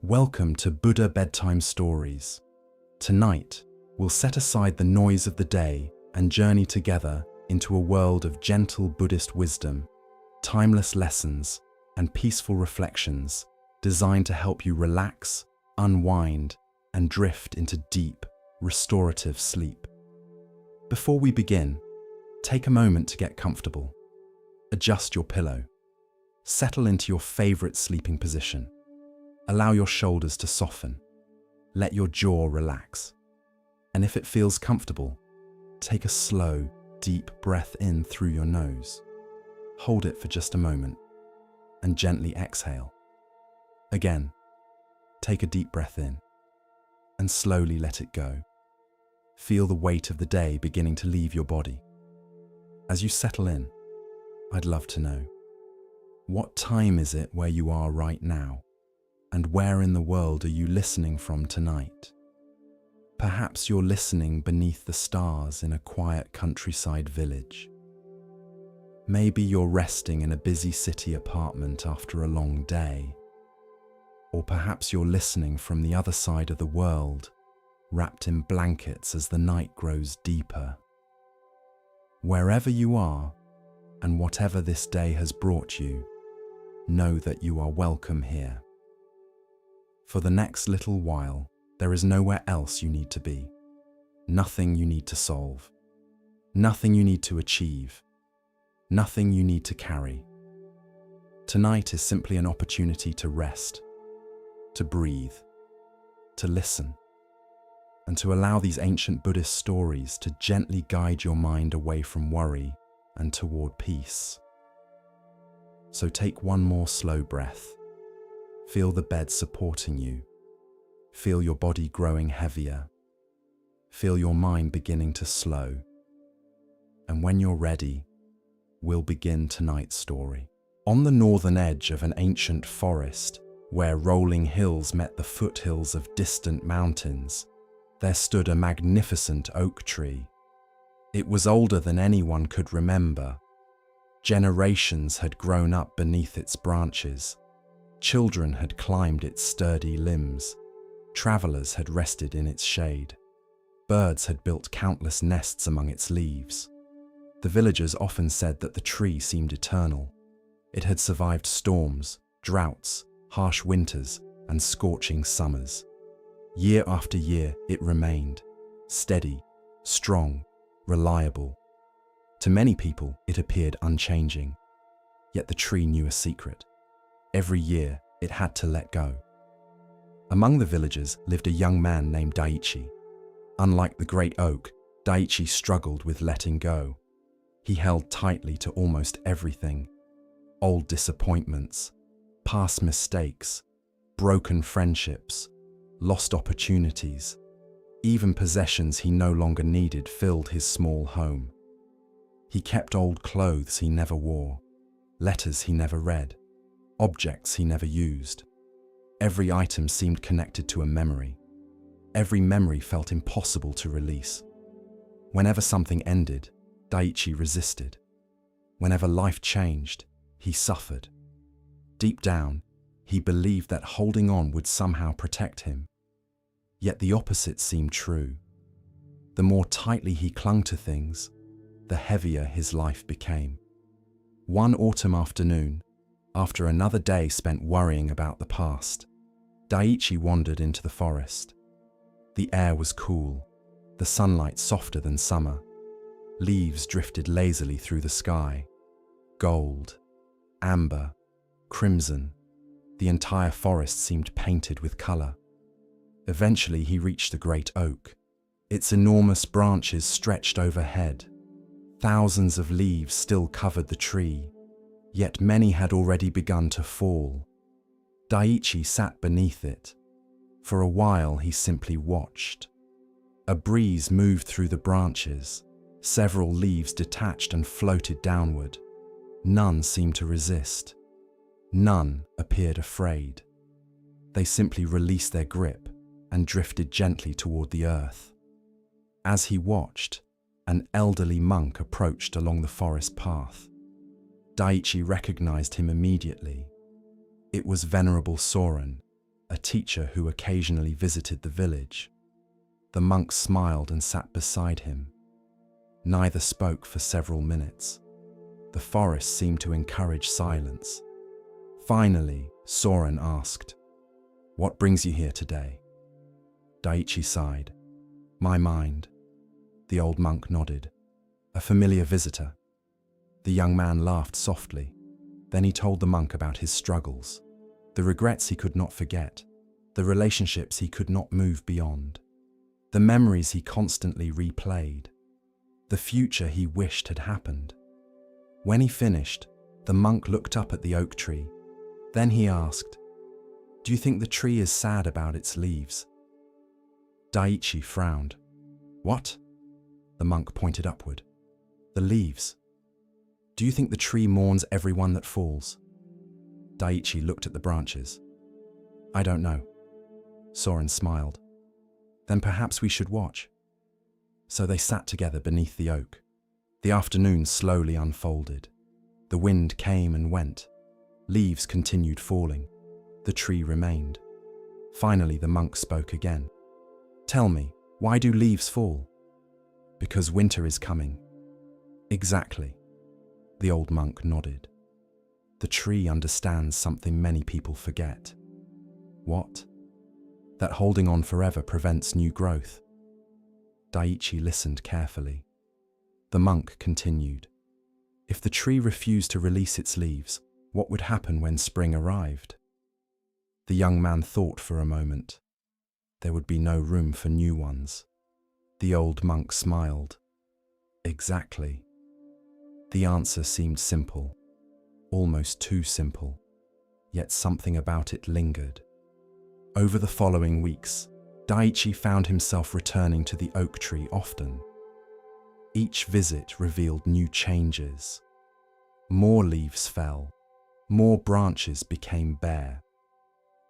Welcome to Buddha Bedtime Stories. Tonight, we'll set aside the noise of the day and journey together into a world of gentle Buddhist wisdom, timeless lessons, and peaceful reflections designed to help you relax, unwind, and drift into deep, restorative sleep. Before we begin, take a moment to get comfortable. Adjust your pillow. Settle into your favorite sleeping position. Allow your shoulders to soften. Let your jaw relax. And if it feels comfortable, take a slow, deep breath in through your nose. Hold it for just a moment and gently exhale. Again, take a deep breath in and slowly let it go. Feel the weight of the day beginning to leave your body. As you settle in, I'd love to know, what time is it where you are right now? And where in the world are you listening from tonight? Perhaps you're listening beneath the stars in a quiet countryside village. Maybe you're resting in a busy city apartment after a long day. Or perhaps you're listening from the other side of the world, wrapped in blankets as the night grows deeper. Wherever you are, and whatever this day has brought you, know that you are welcome here. For the next little while, there is nowhere else you need to be. Nothing you need to solve. Nothing you need to achieve. Nothing you need to carry. Tonight is simply an opportunity to rest, to breathe, to listen, and to allow these ancient Buddhist stories to gently guide your mind away from worry and toward peace. So take one more slow breath. Feel the bed supporting you. Feel your body growing heavier. Feel your mind beginning to slow. And when you're ready, we'll begin tonight's story. On the northern edge of an ancient forest, where rolling hills met the foothills of distant mountains, there stood a magnificent oak tree. It was older than anyone could remember. Generations had grown up beneath its branches. Children had climbed its sturdy limbs. Travelers had rested in its shade. Birds had built countless nests among its leaves. The villagers often said that the tree seemed eternal. It had survived storms, droughts, harsh winters, and scorching summers. Year after year, it remained steady, strong, reliable. To many people, it appeared unchanging. Yet the tree knew a secret. Every year, it had to let go. Among the villagers lived a young man named Daiichi. Unlike the great oak, Daiichi struggled with letting go. He held tightly to almost everything: old disappointments, past mistakes, broken friendships, lost opportunities. Even possessions he no longer needed filled his small home. He kept old clothes he never wore, letters he never read, objects he never used. Every item seemed connected to a memory. Every memory felt impossible to release. Whenever something ended, Daiichi resisted. Whenever life changed, he suffered. Deep down, he believed that holding on would somehow protect him. Yet the opposite seemed true. The more tightly he clung to things, the heavier his life became. One autumn afternoon, after another day spent worrying about the past, Daiichi wandered into the forest. The air was cool, the sunlight softer than summer. Leaves drifted lazily through the sky. Gold, amber, crimson. The entire forest seemed painted with color. Eventually he reached the great oak. Its enormous branches stretched overhead. Thousands of leaves still covered the tree, yet many had already begun to fall. Daiichi sat beneath it. For a while he simply watched. A breeze moved through the branches. Several leaves detached and floated downward. None seemed to resist. None appeared afraid. They simply released their grip and drifted gently toward the earth. As he watched, an elderly monk approached along the forest path. Daiichi recognized him immediately. It was Venerable Soren, a teacher who occasionally visited the village. The monk smiled and sat beside him. Neither spoke for several minutes. The forest seemed to encourage silence. Finally, Soren asked, "What brings you here today?" Daiichi sighed. "My mind." The old monk nodded. "A familiar visitor." The young man laughed softly. Then he told the monk about his struggles, the regrets he could not forget, the relationships he could not move beyond, the memories he constantly replayed, the future he wished had happened. When he finished, the monk looked up at the oak tree. Then he asked, "Do you think the tree is sad about its leaves?" Daiichi frowned. "What?" The monk pointed upward. "The leaves. Do you think the tree mourns everyone that falls?" Daiichi looked at the branches. "I don't know." Soren smiled. "Then perhaps we should watch." So they sat together beneath the oak. The afternoon slowly unfolded. The wind came and went. Leaves continued falling. The tree remained. Finally, the monk spoke again. "Tell me, why do leaves fall?" "Because winter is coming." "Exactly." The old monk nodded. "The tree understands something many people forget." "What?" "That holding on forever prevents new growth." Daiichi listened carefully. The monk continued. "If the tree refused to release its leaves, what would happen when spring arrived?" The young man thought for a moment. There would be no room for new ones. The old monk smiled. "Exactly." The answer seemed simple, almost too simple, yet something about it lingered. Over the following weeks, Daiichi found himself returning to the oak tree often. Each visit revealed new changes. More leaves fell, more branches became bare.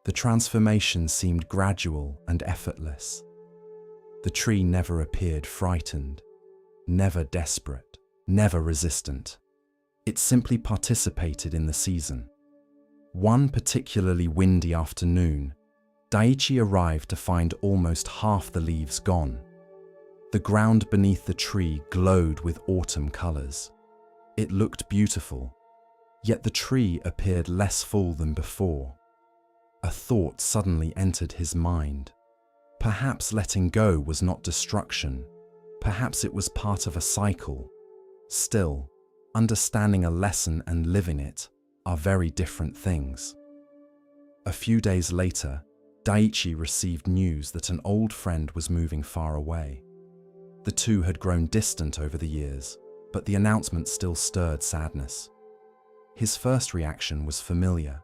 The transformation seemed gradual and effortless. The tree never appeared frightened, never desperate, never resistant. It simply participated in the season. One particularly windy afternoon, Daiichi arrived to find almost half the leaves gone. The ground beneath the tree glowed with autumn colors. It looked beautiful, yet the tree appeared less full than before. A thought suddenly entered his mind. Perhaps letting go was not destruction. Perhaps it was part of a cycle. Still, understanding a lesson and living it are very different things. A few days later, Daiichi received news that an old friend was moving far away. The two had grown distant over the years, but the announcement still stirred sadness. His first reaction was familiar: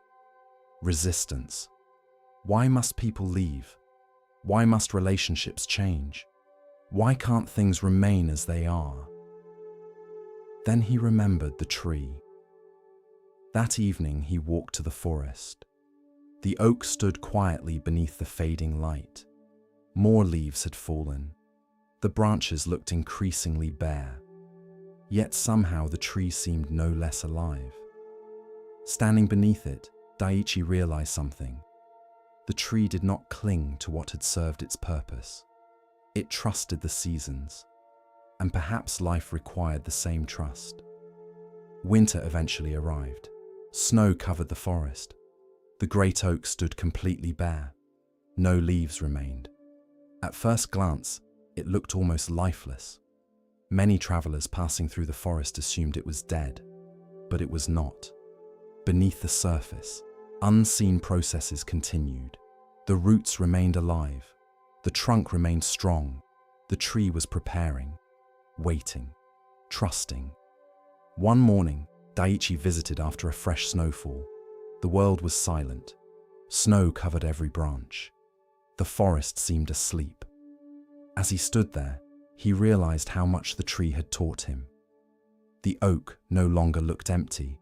resistance. Why must people leave? Why must relationships change? Why can't things remain as they are? Then he remembered the tree. That evening he walked to the forest. The oak stood quietly beneath the fading light. More leaves had fallen. The branches looked increasingly bare. Yet somehow the tree seemed no less alive. Standing beneath it, Daiichi realized something. The tree did not cling to what had served its purpose. It trusted the seasons. And perhaps life required the same trust. Winter eventually arrived. Snow covered the forest. The great oak stood completely bare. No leaves remained. At first glance, it looked almost lifeless. Many travelers passing through the forest assumed it was dead, but it was not. Beneath the surface, unseen processes continued. The roots remained alive. The trunk remained strong. The tree was preparing. Waiting, trusting. One morning, Daiichi visited after a fresh snowfall. The world was silent. Snow covered every branch. The forest seemed asleep. As he stood there, he realized how much the tree had taught him. The oak no longer looked empty.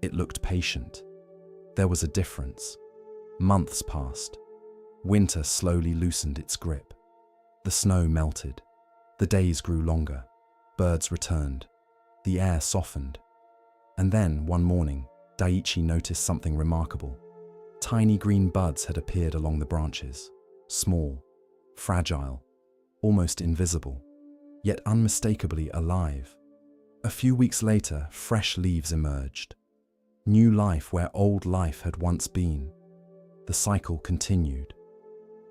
It looked patient. There was a difference. Months passed. Winter slowly loosened its grip. The snow melted. The days grew longer. Birds returned. The air softened. And then, one morning, Daiichi noticed something remarkable. Tiny green buds had appeared along the branches, small, fragile, almost invisible, yet unmistakably alive. A few weeks later, fresh leaves emerged. New life where old life had once been. The cycle continued.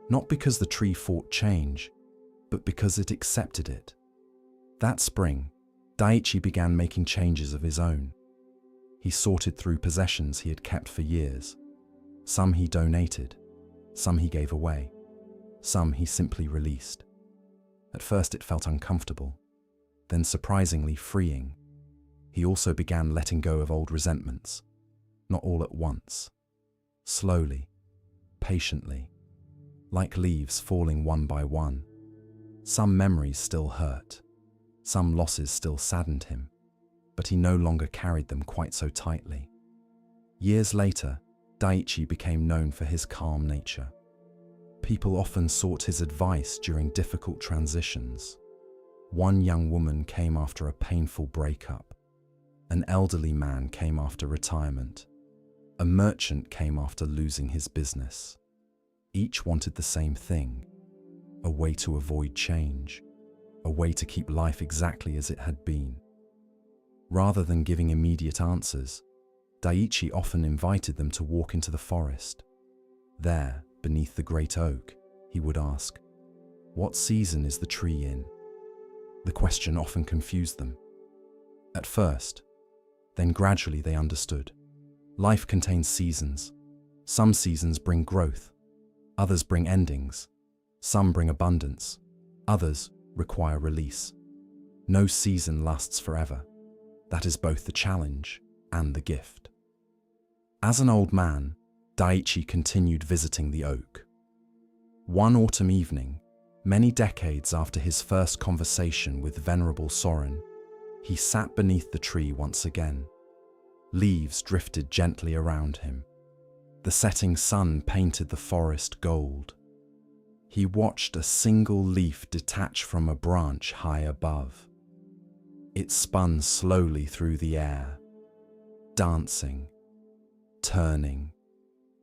Not because the tree fought change, but because it accepted it. That spring, Daiichi began making changes of his own. He sorted through possessions he had kept for years. Some he donated, some he gave away, some he simply released. At first it felt uncomfortable, then surprisingly freeing. He also began letting go of old resentments, not all at once, slowly, patiently, like leaves falling one by one. Some memories still hurt, some losses still saddened him, but he no longer carried them quite so tightly. Years later, Daiichi became known for his calm nature. People often sought his advice during difficult transitions. One young woman came after a painful breakup. An elderly man came after retirement. A merchant came after losing his business. Each wanted the same thing: a way to avoid change, a way to keep life exactly as it had been. Rather than giving immediate answers, Daiichi often invited them to walk into the forest. There, beneath the great oak, he would ask, "What season is the tree in?" The question often confused them. At first, then gradually they understood. Life contains seasons. Some seasons bring growth, others bring endings. Some bring abundance, others require release. No season lasts forever. That is both the challenge and the gift. As an old man, Daiichi continued visiting the oak. One autumn evening, many decades after his first conversation with Venerable Soren, he sat beneath the tree once again. Leaves drifted gently around him. The setting sun painted the forest gold. He watched a single leaf detach from a branch high above. It spun slowly through the air, dancing, turning,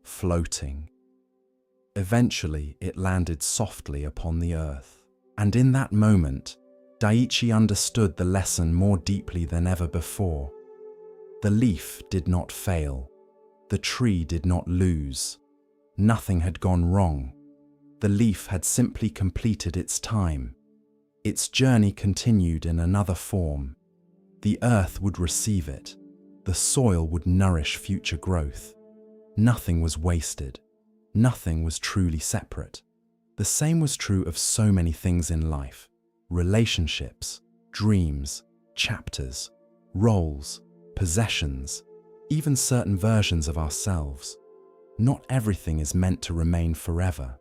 floating. Eventually, it landed softly upon the earth. And in that moment, Daiichi understood the lesson more deeply than ever before. The leaf did not fail. The tree did not lose. Nothing had gone wrong. The leaf had simply completed its time. Its journey continued in another form. The earth would receive it. The soil would nourish future growth. Nothing was wasted. Nothing was truly separate. The same was true of so many things in life: relationships, dreams, chapters, roles, possessions, even certain versions of ourselves. Not everything is meant to remain forever.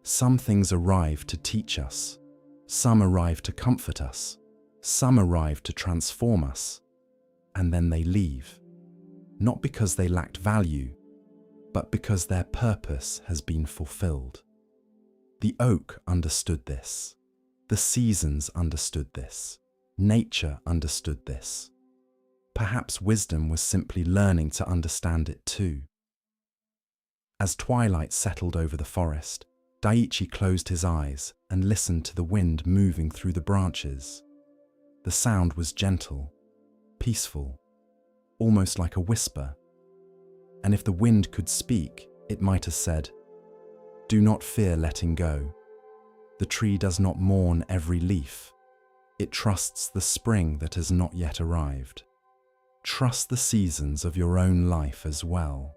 Some things arrive to teach us. Some arrive to comfort us. Some arrive to transform us. And then they leave. Not because they lacked value, but because their purpose has been fulfilled. The oak understood this. The seasons understood this. Nature understood this. Perhaps wisdom was simply learning to understand it too. As twilight settled over the forest, Daiichi closed his eyes and listened to the wind moving through the branches. The sound was gentle, peaceful, almost like a whisper. And if the wind could speak, it might have said, "Do not fear letting go. The tree does not mourn every leaf. It trusts the spring that has not yet arrived. Trust the seasons of your own life as well.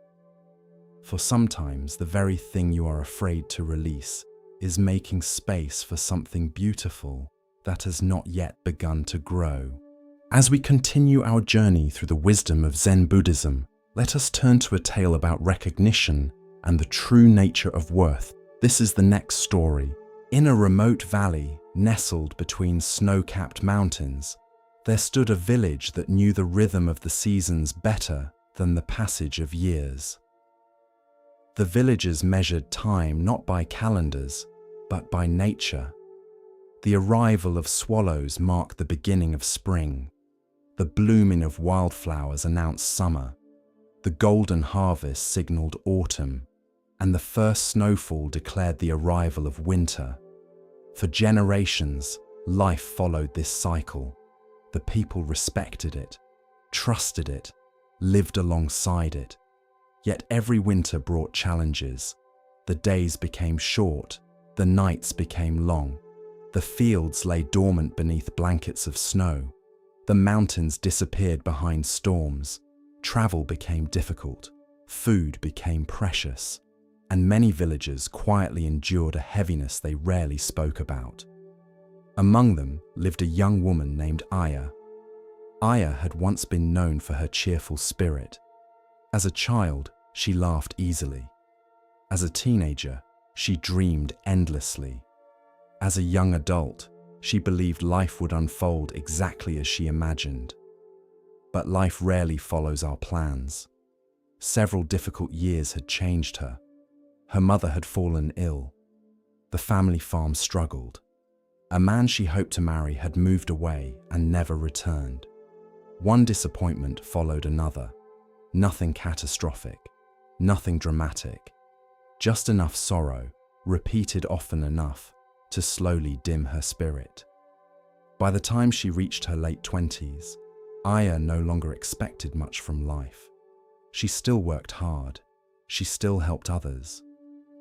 For sometimes the very thing you are afraid to release is making space for something beautiful that has not yet begun to grow." As we continue our journey through the wisdom of Zen Buddhism, let us turn to a tale about recognition and the true nature of worth. This is the next story. In a remote valley, nestled between snow-capped mountains, there stood a village that knew the rhythm of the seasons better than the passage of years. The villagers measured time not by calendars, but by nature. The arrival of swallows marked the beginning of spring. The blooming of wildflowers announced summer. The golden harvest signaled autumn, and the first snowfall declared the arrival of winter. For generations, life followed this cycle. The people respected it, trusted it, lived alongside it. Yet every winter brought challenges. The days became short, the nights became long. The fields lay dormant beneath blankets of snow. The mountains disappeared behind storms. Travel became difficult. Food became precious. And many villagers quietly endured a heaviness they rarely spoke about. Among them lived a young woman named Aya. Aya had once been known for her cheerful spirit. As a child, she laughed easily. As a teenager, she dreamed endlessly. As a young adult, she believed life would unfold exactly as she imagined. But life rarely follows our plans. Several difficult years had changed her. Her mother had fallen ill. The family farm struggled. A man she hoped to marry had moved away and never returned. One disappointment followed another. Nothing catastrophic, nothing dramatic. Just enough sorrow, repeated often enough, to slowly dim her spirit. By the time she reached her late 20s, Aya no longer expected much from life. She still worked hard. She still helped others.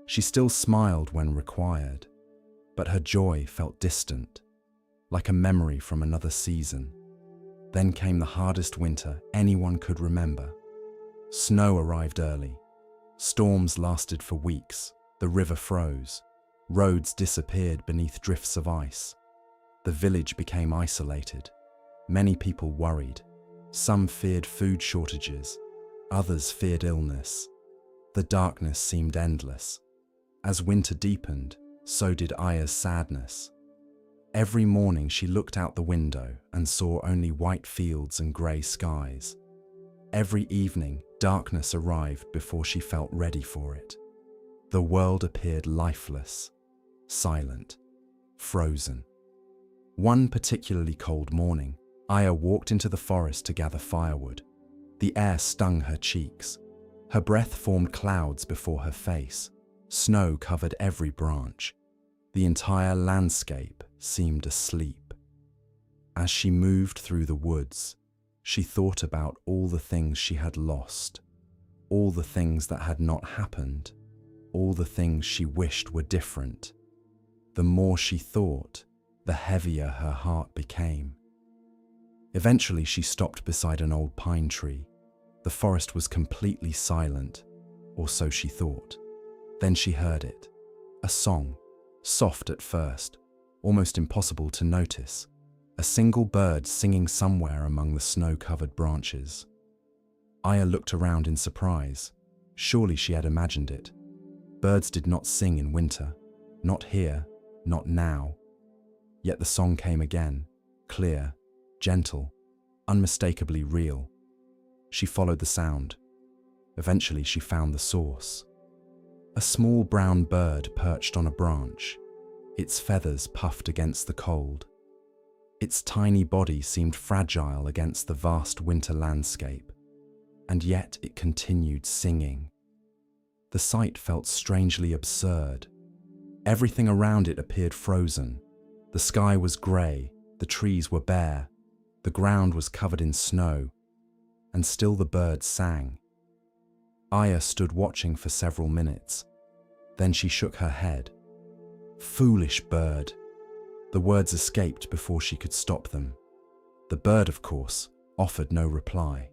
She still smiled when required. But her joy felt distant, like a memory from another season. Then came the hardest winter anyone could remember. Snow arrived early. Storms lasted for weeks. The river froze. Roads disappeared beneath drifts of ice. The village became isolated. Many people worried. Some feared food shortages. Others feared illness. The darkness seemed endless. As winter deepened, so did Aya's sadness. Every morning she looked out the window and saw only white fields and grey skies. Every evening, darkness arrived before she felt ready for it. The world appeared lifeless, silent, frozen. One particularly cold morning, Aya walked into the forest to gather firewood. The air stung her cheeks. Her breath formed clouds before her face. Snow covered every branch. The entire landscape seemed asleep. As she moved through the woods, she thought about all the things she had lost, all the things that had not happened, all the things she wished were different. The more she thought, the heavier her heart became. Eventually, she stopped beside an old pine tree. The forest was completely silent, or so she thought. Then she heard it, a song, soft at first, almost impossible to notice, a single bird singing somewhere among the snow-covered branches. Aya looked around in surprise. Surely she had imagined it. Birds did not sing in winter, not here, not now. Yet the song came again, clear, gentle, unmistakably real. She followed the sound. Eventually she found the source. A small brown bird perched on a branch. Its feathers puffed against the cold. Its tiny body seemed fragile against the vast winter landscape. And yet it continued singing. The sight felt strangely absurd. Everything around it appeared frozen. The sky was grey, the trees were bare, the ground was covered in snow, and still the bird sang. Aya stood watching for several minutes. Then she shook her head. "Foolish bird." The words escaped before she could stop them. The bird, of course, offered no reply.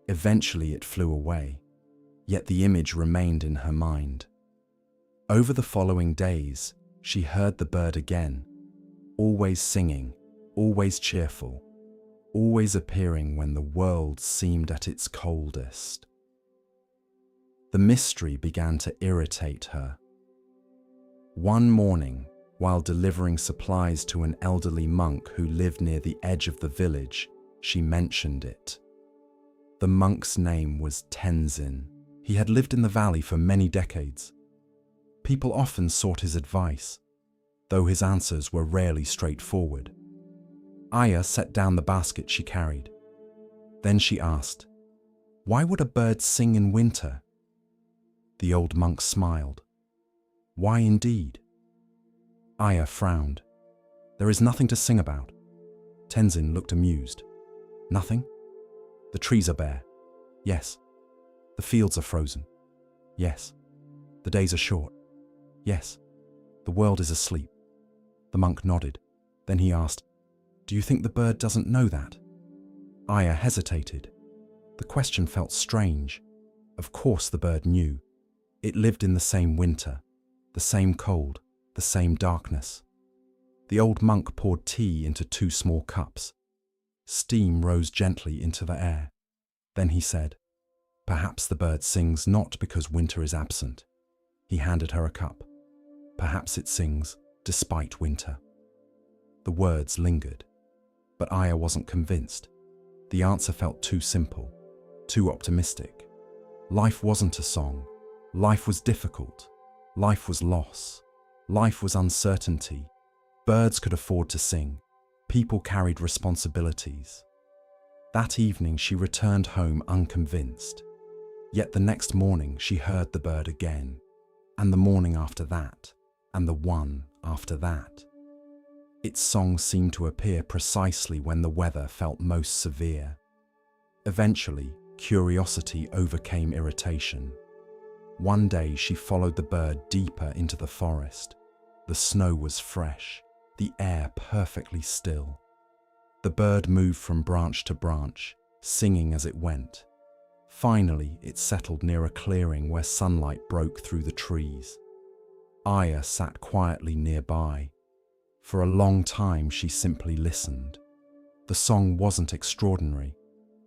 Eventually it flew away, yet the image remained in her mind. Over the following days, she heard the bird again, always singing, always cheerful, always appearing when the world seemed at its coldest. The mystery began to irritate her. One morning, while delivering supplies to an elderly monk who lived near the edge of the village, she mentioned it. The monk's name was Tenzin. He had lived in the valley for many decades. People often sought his advice, though his answers were rarely straightforward. Aya set down the basket she carried. Then she asked, "Why would a bird sing in winter?" The old monk smiled. Why indeed? Aya frowned. There is nothing to sing about. Tenzin looked amused. Nothing? The trees are bare. Yes. The fields are frozen. Yes. The days are short. Yes. The world is asleep. The monk nodded. Then he asked, Do you think the bird doesn't know that? Aya hesitated. The question felt strange. Of course the bird knew. It lived in the same winter, the same cold, the same darkness. The old monk poured tea into 2 small cups. Steam rose gently into the air. Then he said, Perhaps the bird sings not because winter is absent. He handed her a cup. Perhaps it sings despite winter. The words lingered, but Aya wasn't convinced. The answer felt too simple, too optimistic. Life wasn't a song. Life was difficult. Life was loss. Life was uncertainty. Birds could afford to sing. People carried responsibilities. That evening she returned home unconvinced. Yet the next morning she heard the bird again, and the morning after that, and the one after that. Its song seemed to appear precisely when the weather felt most severe. Eventually, curiosity overcame irritation. One day she followed the bird deeper into the forest. The snow was fresh, the air perfectly still. The bird moved from branch to branch, singing as it went. Finally, it settled near a clearing where sunlight broke through the trees. Aya sat quietly nearby. For a long time she simply listened. The song wasn't extraordinary.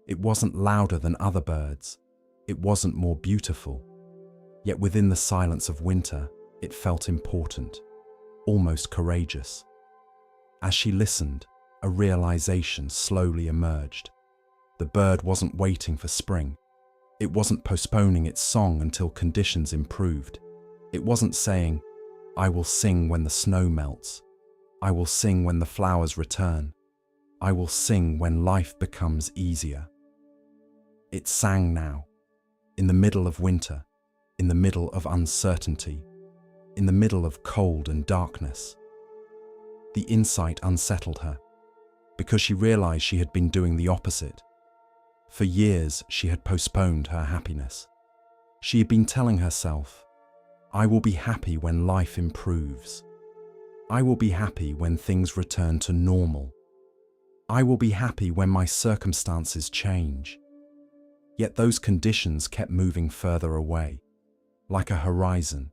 It wasn't louder than other birds. It wasn't more beautiful. Yet within the silence of winter, it felt important, almost courageous. As she listened, a realization slowly emerged. The bird wasn't waiting for spring. It wasn't postponing its song until conditions improved. It wasn't saying, I will sing when the snow melts. I will sing when the flowers return. I will sing when life becomes easier. It sang now, in the middle of winter, in the middle of uncertainty, in the middle of cold and darkness. The insight unsettled her, because she realized she had been doing the opposite. For years, she had postponed her happiness. She had been telling herself, I will be happy when life improves. I will be happy when things return to normal. I will be happy when my circumstances change. Yet those conditions kept moving further away, like a horizon,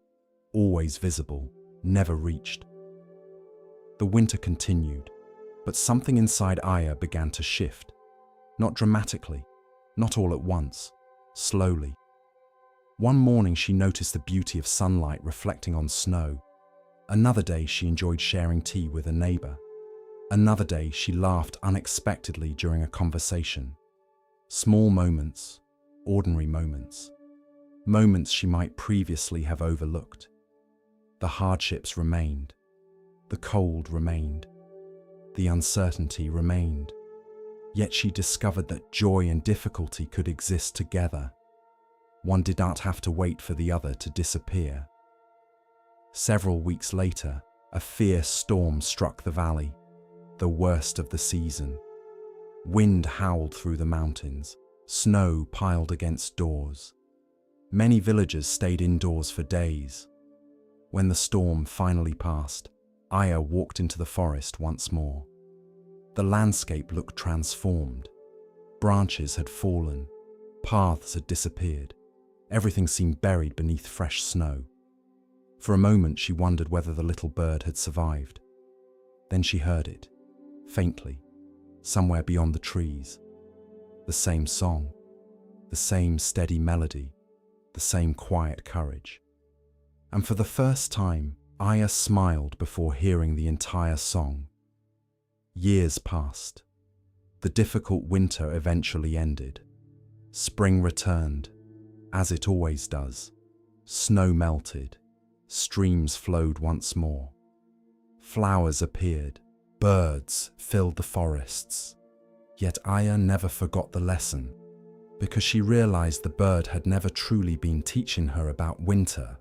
always visible, never reached. The winter continued, but something inside Aya began to shift. Not dramatically, not all at once, slowly. One morning she noticed the beauty of sunlight reflecting on snow. Another day she enjoyed sharing tea with a neighbor. Another day she laughed unexpectedly during a conversation. Small moments, ordinary moments. Moments she might previously have overlooked. The hardships remained. The cold remained. The uncertainty remained. Yet she discovered that joy and difficulty could exist together. One did not have to wait for the other to disappear. Several weeks later, a fierce storm struck the valley, the worst of the season. Wind howled through the mountains. Snow piled against doors. Many villagers stayed indoors for days. When the storm finally passed, Aya walked into the forest once more. The landscape looked transformed. Branches had fallen. Paths had disappeared. Everything seemed buried beneath fresh snow. For a moment she wondered whether the little bird had survived. Then she heard it, faintly, somewhere beyond the trees. The same song, the same steady melody, the same quiet courage. And for the first time, Aya smiled before hearing the entire song. Years passed. The difficult winter eventually ended. Spring returned, as it always does. Snow melted. Streams flowed once more. Flowers appeared. Birds filled the forests. Yet Aya never forgot the lesson. because she realized the bird had never truly been teaching her about winter.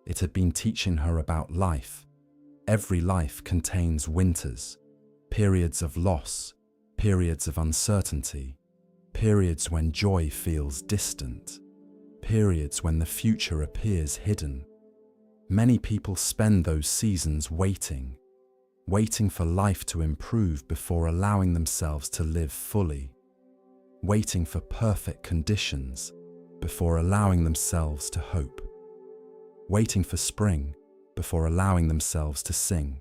It had been teaching her about life. Every life contains winters, periods of loss, periods of uncertainty, periods when joy feels distant, periods when the future appears hidden. Many people spend those seasons waiting for life to improve before allowing themselves to live fully, waiting for perfect conditions before allowing themselves to hope, waiting for spring before allowing themselves to sing.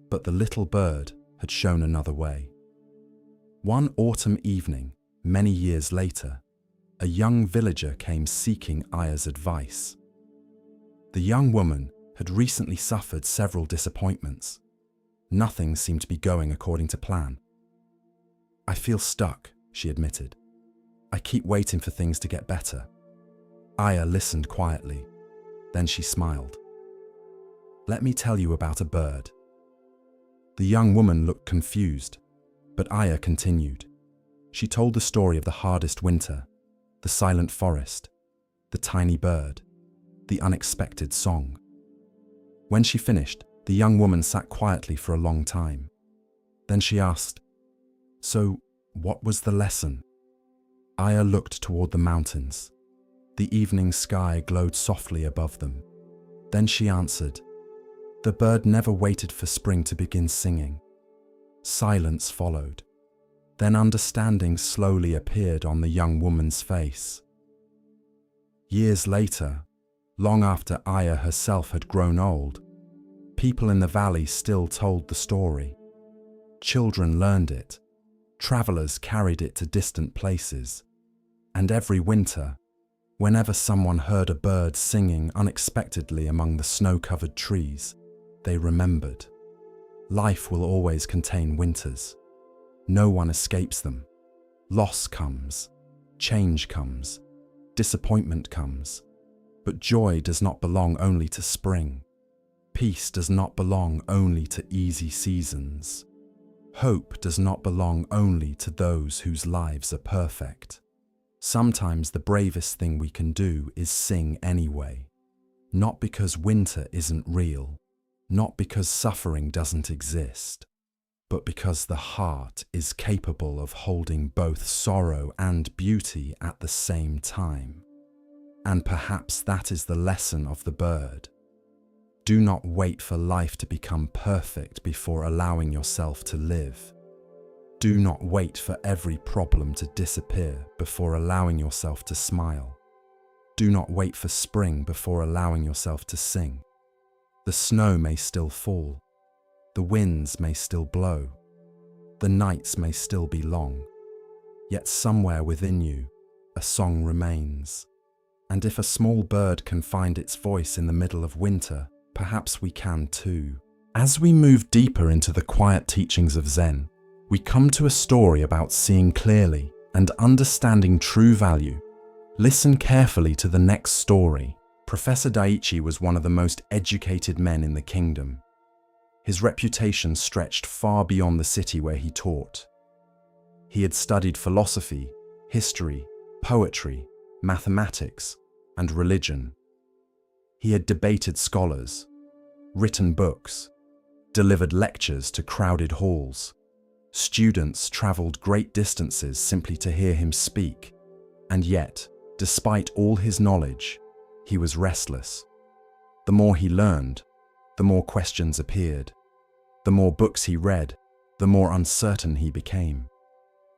But the little bird had shown another way. One autumn evening, many years later, a young villager came seeking Aya's advice. The young woman had recently suffered several disappointments. Nothing seemed to be going according to plan. "I feel stuck," she admitted. "I keep waiting for things to get better." Aya listened quietly. Then she smiled. "Let me tell you about a bird." The young woman looked confused, but Aya continued. She told the story of the hardest winter, the silent forest, the tiny bird, the unexpected song. When she finished, the young woman sat quietly for a long time. Then she asked, "So, what was the lesson?" Aya looked toward the mountains. The evening sky glowed softly above them. Then she answered, "The bird never waited for spring to begin singing." Silence followed. Then understanding slowly appeared on the young woman's face. Years later, long after Aya herself had grown old, people in the valley still told the story. Children learned it. Travelers carried it to distant places. And every winter, whenever someone heard a bird singing unexpectedly among the snow-covered trees, they remembered. Life will always contain winters. No one escapes them. Loss comes, change comes, disappointment comes. But joy does not belong only to spring. Peace does not belong only to easy seasons. Hope does not belong only to those whose lives are perfect. Sometimes the bravest thing we can do is sing anyway. Not because winter isn't real, not because suffering doesn't exist, but because the heart is capable of holding both sorrow and beauty at the same time. And perhaps that is the lesson of the bird. Do not wait for life to become perfect before allowing yourself to live. Do not wait for every problem to disappear before allowing yourself to smile. Do not wait for spring before allowing yourself to sing. The snow may still fall. The winds may still blow. The nights may still be long. Yet somewhere within you, a song remains. And if a small bird can find its voice in the middle of winter, perhaps we can too. As we move deeper into the quiet teachings of Zen, we come to a story about seeing clearly and understanding true value. Listen carefully to the next story. Professor Daiichi was one of the most educated men in the kingdom. His reputation stretched far beyond the city where he taught. He had studied philosophy, history, poetry, mathematics, and religion. He had debated scholars, written books, delivered lectures to crowded halls. Students traveled great distances simply to hear him speak, and yet, despite all his knowledge, he was restless. The more he learned, the more questions appeared. The more books he read, the more uncertain he became.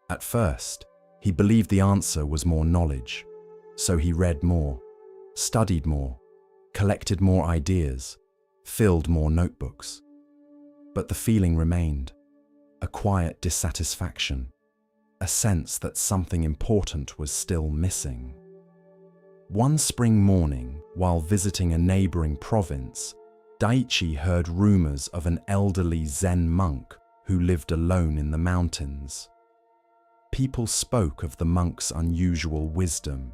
At first, he believed the answer was more knowledge, so he read more, studied more, collected more ideas, filled more notebooks. But the feeling remained, a quiet dissatisfaction, a sense that something important was still missing. One spring morning, while visiting a neighboring province, Daiichi heard rumors of an elderly Zen monk who lived alone in the mountains. People spoke of the monk's unusual wisdom.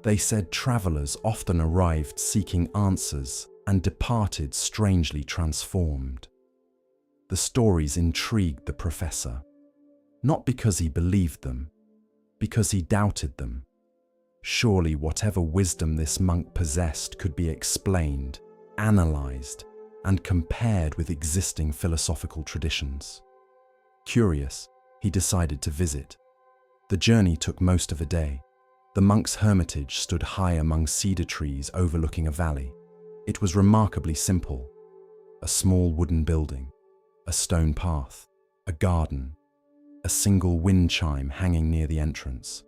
They said travelers often arrived seeking answers and departed strangely transformed. The stories intrigued the professor, not because he believed them, because he doubted them. Surely whatever wisdom this monk possessed could be explained, analyzed, and compared with existing philosophical traditions. Curious, he decided to visit. The journey took most of a day. The monk's hermitage stood high among cedar trees overlooking a valley. It was remarkably simple. A small wooden building, a stone path, a garden, a single wind chime hanging near the entrance.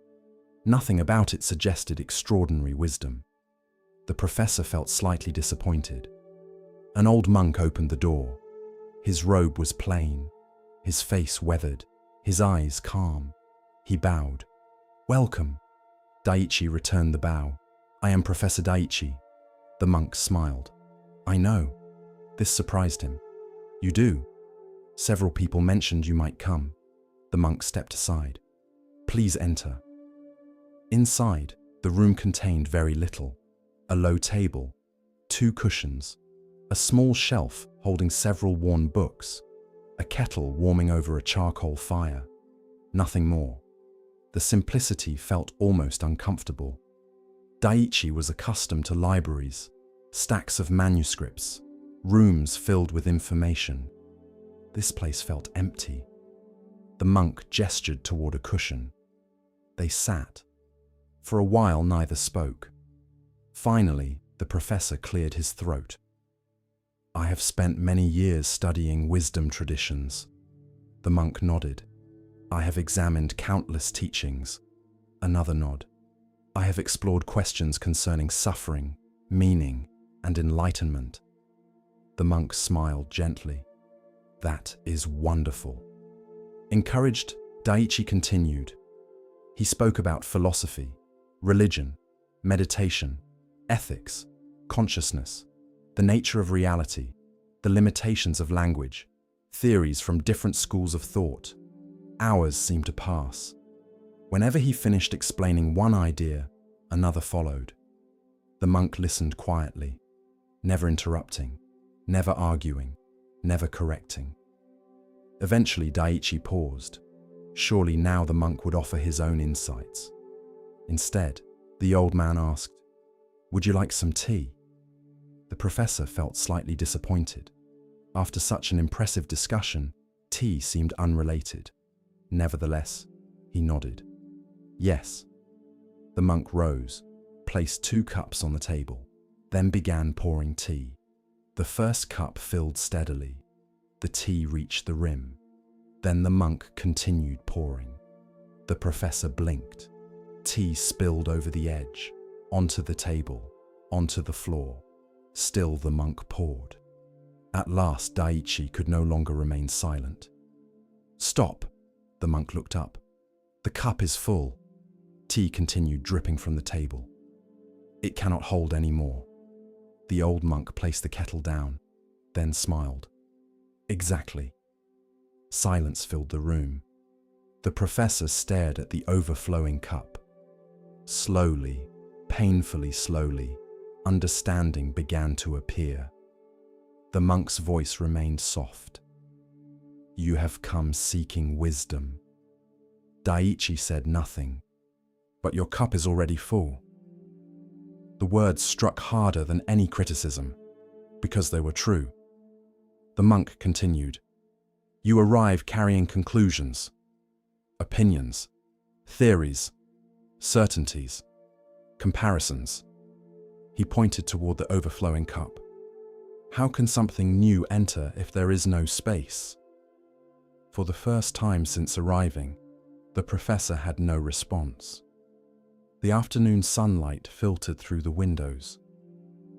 Nothing about it suggested extraordinary wisdom. The professor felt slightly disappointed. An old monk opened the door. His robe was plain, his face weathered, his eyes calm. He bowed. "Welcome." Daiichi returned the bow. "I am Professor Daiichi." The monk smiled. "I know." This surprised him. "You do? Several people mentioned you might come." The monk stepped aside. "Please enter." Inside, the room contained very little. A low table, 2 cushions, a small shelf holding several worn books, a kettle warming over a charcoal fire. Nothing more. The simplicity felt almost uncomfortable. Daiichi was accustomed to libraries, stacks of manuscripts, rooms filled with information. This place felt empty. The monk gestured toward a cushion. They sat. For a while, neither spoke. Finally, the professor cleared his throat. "I have spent many years studying wisdom traditions." The monk nodded. "I have examined countless teachings." Another nod. "I have explored questions concerning suffering, meaning, and enlightenment." The monk smiled gently. "That is wonderful." Encouraged, Daiichi continued. He spoke about philosophy, religion, meditation, ethics, consciousness, the nature of reality, the limitations of language, theories from different schools of thought. Hours seemed to pass. Whenever he finished explaining one idea, another followed. The monk listened quietly, never interrupting, never arguing, never correcting. Eventually, Daiichi paused. Surely now the monk would offer his own insights. Instead, the old man asked, "Would you like some tea?" The professor felt slightly disappointed. After such an impressive discussion, tea seemed unrelated. Nevertheless, he nodded. "Yes." The monk rose, placed 2 cups on the table, then began pouring tea. The first cup filled steadily. The tea reached the rim. Then the monk continued pouring. The professor blinked. Tea spilled over the edge, onto the table, onto the floor. Still the monk poured. At last, Daiichi could no longer remain silent. "Stop!" The monk looked up. "The cup is full." Tea continued dripping from the table. "It cannot hold any more." The old monk placed the kettle down, then smiled. "Exactly." Silence filled the room. The professor stared at the overflowing cup. Slowly, painfully slowly, understanding began to appear. The monk's voice remained soft. "You have come seeking wisdom." Daiichi said nothing. "But your cup is already full." The words struck harder than any criticism, because they were true. The monk continued. "You arrive carrying conclusions, opinions, theories, certainties, comparisons." He pointed toward the overflowing cup. "How can something new enter if there is no space?" For the first time since arriving, the professor had no response. The afternoon sunlight filtered through the windows.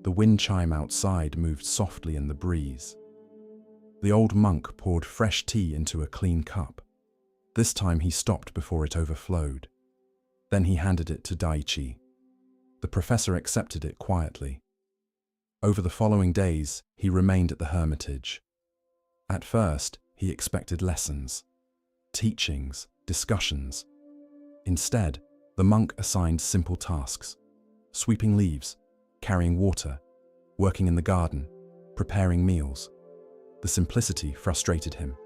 The wind chime outside moved softly in the breeze. The old monk poured fresh tea into a clean cup. This time he stopped before it overflowed. Then he handed it to Daiichi. The professor accepted it quietly. Over the following days, he remained at the hermitage. At first, he expected lessons, teachings, discussions. Instead, the monk assigned simple tasks: sweeping leaves, carrying water, working in the garden, preparing meals. The simplicity frustrated him.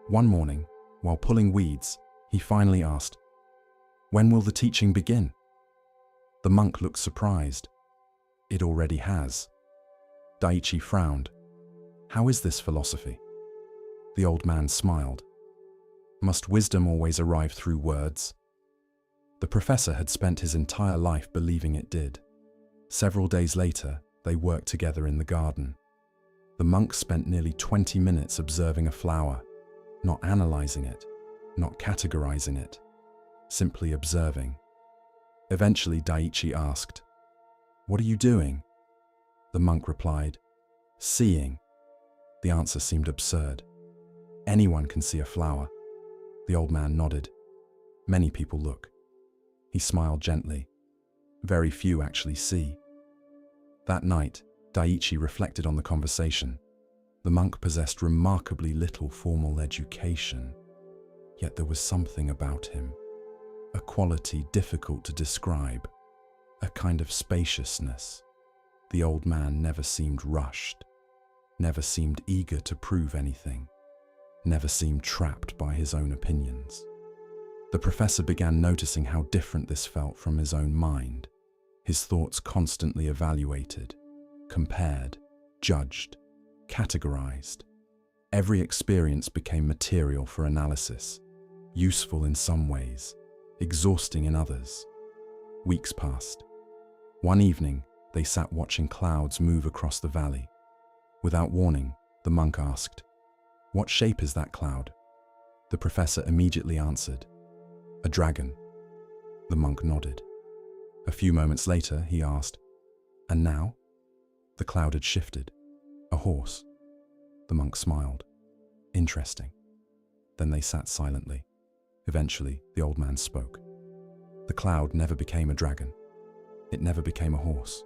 One morning, while pulling weeds, he finally asked, When will the teaching begin? The monk looked surprised. It already has. Daiichi frowned. How is this philosophy? The old man smiled. Must wisdom always arrive through words? The professor had spent his entire life believing it did. Several days later, they worked together in the garden. The monk spent nearly 20 minutes observing a flower, not analyzing it, not categorizing it, simply observing. Eventually, Daiichi asked, "What are you doing?" The monk replied, "Seeing." The answer seemed absurd. Anyone can see a flower. The old man nodded. Many people look. He smiled gently. Very few actually see. That night, Daiichi reflected on the conversation. The monk possessed remarkably little formal education, yet there was something about him, a quality difficult to describe, a kind of spaciousness. The old man never seemed rushed, never seemed eager to prove anything, never seemed trapped by his own opinions. The professor began noticing how different this felt from his own mind. His thoughts constantly evaluated, compared, judged, categorized. Every experience became material for analysis, useful in some ways, exhausting in others. Weeks passed. One evening, they sat watching clouds move across the valley. Without warning, the monk asked, "What shape is that cloud?" The professor immediately answered, "A dragon." The monk nodded. A few moments later, he asked, "And now?" The cloud had shifted. "A horse." The monk smiled. "Interesting." Then they sat silently. Eventually, the old man spoke. "The cloud never became a dragon. It never became a horse.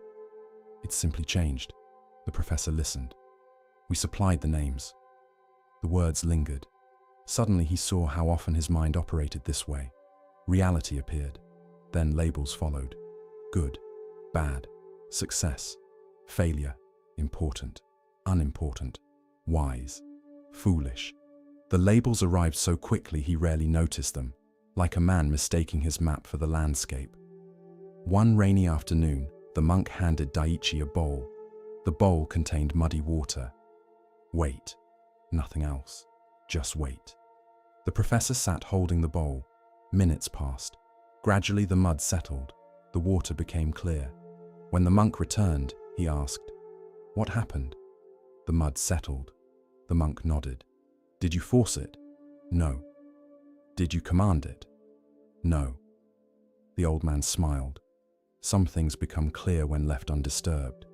It simply changed." The professor listened. "We supplied the names." The words lingered. Suddenly he saw how often his mind operated this way. Reality appeared. Then labels followed. Good, bad, success, failure, important, unimportant, wise, foolish. The labels arrived so quickly he rarely noticed them, like a man mistaking his map for the landscape. One rainy afternoon, the monk handed Daiichi a bowl. The bowl contained muddy water. Wait. Nothing else. Just wait. The professor sat holding the bowl. Minutes passed. Gradually the mud settled. The water became clear. When the monk returned, he asked, "What happened?" The mud settled. The monk nodded. "Did you force it?" "No." "Did you command it?" "No." The old man smiled. Some things become clear when left undisturbed.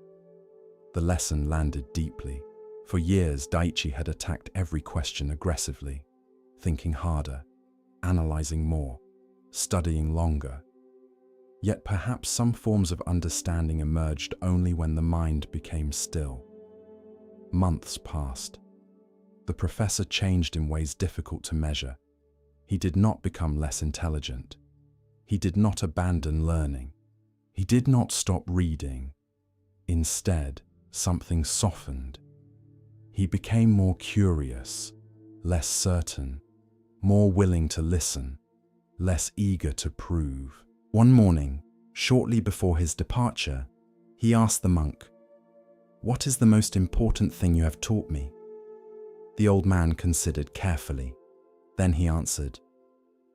The lesson landed deeply. For years, Daiichi had attacked every question aggressively, thinking harder, analyzing more, studying longer. Yet perhaps some forms of understanding emerged only when the mind became still. Months passed. The professor changed in ways difficult to measure. He did not become less intelligent. He did not abandon learning. He did not stop reading. Instead, something softened. He became more curious, less certain, more willing to listen, less eager to prove. One morning, shortly before his departure, he asked the monk, "What is the most important thing you have taught me?" The old man considered carefully. Then he answered,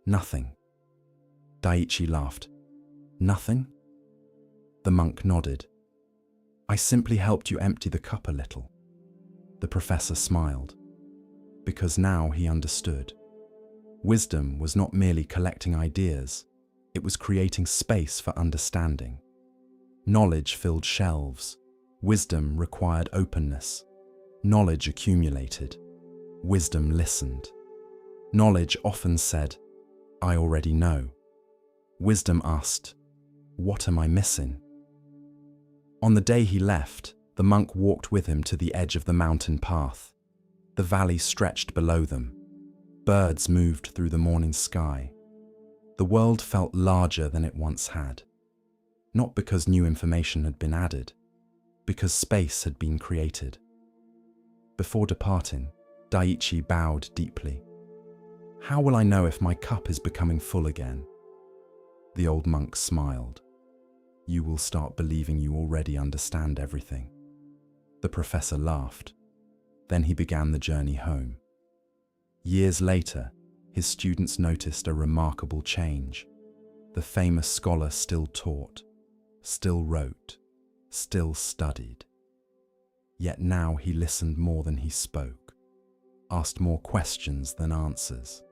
"Nothing." Daiichi laughed. "Nothing?" The monk nodded. "I simply helped you empty the cup a little." The professor smiled, because now he understood. Wisdom was not merely collecting ideas, it was creating space for understanding. Knowledge filled shelves. Wisdom required openness. Knowledge accumulated. Wisdom listened. Knowledge often said, "I already know." Wisdom asked, "What am I missing?" On the day he left, the monk walked with him to the edge of the mountain path. The valley stretched below them. Birds moved through the morning sky. The world felt larger than it once had. Not because new information had been added, because space had been created. Before departing, Daiichi bowed deeply. "How will I know if my cup is becoming full again?" The old monk smiled. You will start believing you already understand everything. The professor laughed. Then he began the journey home. Years later, his students noticed a remarkable change. The famous scholar still taught, still wrote, still studied. Yet now he listened more than he spoke, asked more questions than answers.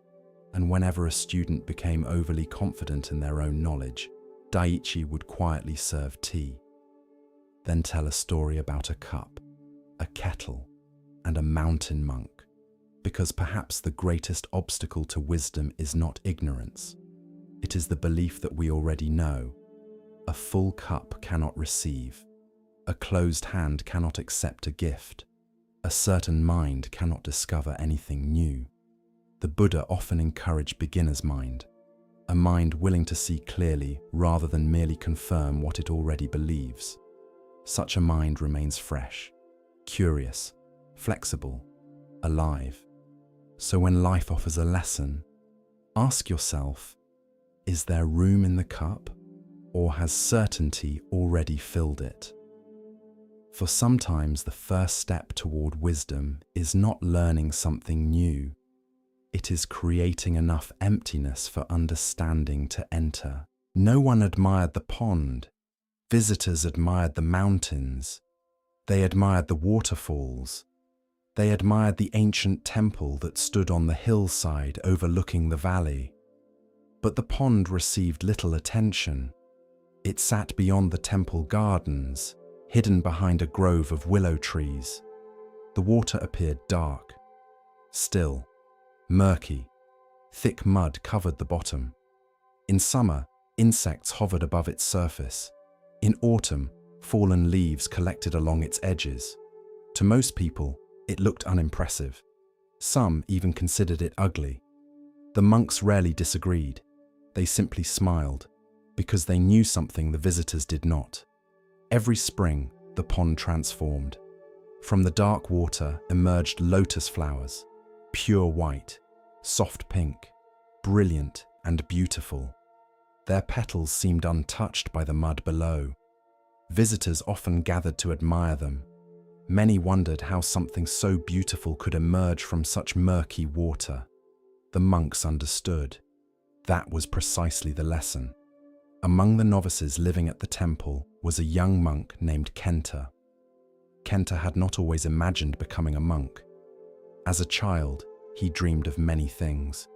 And whenever a student became overly confident in their own knowledge, Daiichi would quietly serve tea, then tell a story about a cup, a kettle, and a mountain monk, because perhaps the greatest obstacle to wisdom is not ignorance. It is the belief that we already know. A full cup cannot receive. A closed hand cannot accept a gift. A certain mind cannot discover anything new. The Buddha often encouraged beginner's mind, a mind willing to see clearly rather than merely confirm what it already believes. Such a mind remains fresh, curious, flexible, alive. So when life offers a lesson, ask yourself, is there room in the cup, or has certainty already filled it? For sometimes the first step toward wisdom is not learning something new. It is creating enough emptiness for understanding to enter. No one admired the pond. Visitors admired the mountains. They admired the waterfalls. They admired the ancient temple that stood on the hillside overlooking the valley. But the pond received little attention. It sat beyond the temple gardens, hidden behind a grove of willow trees. The water appeared dark, still, murky. Thick mud covered the bottom. In summer, insects hovered above its surface. In autumn, fallen leaves collected along its edges. To most people, it looked unimpressive. Some even considered it ugly. The monks rarely disagreed. They simply smiled, because they knew something the visitors did not. Every spring, the pond transformed. From the dark water emerged lotus flowers, pure white, soft pink, brilliant and beautiful. Their petals seemed untouched by the mud below. Visitors often gathered to admire them. Many wondered how something so beautiful could emerge from such murky water. The monks understood. That was precisely the lesson. Among the novices living at the temple was a young monk named Kenta. Kenta had not always imagined becoming a monk. As a child, he dreamed of many things: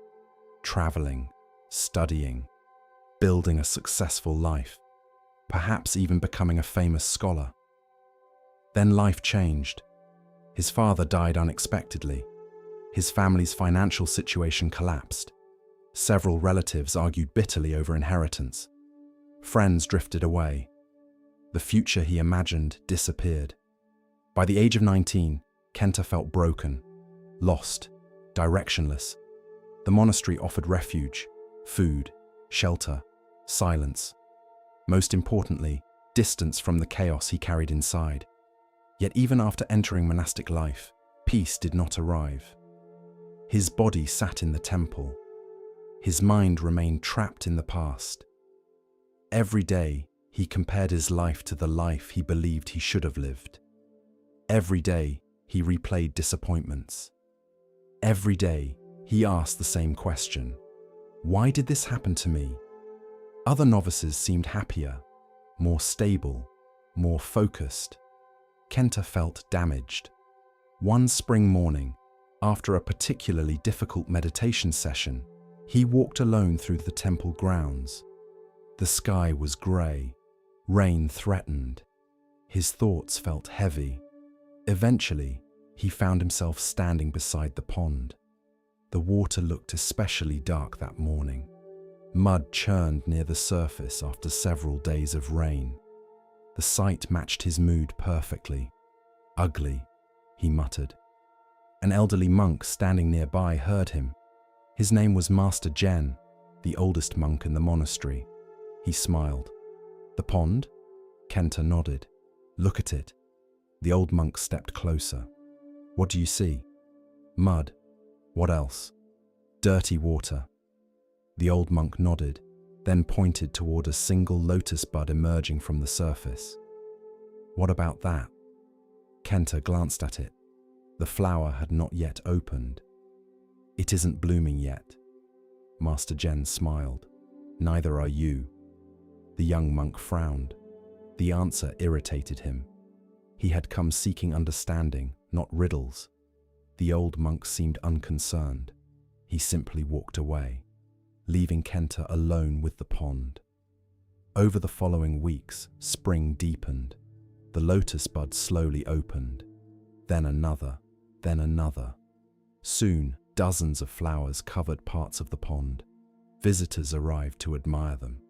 traveling, studying, building a successful life, perhaps even becoming a famous scholar. Then life changed. His father died unexpectedly. His family's financial situation collapsed. Several relatives argued bitterly over inheritance. Friends drifted away. The future he imagined disappeared. By the age of 19, Kenta felt broken, lost, directionless. The monastery offered refuge, food, shelter, silence. Most importantly, distance from the chaos he carried inside. Yet even after entering monastic life, peace did not arrive. His body sat in the temple. His mind remained trapped in the past. Every day, he compared his life to the life he believed he should have lived. Every day, he replayed disappointments. Every day, he asked the same question: why did this happen to me? Other novices seemed happier, more stable, more focused. Kenta felt damaged. One spring morning, after a particularly difficult meditation session, he walked alone through the temple grounds. The sky was grey. Rain threatened. His thoughts felt heavy. Eventually, he found himself standing beside the pond. The water looked especially dark that morning. Mud churned near the surface after several days of rain. The sight matched his mood perfectly. Ugly, he muttered. An elderly monk standing nearby heard him. His name was Master Gen, the oldest monk in the monastery. He smiled. The pond? Kenta nodded. Look at it. The old monk stepped closer. What do you see? Mud. What else? Dirty water. The old monk nodded. then pointed toward a single lotus bud emerging from the surface. "What about that?" Kenta glanced at it. The flower had not yet opened. "It isn't blooming yet." Master Jen smiled. "Neither are you." The young monk frowned. The answer irritated him. He had come seeking understanding, not riddles. The old monk seemed unconcerned. He simply walked away, leaving Kenta alone with the pond. Over the following weeks, spring deepened. The lotus bud slowly opened. Then another, then another. Soon, dozens of flowers covered parts of the pond. Visitors arrived to admire them.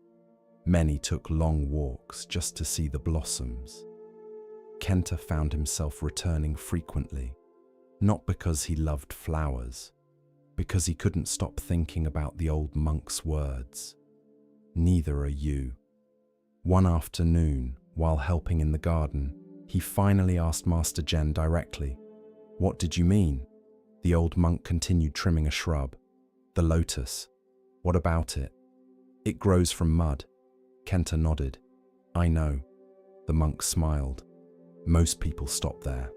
Many took long walks just to see the blossoms. Kenta found himself returning frequently, not because he loved flowers, because he couldn't stop thinking about the old monk's words. "Neither are you." One afternoon, while helping in the garden, he finally asked Master Jen directly, "What did you mean?" The old monk continued trimming a shrub. "The lotus. What about it?" "It grows from mud." Kenta nodded. "I know." The monk smiled. "Most people stop there."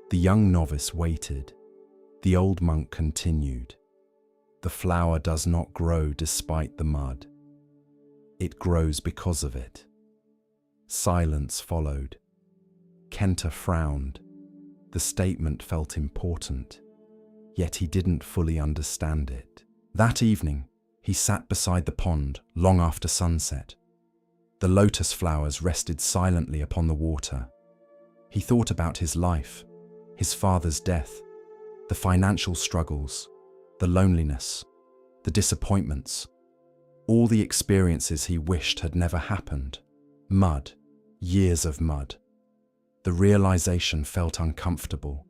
The young novice waited. The old monk continued. "The flower does not grow despite the mud. It grows because of it." Silence followed. Kenta frowned. The statement felt important, yet he didn't fully understand it. That evening, he sat beside the pond long after sunset. The lotus flowers rested silently upon the water. He thought about his life, his father's death, the financial struggles, the loneliness, the disappointments, all the experiences he wished had never happened. Mud, years of mud. The realization felt uncomfortable,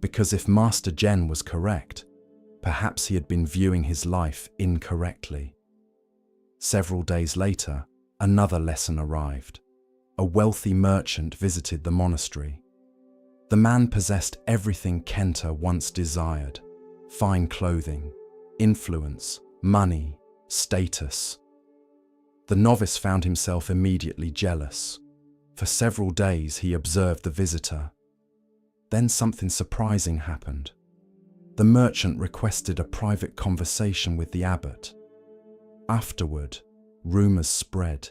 because if Master Jen was correct, perhaps he had been viewing his life incorrectly. Several days later, another lesson arrived. A wealthy merchant visited the monastery. The man possessed everything Kenta once desired: fine clothing, influence, money, status. The novice found himself immediately jealous. For several days he observed the visitor. Then something surprising happened. The merchant requested a private conversation with the abbot. Afterward, rumors spread.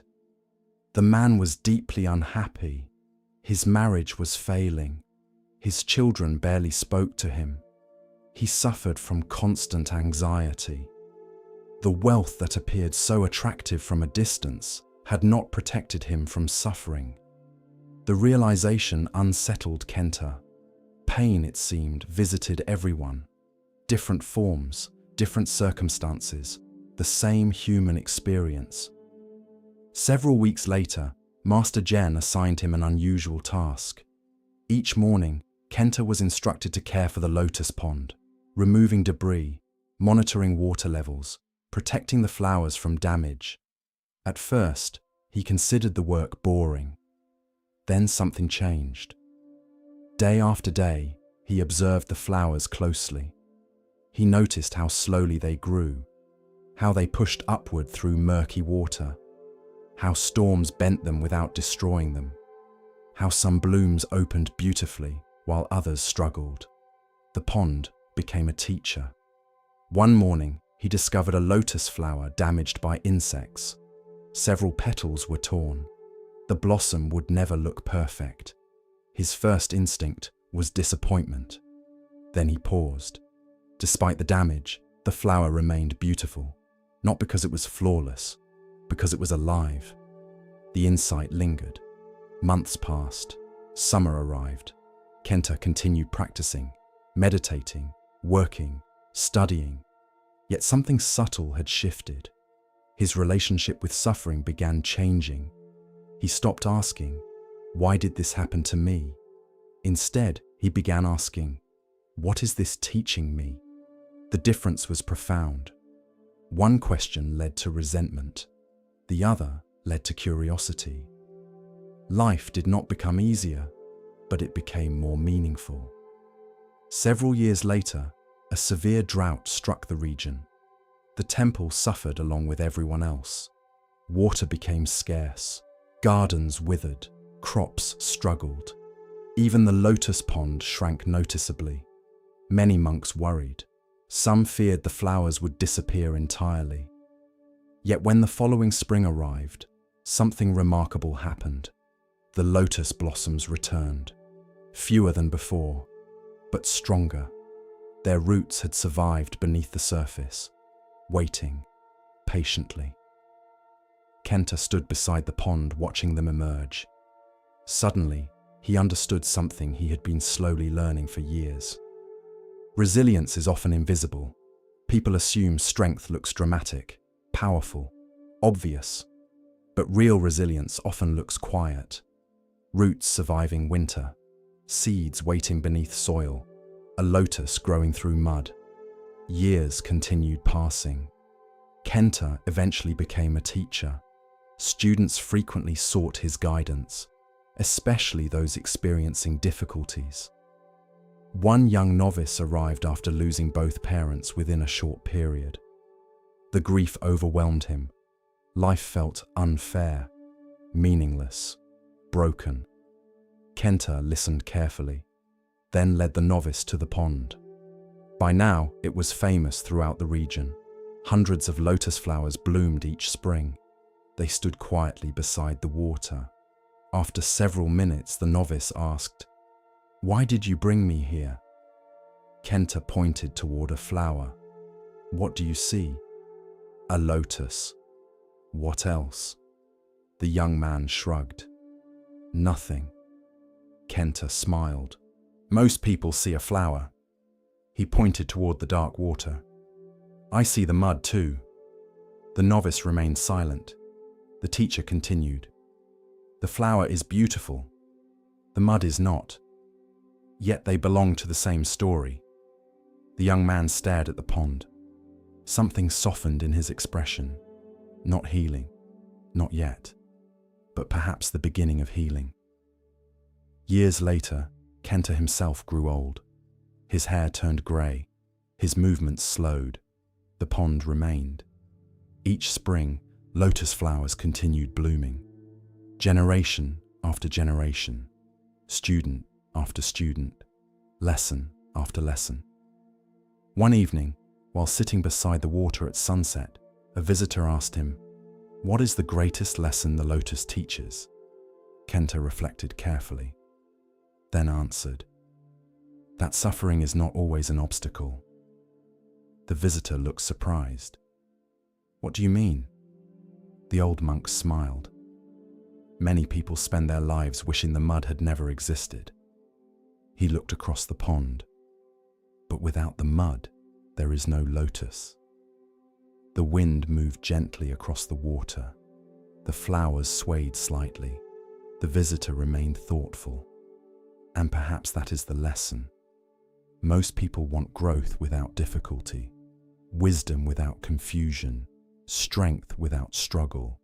The man was deeply unhappy. His marriage was failing. His children barely spoke to him. He suffered from constant anxiety. The wealth that appeared so attractive from a distance had not protected him from suffering. The realization unsettled Kenta. Pain, it seemed, visited everyone. Different forms, different circumstances, the same human experience. Several weeks later, Master Jen assigned him an unusual task. Each morning, Kenta was instructed to care for the lotus pond, removing debris, monitoring water levels, protecting the flowers from damage. At first, he considered the work boring. Then something changed. Day after day, he observed the flowers closely. He noticed how slowly they grew, how they pushed upward through murky water, how storms bent them without destroying them, how some blooms opened beautifully while others struggled. The pond became a teacher. One morning, he discovered a lotus flower damaged by insects. Several petals were torn. The blossom would never look perfect. His first instinct was disappointment. Then he paused. Despite the damage, the flower remained beautiful, not because it was flawless, because it was alive. The insight lingered. Months passed. Summer arrived. Kenta continued practicing, meditating, working, studying. Yet something subtle had shifted. His relationship with suffering began changing. He stopped asking, "Why did this happen to me?" Instead, he began asking, "What is this teaching me?" The difference was profound. One question led to resentment. The other led to curiosity. Life did not become easier, but it became more meaningful. Several years later, a severe drought struck the region. The temple suffered along with everyone else. Water became scarce, gardens withered, crops struggled. Even the lotus pond shrank noticeably. Many monks worried. Some feared the flowers would disappear entirely. Yet when the following spring arrived, something remarkable happened. The lotus blossoms returned, fewer than before, but stronger. Their roots had survived beneath the surface, waiting patiently. Kenta stood beside the pond watching them emerge. Suddenly, he understood something he had been slowly learning for years. Resilience is often invisible. People assume strength looks dramatic, powerful, obvious. But real resilience often looks quiet. Roots surviving winter, seeds waiting beneath soil, a lotus growing through mud. Years continued passing. Kenta eventually became a teacher. Students frequently sought his guidance, especially those experiencing difficulties. One young novice arrived after losing both parents within a short period. The grief overwhelmed him. Life felt unfair, meaningless, broken. Kenta listened carefully, then led the novice to the pond. By now, it was famous throughout the region. Hundreds of lotus flowers bloomed each spring. They stood quietly beside the water. After several minutes, the novice asked, "Why did you bring me here?" Kenta pointed toward a flower. "What do you see?" "A lotus." "What else?" The young man shrugged. "Nothing." Kenta smiled. "Most people see a flower." He pointed toward the dark water. "I see the mud too." The novice remained silent. The teacher continued. "The flower is beautiful. The mud is not. Yet they belong to the same story." The young man stared at the pond. Something softened in his expression. Not healing, not yet, but perhaps the beginning of healing. Years later, Kenta himself grew old. His hair turned grey, his movements slowed. The pond remained. Each spring, lotus flowers continued blooming. Generation after generation, student after student, lesson after lesson. One evening, while sitting beside the water at sunset, a visitor asked him, "What is the greatest lesson the lotus teaches?" Kenta reflected carefully, then answered, "That suffering is not always an obstacle." The visitor looked surprised. "What do you mean?" The old monk smiled. "Many people spend their lives wishing the mud had never existed." He looked across the pond. "But without the mud, there is no lotus." The wind moved gently across the water. The flowers swayed slightly. The visitor remained thoughtful. And perhaps that is the lesson. Most people want growth without difficulty, wisdom without confusion, strength without struggle,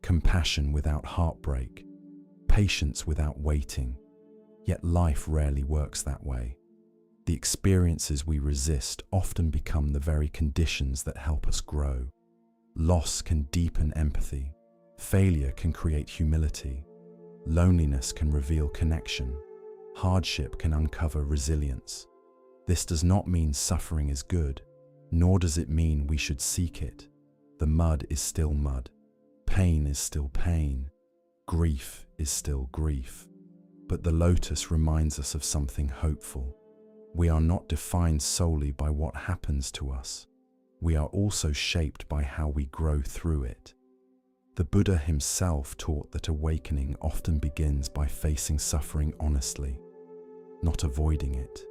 compassion without heartbreak, patience without waiting. Yet life rarely works that way. The experiences we resist often become the very conditions that help us grow. Loss can deepen empathy. Failure can create humility. Loneliness can reveal connection. Hardship can uncover resilience. This does not mean suffering is good, nor does it mean we should seek it. The mud is still mud. Pain is still pain. Grief is still grief. But the lotus reminds us of something hopeful. We are not defined solely by what happens to us. We are also shaped by how we grow through it. The Buddha himself taught that awakening often begins by facing suffering honestly, not avoiding it,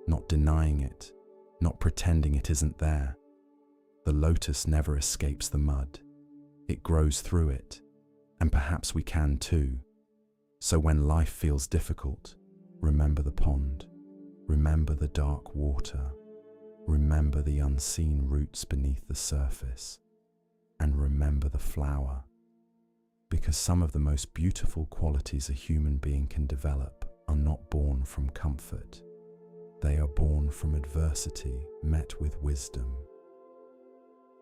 not denying it, not pretending it isn't there. The lotus never escapes the mud. It grows through it, and perhaps we can too. So when life feels difficult, remember the pond. Remember the dark water, remember the unseen roots beneath the surface, and remember the flower. Because some of the most beautiful qualities a human being can develop are not born from comfort. They are born from adversity met with wisdom.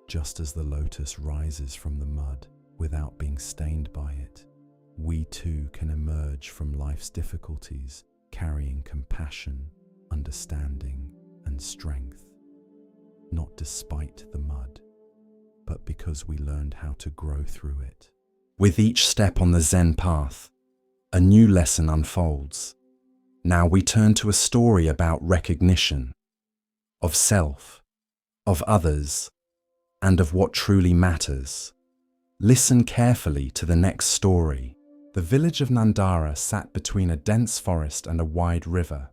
Just as the lotus rises from the mud without being stained by it, we too can emerge from life's difficulties carrying compassion, understanding, and strength, not despite the mud, but because we learned how to grow through it. With each step on the Zen path, a new lesson unfolds. Now we turn to a story about recognition, of self, of others, and of what truly matters. Listen carefully to the next story. The village of Nandara sat between a dense forest and a wide river.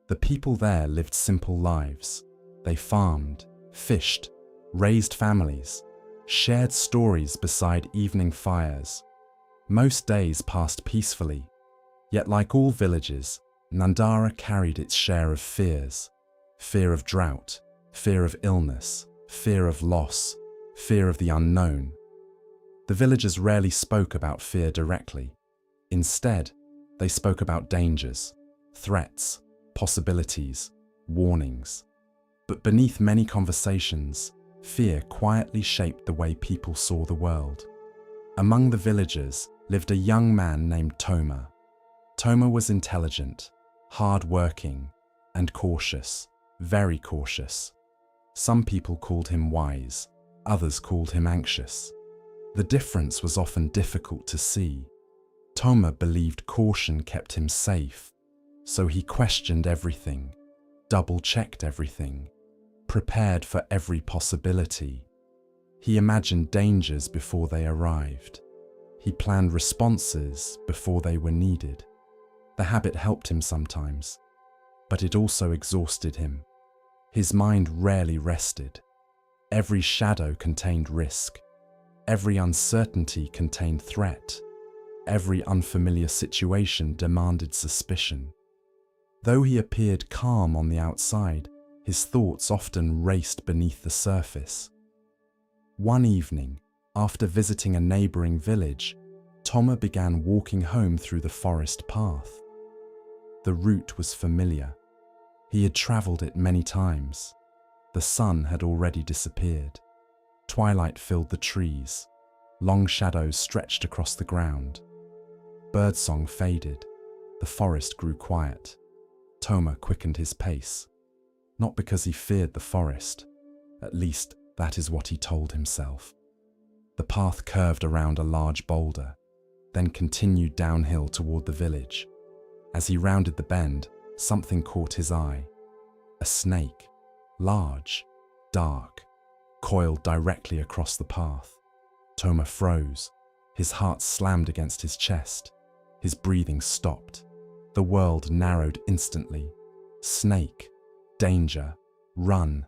The people there lived simple lives. They farmed, fished, raised families, shared stories beside evening fires. Most days passed peacefully, yet like all villages, Nandara carried its share of fears. Fear of drought, fear of illness, fear of loss, fear of the unknown. The villagers rarely spoke about fear directly. Instead, they spoke about dangers, threats, possibilities, warnings. But beneath many conversations, fear quietly shaped the way people saw the world. Among the villagers lived a young man named Toma. Toma was intelligent, hard-working, and cautious, very cautious. Some people called him wise, others called him anxious. The difference was often difficult to see. Toma believed caution kept him safe, so he questioned everything, double-checked everything, prepared for every possibility. He imagined dangers before they arrived. He planned responses before they were needed. The habit helped him sometimes, but it also exhausted him. His mind rarely rested. Every shadow contained risk. Every uncertainty contained threat. Every unfamiliar situation demanded suspicion. Though he appeared calm on the outside, his thoughts often raced beneath the surface. One evening, after visiting a neighboring village, Toma began walking home through the forest path. The route was familiar. He had traveled it many times. The sun had already disappeared. Twilight filled the trees. Long shadows stretched across the ground. Birdsong faded. The forest grew quiet. Toma quickened his pace. Not because he feared the forest. At least, that is what he told himself. The path curved around a large boulder, then continued downhill toward the village. As he rounded the bend, something caught his eye. A snake, large, dark, coiled directly across the path. Toma froze. His heart slammed against his chest. His breathing stopped. The world narrowed instantly. Snake, danger, run.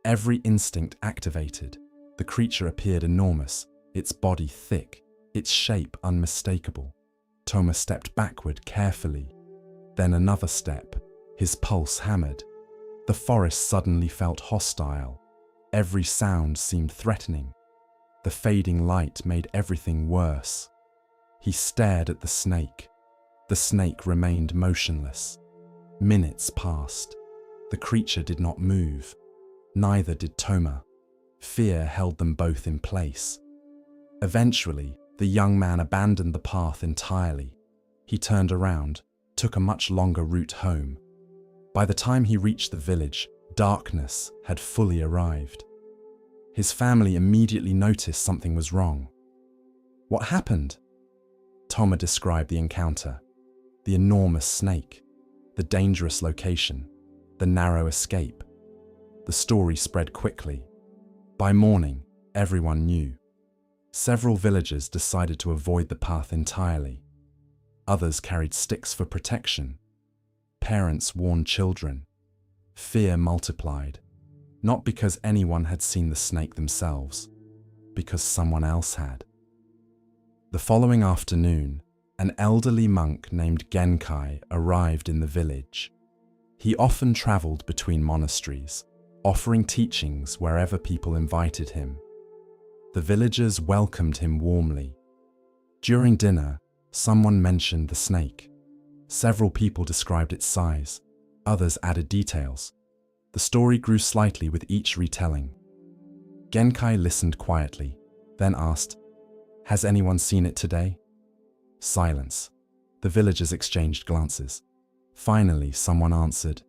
Every instinct activated. The creature appeared enormous, its body thick, its shape unmistakable. Toma stepped backward carefully. Then another step. His pulse hammered. The forest suddenly felt hostile. Every sound seemed threatening. The fading light made everything worse. He stared at the snake. The snake remained motionless. Minutes passed. The creature did not move. Neither did Toma. Fear held them both in place. Eventually, the young man abandoned the path entirely. He turned around, took a much longer route home. By the time he reached the village, darkness had fully arrived. His family immediately noticed something was wrong. What happened? Toma described the encounter. The enormous snake, the dangerous location, the narrow escape. The story spread quickly. By morning, everyone knew. Several villagers decided to avoid the path entirely. Others carried sticks for protection. Parents warned children. Fear multiplied, not because anyone had seen the snake themselves, because someone else had. The following afternoon, an elderly monk named Genkai arrived in the village. He often traveled between monasteries, offering teachings wherever people invited him. The villagers welcomed him warmly. During dinner, someone mentioned the snake. Several people described its size. Others added details. The story grew slightly with each retelling. Genkai listened quietly, then asked, "Has anyone seen it today?" Silence. The villagers exchanged glances. Finally, someone answered,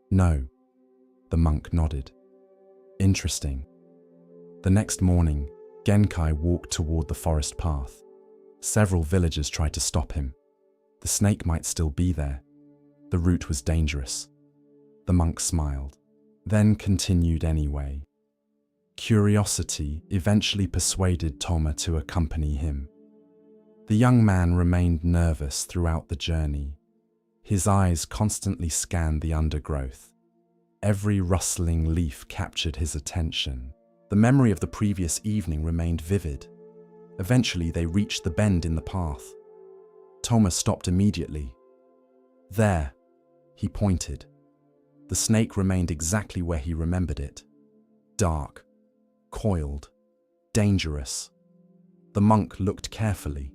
"No." The monk nodded. Interesting. The next morning, Genkai walked toward the forest path. Several villagers tried to stop him. The snake might still be there. The route was dangerous. The monk smiled, then continued anyway. Curiosity eventually persuaded Toma to accompany him. The young man remained nervous throughout the journey. His eyes constantly scanned the undergrowth. Every rustling leaf captured his attention. The memory of the previous evening remained vivid. Eventually, they reached the bend in the path. Toma stopped immediately. "There," he pointed. The snake remained exactly where he remembered it. Dark, coiled, dangerous. The monk looked carefully,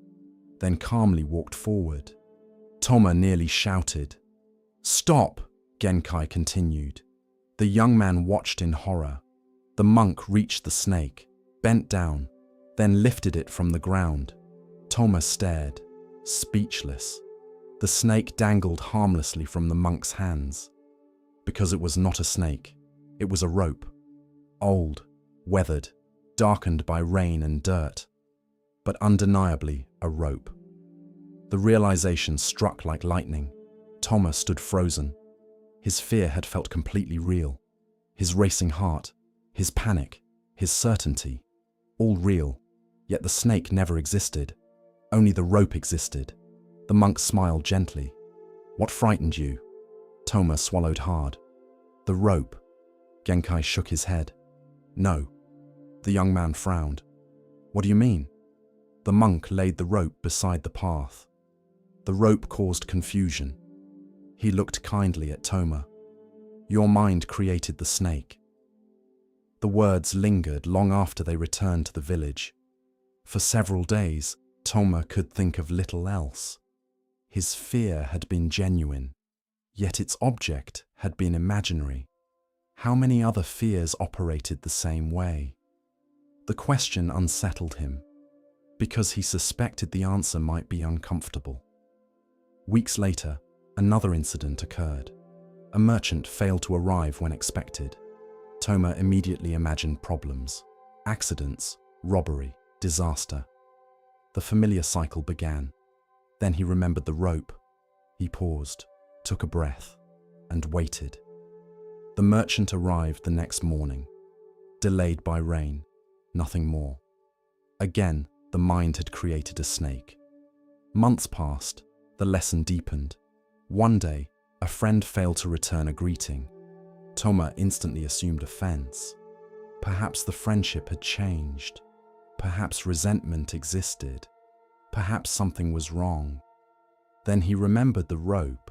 then calmly walked forward. Toma nearly shouted. "Stop!" Genkai continued. The young man watched in horror. The monk reached the snake, bent down, then lifted it from the ground. Toma stared, speechless. The snake dangled harmlessly from the monk's hands. Because it was not a snake, it was a rope. Old, weathered, darkened by rain and dirt, but undeniably a rope. The realization struck like lightning. Toma stood frozen. His fear had felt completely real. His racing heart, his panic, his certainty, all real. Yet the snake never existed. Only the rope existed. The monk smiled gently. "What frightened you?" Toma swallowed hard. "The rope." Genkai shook his head. "No." The young man frowned. "What do you mean?" The monk laid the rope beside the path. The rope caused confusion. He looked kindly at Toma. "Your mind created the snake." The words lingered long after they returned to the village. For several days, Toma could think of little else. His fear had been genuine, yet its object had been imaginary. How many other fears operated the same way? The question unsettled him, because he suspected the answer might be uncomfortable. Weeks later, another incident occurred. A merchant failed to arrive when expected. Toma immediately imagined problems, accidents, robbery, disaster. The familiar cycle began. Then he remembered the rope. He paused, took a breath, and waited. The merchant arrived the next morning, delayed by rain, nothing more. Again, the mind had created a snake. Months passed, the lesson deepened. One day, a friend failed to return a greeting. Toma instantly assumed offense. Perhaps the friendship had changed. Perhaps resentment existed. Perhaps something was wrong. Then he remembered the rope.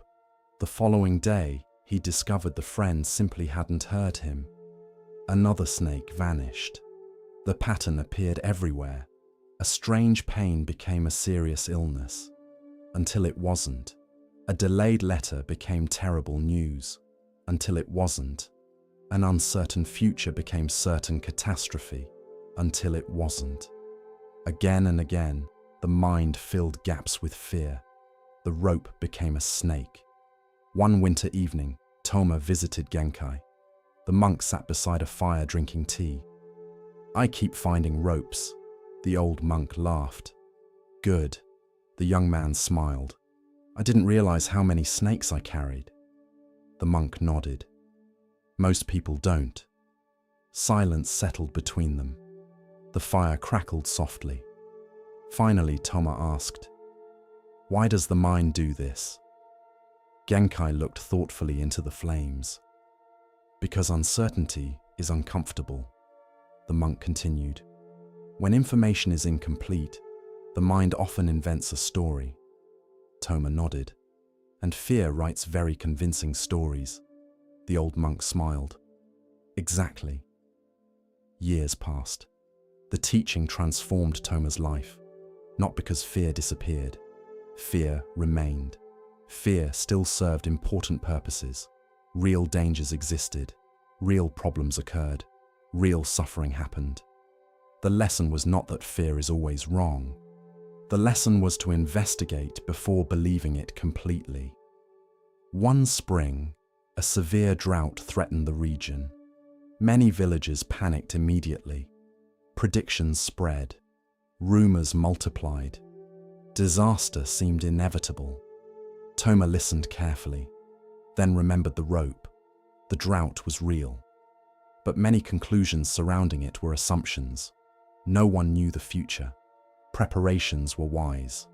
The following day, he discovered the friend simply hadn't heard him. Another snake vanished. The pattern appeared everywhere. A strange pain became a serious illness. Until it wasn't. A delayed letter became terrible news. Until it wasn't. An uncertain future became certain catastrophe. Until it wasn't. Again and again, the mind filled gaps with fear. The rope became a snake. One winter evening, Toma visited Genkai. The monk sat beside a fire drinking tea. "I keep finding ropes." The old monk laughed. "Good." The young man smiled. "I didn't realize how many snakes I carried." The monk nodded. "Most people don't." Silence settled between them. The fire crackled softly. Finally, Toma asked, "Why does the mind do this?" Genkai looked thoughtfully into the flames. "Because uncertainty is uncomfortable," the monk continued. "When information is incomplete, the mind often invents a story." Toma nodded. "And fear writes very convincing stories." The old monk smiled. "Exactly." Years passed. The teaching transformed Toma's life. Not because fear disappeared. Fear remained. Fear still served important purposes. Real dangers existed. Real problems occurred. real suffering happened. The lesson was not that fear is always wrong. The lesson was to investigate before believing it completely. One spring, a severe drought threatened the region. Many villagers panicked immediately. Predictions spread. Rumors multiplied. Disaster seemed inevitable. Toma listened carefully, then remembered the rope. The drought was real. But many conclusions surrounding it were assumptions. No one knew the future. Preparations were wise.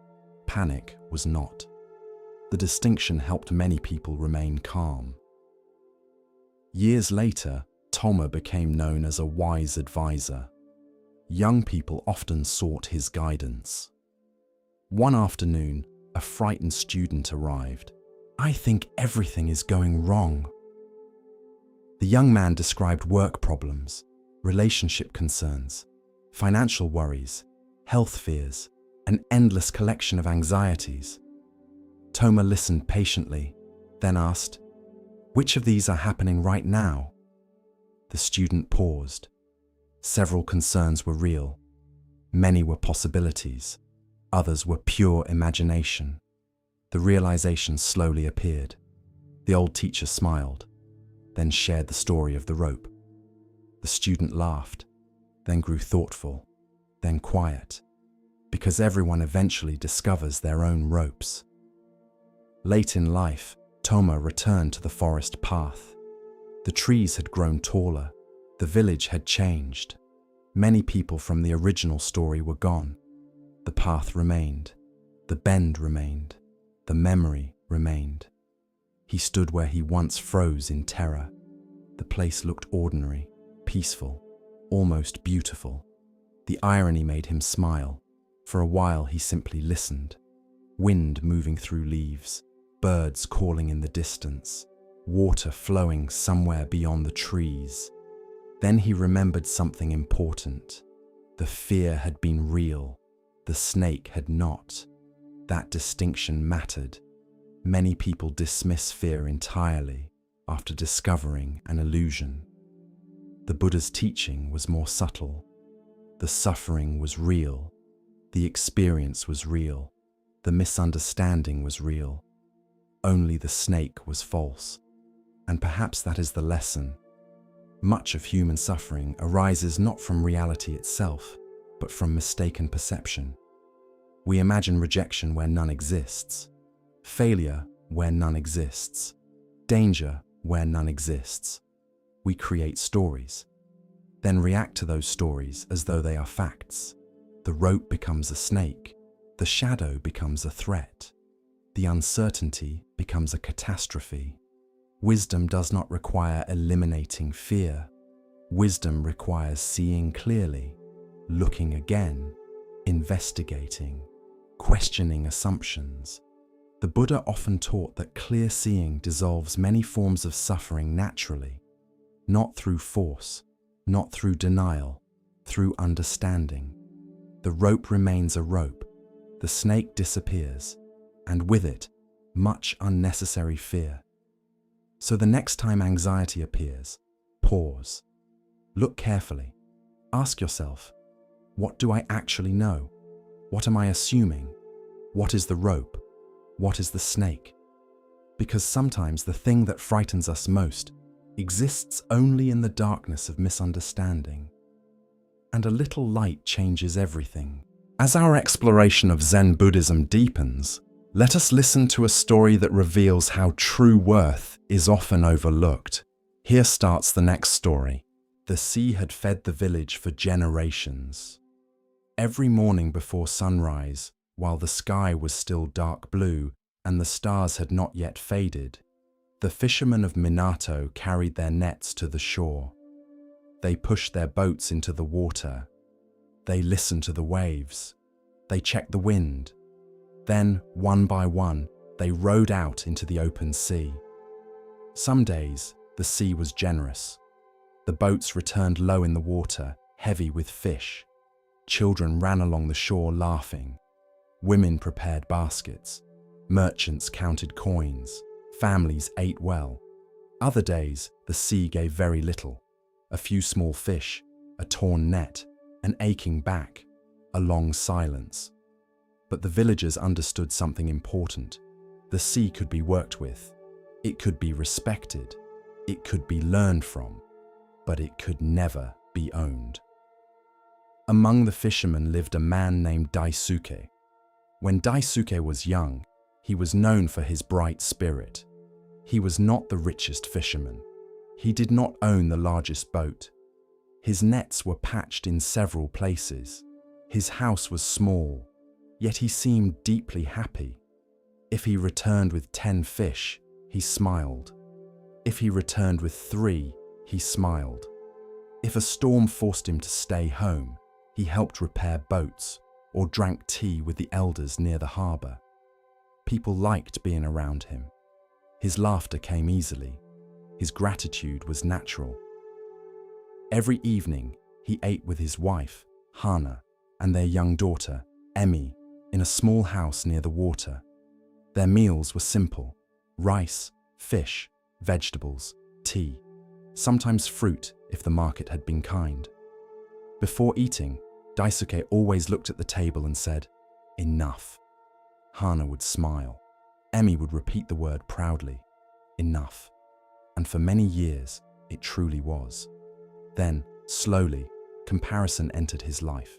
Panic was not. The distinction helped many people remain calm. Years later, Toma became known as a wise advisor. Young people often sought his guidance. One afternoon, a frightened student arrived. "I think everything is going wrong." The young man described work problems, relationship concerns, financial worries, health fears, an endless collection of anxieties. Toma listened patiently, then asked, "Which of these are happening right now?" The student paused. Several concerns were real. Many were possibilities. Others were pure imagination. The realization slowly appeared. The old teacher smiled, then shared the story of the rope. The student laughed, then grew thoughtful, then quiet, because everyone eventually discovers their own ropes. Late in life, Toma returned to the forest path. The trees had grown taller. The village had changed. Many people from the original story were gone. The path remained. The bend remained. The memory remained. He stood where he once froze in terror. The place looked ordinary, peaceful, almost beautiful. The irony made him smile. For a while he simply listened. Wind moving through leaves, birds calling in the distance, water flowing somewhere beyond the trees. Then he remembered something important. The fear had been real. The snake had not. That distinction mattered. Many people dismiss fear entirely after discovering an illusion. The Buddha's teaching was more subtle. The suffering was real. The experience was real. The misunderstanding was real. Only the snake was false. And perhaps that is the lesson. Much of human suffering arises not from reality itself, but from mistaken perception. We imagine rejection where none exists, failure where none exists, danger where none exists. We create stories, then react to those stories as though they are facts. The rope becomes a snake, the shadow becomes a threat, the uncertainty becomes a catastrophe. Wisdom does not require eliminating fear. Wisdom requires seeing clearly, looking again, investigating, questioning assumptions. The Buddha often taught that clear seeing dissolves many forms of suffering naturally, not through force, not through denial, through understanding. The rope remains a rope, the snake disappears, and with it, much unnecessary fear. So the next time anxiety appears, pause. Look carefully. Ask yourself, what do I actually know? What am I assuming? What is the rope? What is the snake? Because sometimes the thing that frightens us most exists only in the darkness of misunderstanding. And a little light changes everything. As our exploration of Zen Buddhism deepens, let us listen to a story that reveals how true worth is often overlooked. Here starts the next story. The sea had fed the village for generations. Every morning before sunrise, while the sky was still dark blue and the stars had not yet faded, the fishermen of Minato carried their nets to the shore. They pushed their boats into the water. They listened to the waves. They checked the wind. Then, one by one, they rowed out into the open sea. Some days, the sea was generous. The boats returned low in the water, heavy with fish. Children ran along the shore laughing. Women prepared baskets. Merchants counted coins. Families ate well. Other days, the sea gave very little. A few small fish, a torn net, an aching back, a long silence. But the villagers understood something important. The sea could be worked with. It could be respected. It could be learned from. But it could never be owned. Among the fishermen lived a man named Daisuke. When Daisuke was young, he was known for his bright spirit. He was not the richest fisherman. He did not own the largest boat. His nets were patched in several places. His house was small, yet he seemed deeply happy. If he returned with 10 fish, he smiled. If he returned with 3, he smiled. If a storm forced him to stay home, he helped repair boats or drank tea with the elders near the harbour. People liked being around him. His laughter came easily. His gratitude was natural. Every evening, he ate with his wife, Hana, and their young daughter, Emi, in a small house near the water. Their meals were simple: rice, fish, vegetables, tea, sometimes fruit if the market had been kind. Before eating, Daisuke always looked at the table and said, "Enough." Hana would smile. Emi would repeat the word proudly, "Enough." And for many years, it truly was. Then, slowly, comparison entered his life.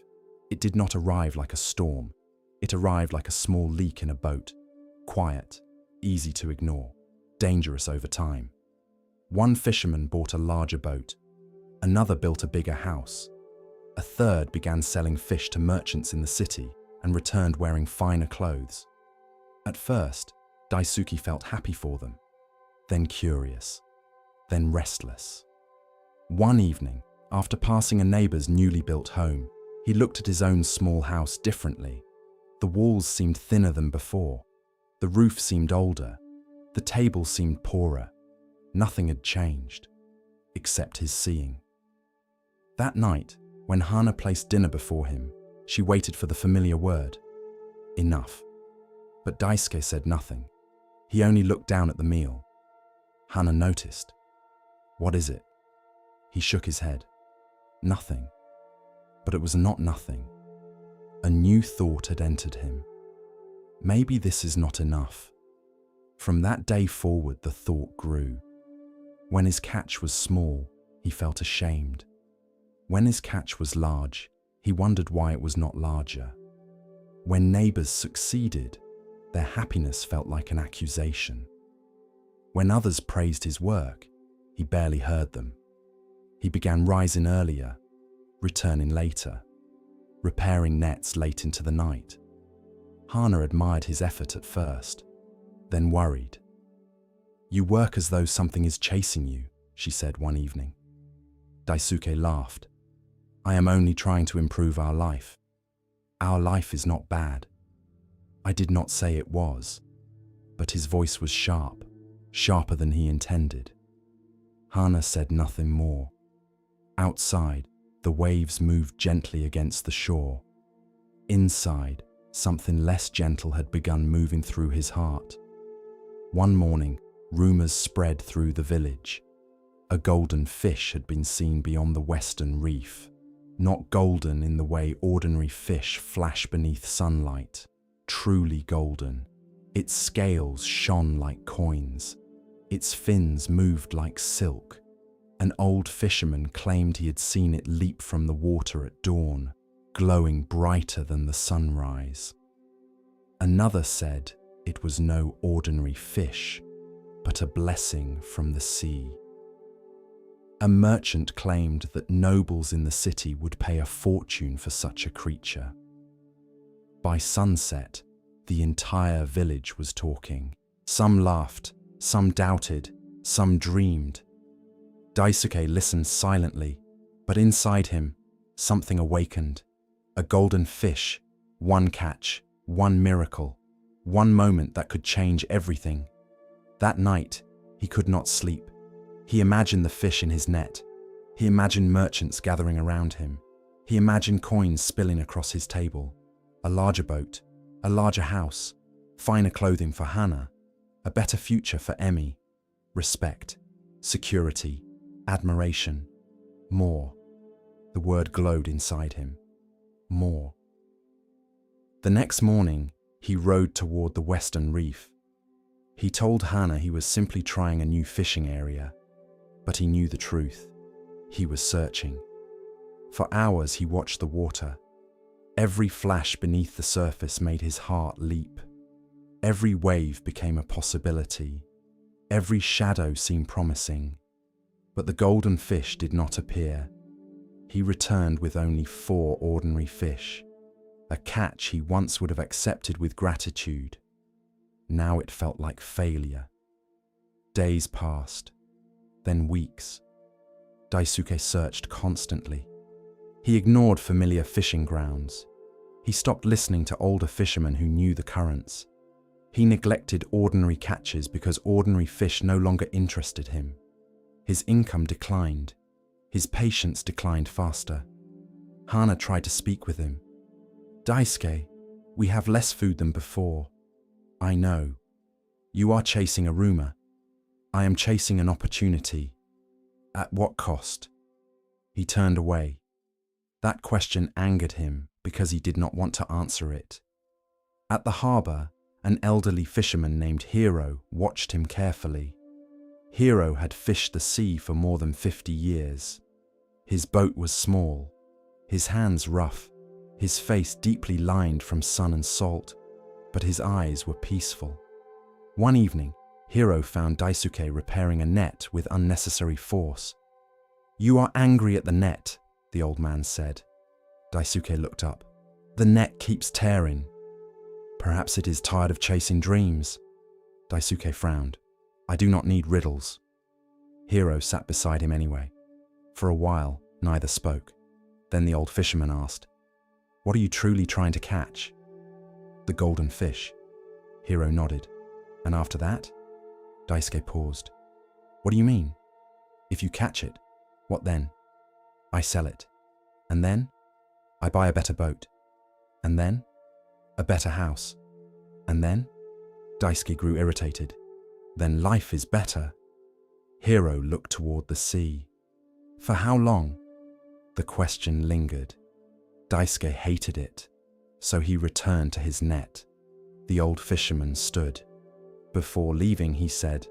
It did not arrive like a storm. It arrived like a small leak in a boat, quiet, easy to ignore, dangerous over time. One fisherman bought a larger boat. Another built a bigger house. A third began selling fish to merchants in the city and returned wearing finer clothes. At first, Daisuke felt happy for them, then curious, then restless. One evening, after passing a neighbor's newly built home, he looked at his own small house differently. The walls seemed thinner than before. The roof seemed older. The table seemed poorer. Nothing had changed, except his seeing. That night, when Hana placed dinner before him, she waited for the familiar word, "Enough." But Daisuke said nothing. He only looked down at the meal. Hana noticed. "What is it?" He shook his head. "Nothing." But it was not nothing. A new thought had entered him. Maybe this is not enough. From that day forward, the thought grew. When his catch was small, he felt ashamed. When his catch was large, he wondered why it was not larger. When neighbors succeeded, their happiness felt like an accusation. When others praised his work, he barely heard them. He began rising earlier, returning later, repairing nets late into the night. Hana admired his effort at first, then worried. "You work as though something is chasing you," she said one evening. Daisuke laughed. "I am only trying to improve our life. Our life is not bad." I did not say it was, but his voice was sharp, sharper than he intended. Hana said nothing more. Outside, the waves moved gently against the shore. Inside, something less gentle had begun moving through his heart. One morning, rumors spread through the village. A golden fish had been seen beyond the western reef. Not golden in the way ordinary fish flash beneath sunlight. Truly golden. Its scales shone like coins. Its fins moved like silk. An old fisherman claimed he had seen it leap from the water at dawn, glowing brighter than the sunrise. Another said it was no ordinary fish, but a blessing from the sea. A merchant claimed that nobles in the city would pay a fortune for such a creature. By sunset, the entire village was talking. Some laughed, some doubted, some dreamed. Daisuke listened silently, but inside him, something awakened. A golden fish, one catch, one miracle, one moment that could change everything. That night, he could not sleep. He imagined the fish in his net. He imagined merchants gathering around him. He imagined coins spilling across his table. A larger boat, a larger house, finer clothing for Hana, a better future for Emi, respect, security, admiration. More. The word glowed inside him. More. The next morning, he rowed toward the western reef. He told Hannah he was simply trying a new fishing area, but he knew the truth. He was searching. For hours he watched the water. Every flash beneath the surface made his heart leap. Every wave became a possibility. Every shadow seemed promising. But the golden fish did not appear. He returned with only 4 ordinary fish, a catch he once would have accepted with gratitude. Now it felt like failure. Days passed, then weeks. Daisuke searched constantly. He ignored familiar fishing grounds. He stopped listening to older fishermen who knew the currents. He neglected ordinary catches because ordinary fish no longer interested him. His income declined. His patience declined faster. Hana tried to speak with him. Daisuke, we have less food than before. I know. You are chasing a rumor. I am chasing an opportunity. At what cost? He turned away. That question angered him because he did not want to answer it. At the harbor, an elderly fisherman named Hiro watched him carefully. Hiro had fished the sea for more than 50 years. His boat was small, his hands rough, his face deeply lined from sun and salt, but his eyes were peaceful. One evening, Hiro found Daisuke repairing a net with unnecessary force. You are angry at the net, the old man said. Daisuke looked up. The net keeps tearing. Perhaps it is tired of chasing dreams. Daisuke frowned. I do not need riddles. Hiro sat beside him anyway. For a while, neither spoke. Then the old fisherman asked, What are you truly trying to catch? The golden fish. Hiro nodded. And after that? Daisuke paused. What do you mean? If you catch it, what then? I sell it. And then? I buy a better boat. And then? A better house. And then? Daisuke grew irritated. Then life is better. Hiro looked toward the sea. For how long? The question lingered. Daisuke hated it, so he returned to his net. The old fisherman stood. Before leaving, he said,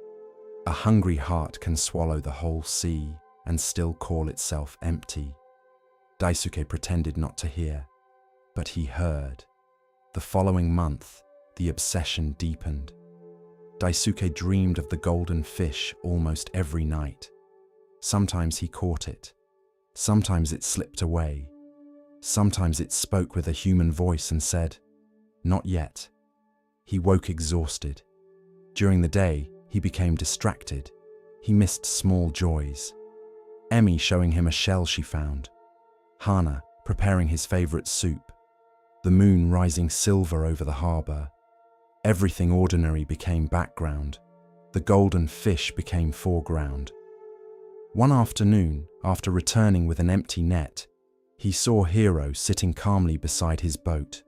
A hungry heart can swallow the whole sea and still call itself empty. Daisuke pretended not to hear, but he heard. The following month, the obsession deepened. Daisuke dreamed of the golden fish almost every night. Sometimes he caught it. Sometimes it slipped away. Sometimes it spoke with a human voice and said, Not yet. He woke exhausted. During the day, he became distracted. He missed small joys. Emmy showing him a shell she found. Hana preparing his favorite soup. The moon rising silver over the harbor. Everything ordinary became background. The golden fish became foreground. One afternoon, after returning with an empty net, he saw Hiro sitting calmly beside his boat.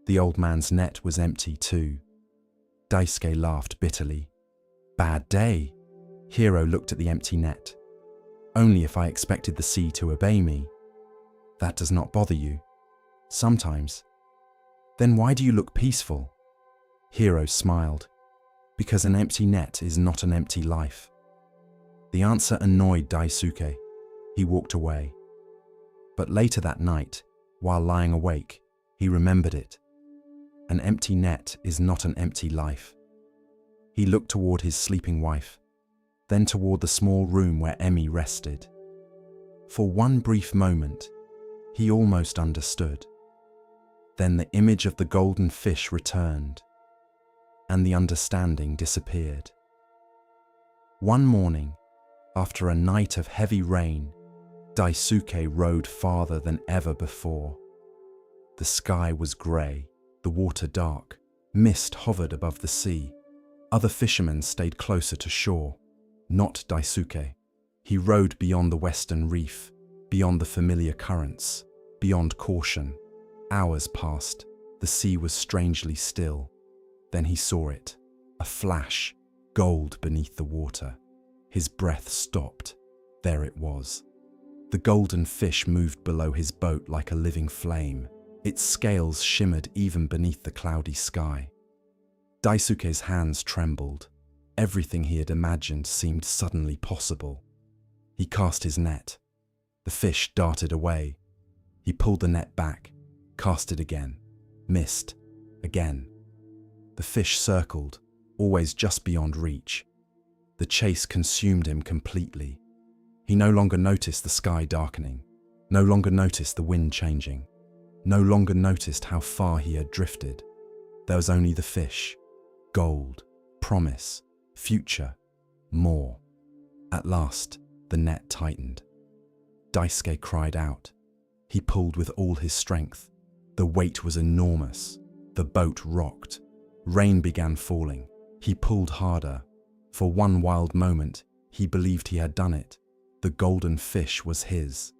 The old man's net was empty too. Daisuke laughed bitterly. Bad day. Hiro looked at the empty net. Only if I expected the sea to obey me. That does not bother you. Sometimes. Then why do you look peaceful? Hiro smiled. Because an empty net is not an empty life. The answer annoyed Daisuke. He walked away. But later that night, while lying awake, he remembered it. An empty net is not an empty life. He looked toward his sleeping wife, then toward the small room where Emmy rested. For one brief moment, he almost understood. Then the image of the golden fish returned, and the understanding disappeared. One morning, after a night of heavy rain, Daisuke rowed farther than ever before. The sky was grey, the water dark, mist hovered above the sea. Other fishermen stayed closer to shore. Not Daisuke. He rowed beyond the western reef, beyond the familiar currents, beyond caution. Hours passed. The sea was strangely still. Then he saw it, a flash, gold beneath the water. His breath stopped. There it was. The golden fish moved below his boat like a living flame. Its scales shimmered even beneath the cloudy sky. Daisuke's hands trembled. Everything he had imagined seemed suddenly possible. He cast his net. The fish darted away. He pulled the net back, cast it again, missed, again. The fish circled, always just beyond reach. The chase consumed him completely. He no longer noticed the sky darkening, no longer noticed the wind changing, no longer noticed how far he had drifted. There was only the fish, gold, promise, future, more. At last, the net tightened. Daisuke cried out. He pulled with all his strength. The weight was enormous. The boat rocked. Rain began falling. He pulled harder. For one wild moment, he believed he had done it. The golden fish was his.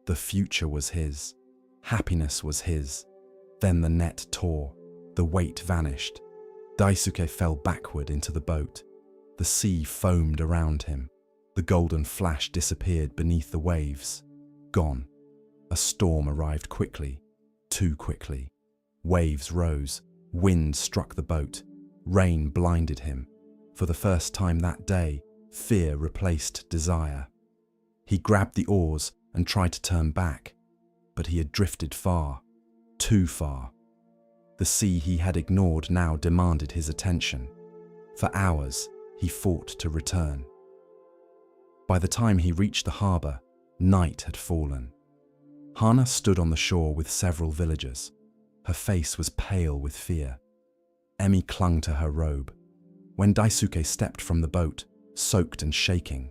The future was his. Happiness was his. Then the net tore. The weight vanished. Daisuke fell backward into the boat. The sea foamed around him. The golden flash disappeared beneath the waves. Gone. A storm arrived quickly, too quickly. Waves rose. Wind struck the boat. Rain blinded him. For the first time that day, fear replaced desire. He grabbed the oars and tried to turn back, but he had drifted far, too far. The sea he had ignored now demanded his attention. For hours, he fought to return. By the time he reached the harbour, night had fallen. Hana stood on the shore with several villagers. Her face was pale with fear. Emi clung to her robe. When Daisuke stepped from the boat, soaked and shaking,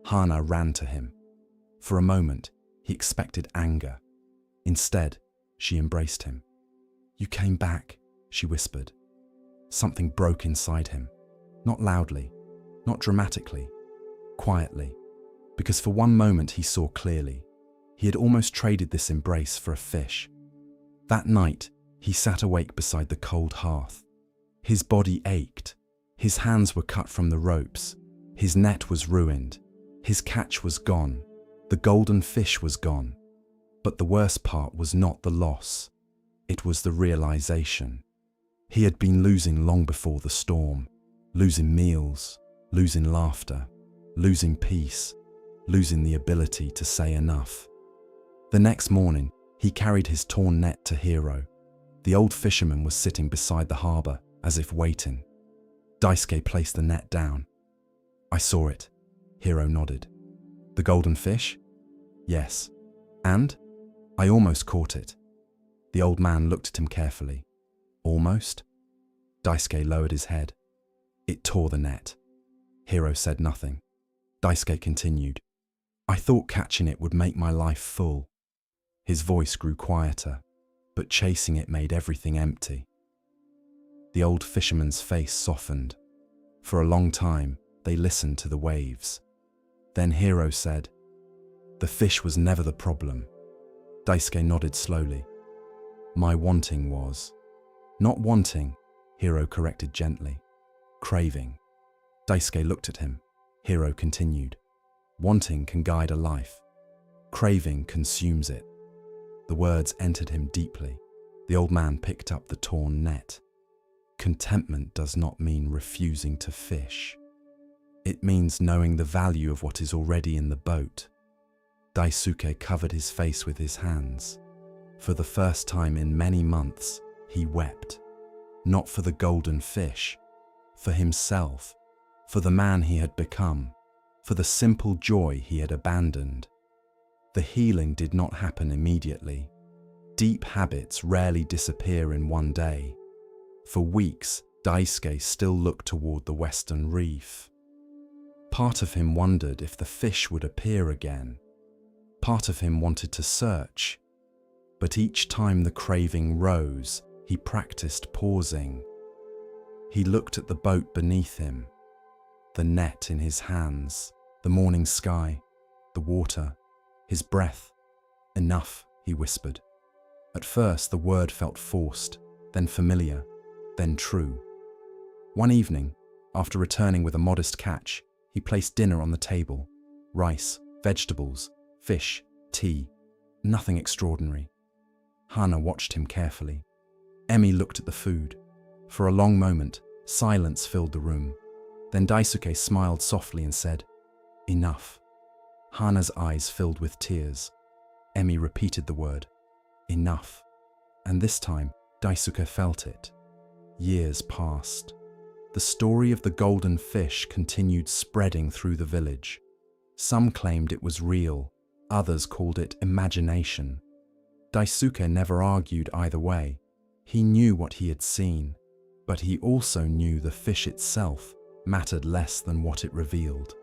Hana ran to him. For a moment, he expected anger. Instead, she embraced him. "You came back," she whispered. Something broke inside him. Not loudly, not dramatically, quietly. Because for one moment he saw clearly. He had almost traded this embrace for a fish. That night, he sat awake beside the cold hearth. His body ached. His hands were cut from the ropes. His net was ruined. His catch was gone. The golden fish was gone. But the worst part was not the loss. It was the realization. He had been losing long before the storm. Losing meals, losing laughter, losing peace, losing the ability to say enough. The next morning, he carried his torn net to Hiro. The old fisherman was sitting beside the harbour, as if waiting. Daisuke placed the net down. "I saw it," Hiro nodded. "The golden fish?" "Yes. And? I almost caught it." The old man looked at him carefully. "Almost?" Daisuke lowered his head. "It tore the net." Hiro said nothing. Daisuke continued. "I thought catching it would make my life full." His voice grew quieter, but chasing it made everything empty. The old fisherman's face softened. For a long time, they listened to the waves. Then Hiro said, "The fish was never the problem." Daisuke nodded slowly. "My wanting was." "Not wanting," Hiro corrected gently. "Craving." Daisuke looked at him. Hiro continued. "Wanting can guide a life. Craving consumes it." The words entered him deeply. The old man picked up the torn net. Contentment does not mean refusing to fish. It means knowing the value of what is already in the boat. Daisuke covered his face with his hands. For the first time in many months, he wept. Not for the golden fish, for himself, for the man he had become, for the simple joy he had abandoned. The healing did not happen immediately. Deep habits rarely disappear in one day. For weeks, Daisuke still looked toward the western reef. Part of him wondered if the fish would appear again. Part of him wanted to search. But each time the craving rose, he practiced pausing. He looked at the boat beneath him, the net in his hands, the morning sky, the water, his breath. "Enough," he whispered. At first the word felt forced, then familiar, then true. One evening, after returning with a modest catch, he placed dinner on the table. Rice, vegetables, fish, Tea. Nothing extraordinary. Hana watched him carefully. Emi looked at the food. For a long moment, silence filled the room. Then Daisuke smiled softly and said, "Enough." Hana's eyes filled with tears. Emi repeated the word, "Enough." And this time, Daisuke felt it. Years passed. The story of the golden fish continued spreading through the village. Some claimed it was real, others called it imagination. Daisuke never argued either way. He knew what he had seen, but he also knew the fish itself mattered less than what it revealed.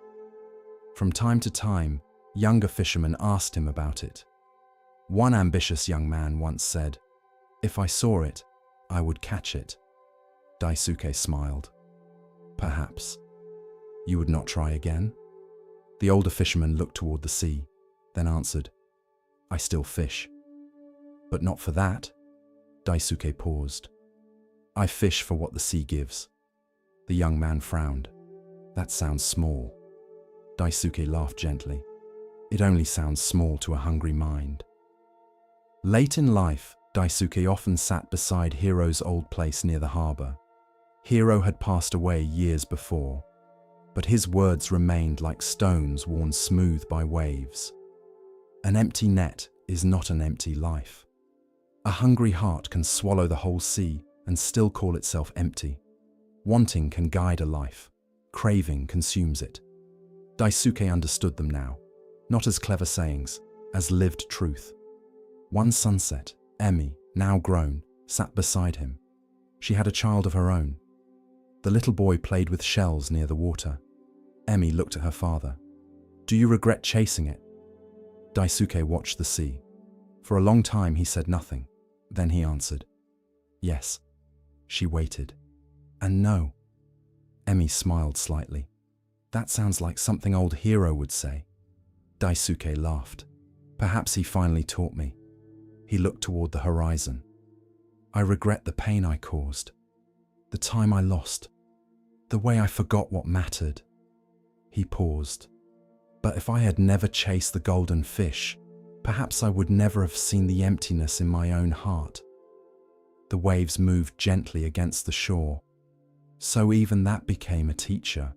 From time to time, younger fishermen asked him about it. One ambitious young man once said, "If I saw it, I would catch it." Daisuke smiled. "Perhaps. You would not try again?" The older fisherman looked toward the sea, then answered, "I still fish." "But not for that?" Daisuke paused. "I fish for what the sea gives." The young man frowned. "That sounds small." Daisuke laughed gently. "It only sounds small to a hungry mind." Late in life, Daisuke often sat beside Hiro's old place near the harbor. Hiro had passed away years before, but his words remained like stones worn smooth by waves. An empty net is not an empty life. A hungry heart can swallow the whole sea and still call itself empty. Wanting can guide a life. Craving consumes it. Daisuke understood them now, not as clever sayings, as lived truth. One sunset, Emi, now grown, sat beside him. She had a child of her own. The little boy played with shells near the water. Emi looked at her father. "Do you regret chasing it?" Daisuke watched the sea. For a long time he said nothing. Then he answered, "Yes." She waited. "And no." Emi smiled slightly. "That sounds like something old Hiro would say." Daisuke laughed. "Perhaps he finally taught me." He looked toward the horizon. "I regret the pain I caused, the time I lost, the way I forgot what mattered." He paused. "But if I had never chased the golden fish, perhaps I would never have seen the emptiness in my own heart." The waves moved gently against the shore. So even that became a teacher.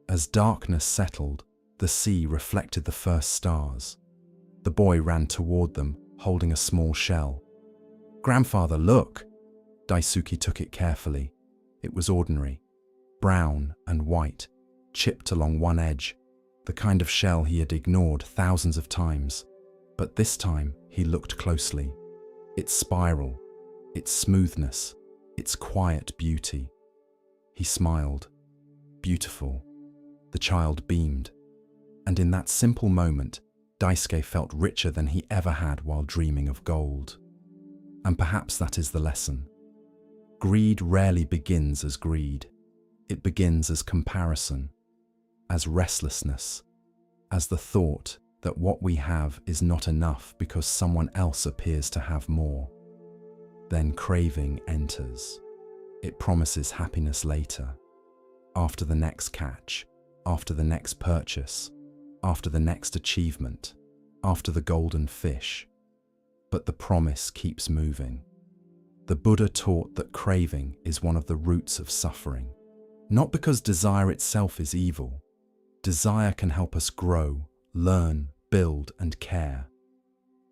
As darkness settled, the sea reflected the first stars. The boy ran toward them, holding a small shell. "Grandfather, look!" Daisuke took it carefully. It was ordinary, brown and white, chipped along one edge, the kind of shell he had ignored thousands of times. But this time he looked closely. Its spiral, its smoothness, its quiet beauty. He smiled. Beautiful. The child beamed. And in that simple moment, Daisuke felt richer than he ever had while dreaming of gold. And perhaps that is the lesson. Greed rarely begins as greed. It begins as comparison, as restlessness, as the thought that what we have is not enough because someone else appears to have more. Then craving enters. It promises happiness later, after the next catch, after the next purchase, after the next achievement, after the golden fish. But the promise keeps moving. The Buddha taught that craving is one of the roots of suffering. Not because desire itself is evil. Desire can help us grow, learn, build, and care.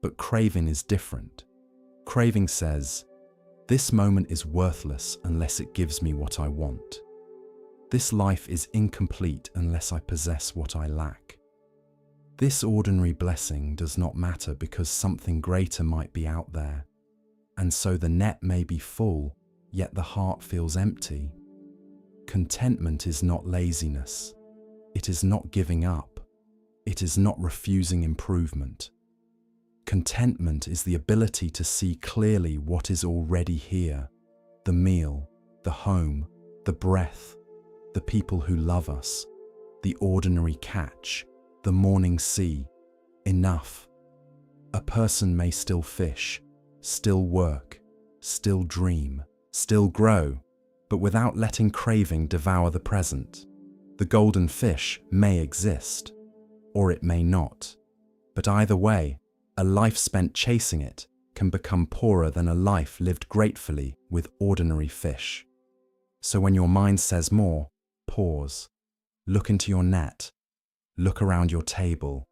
But craving is different. Craving says, "This moment is worthless unless it gives me what I want. This life is incomplete unless I possess what I lack. This ordinary blessing does not matter because something greater might be out there. And so the net may be full, yet the heart feels empty." Contentment is not laziness. It is not giving up. It is not refusing improvement. Contentment is the ability to see clearly what is already here: the meal, the home, the breath, the people who love us, the ordinary catch, the morning sea. Enough. A person may still fish, still work, still dream, still grow, but without letting craving devour the present. The golden fish may exist, or it may not, But either way, a life spent chasing it can become poorer than a life lived gratefully with ordinary fish. So when your mind says more, pause. Look into your net. Look around your table.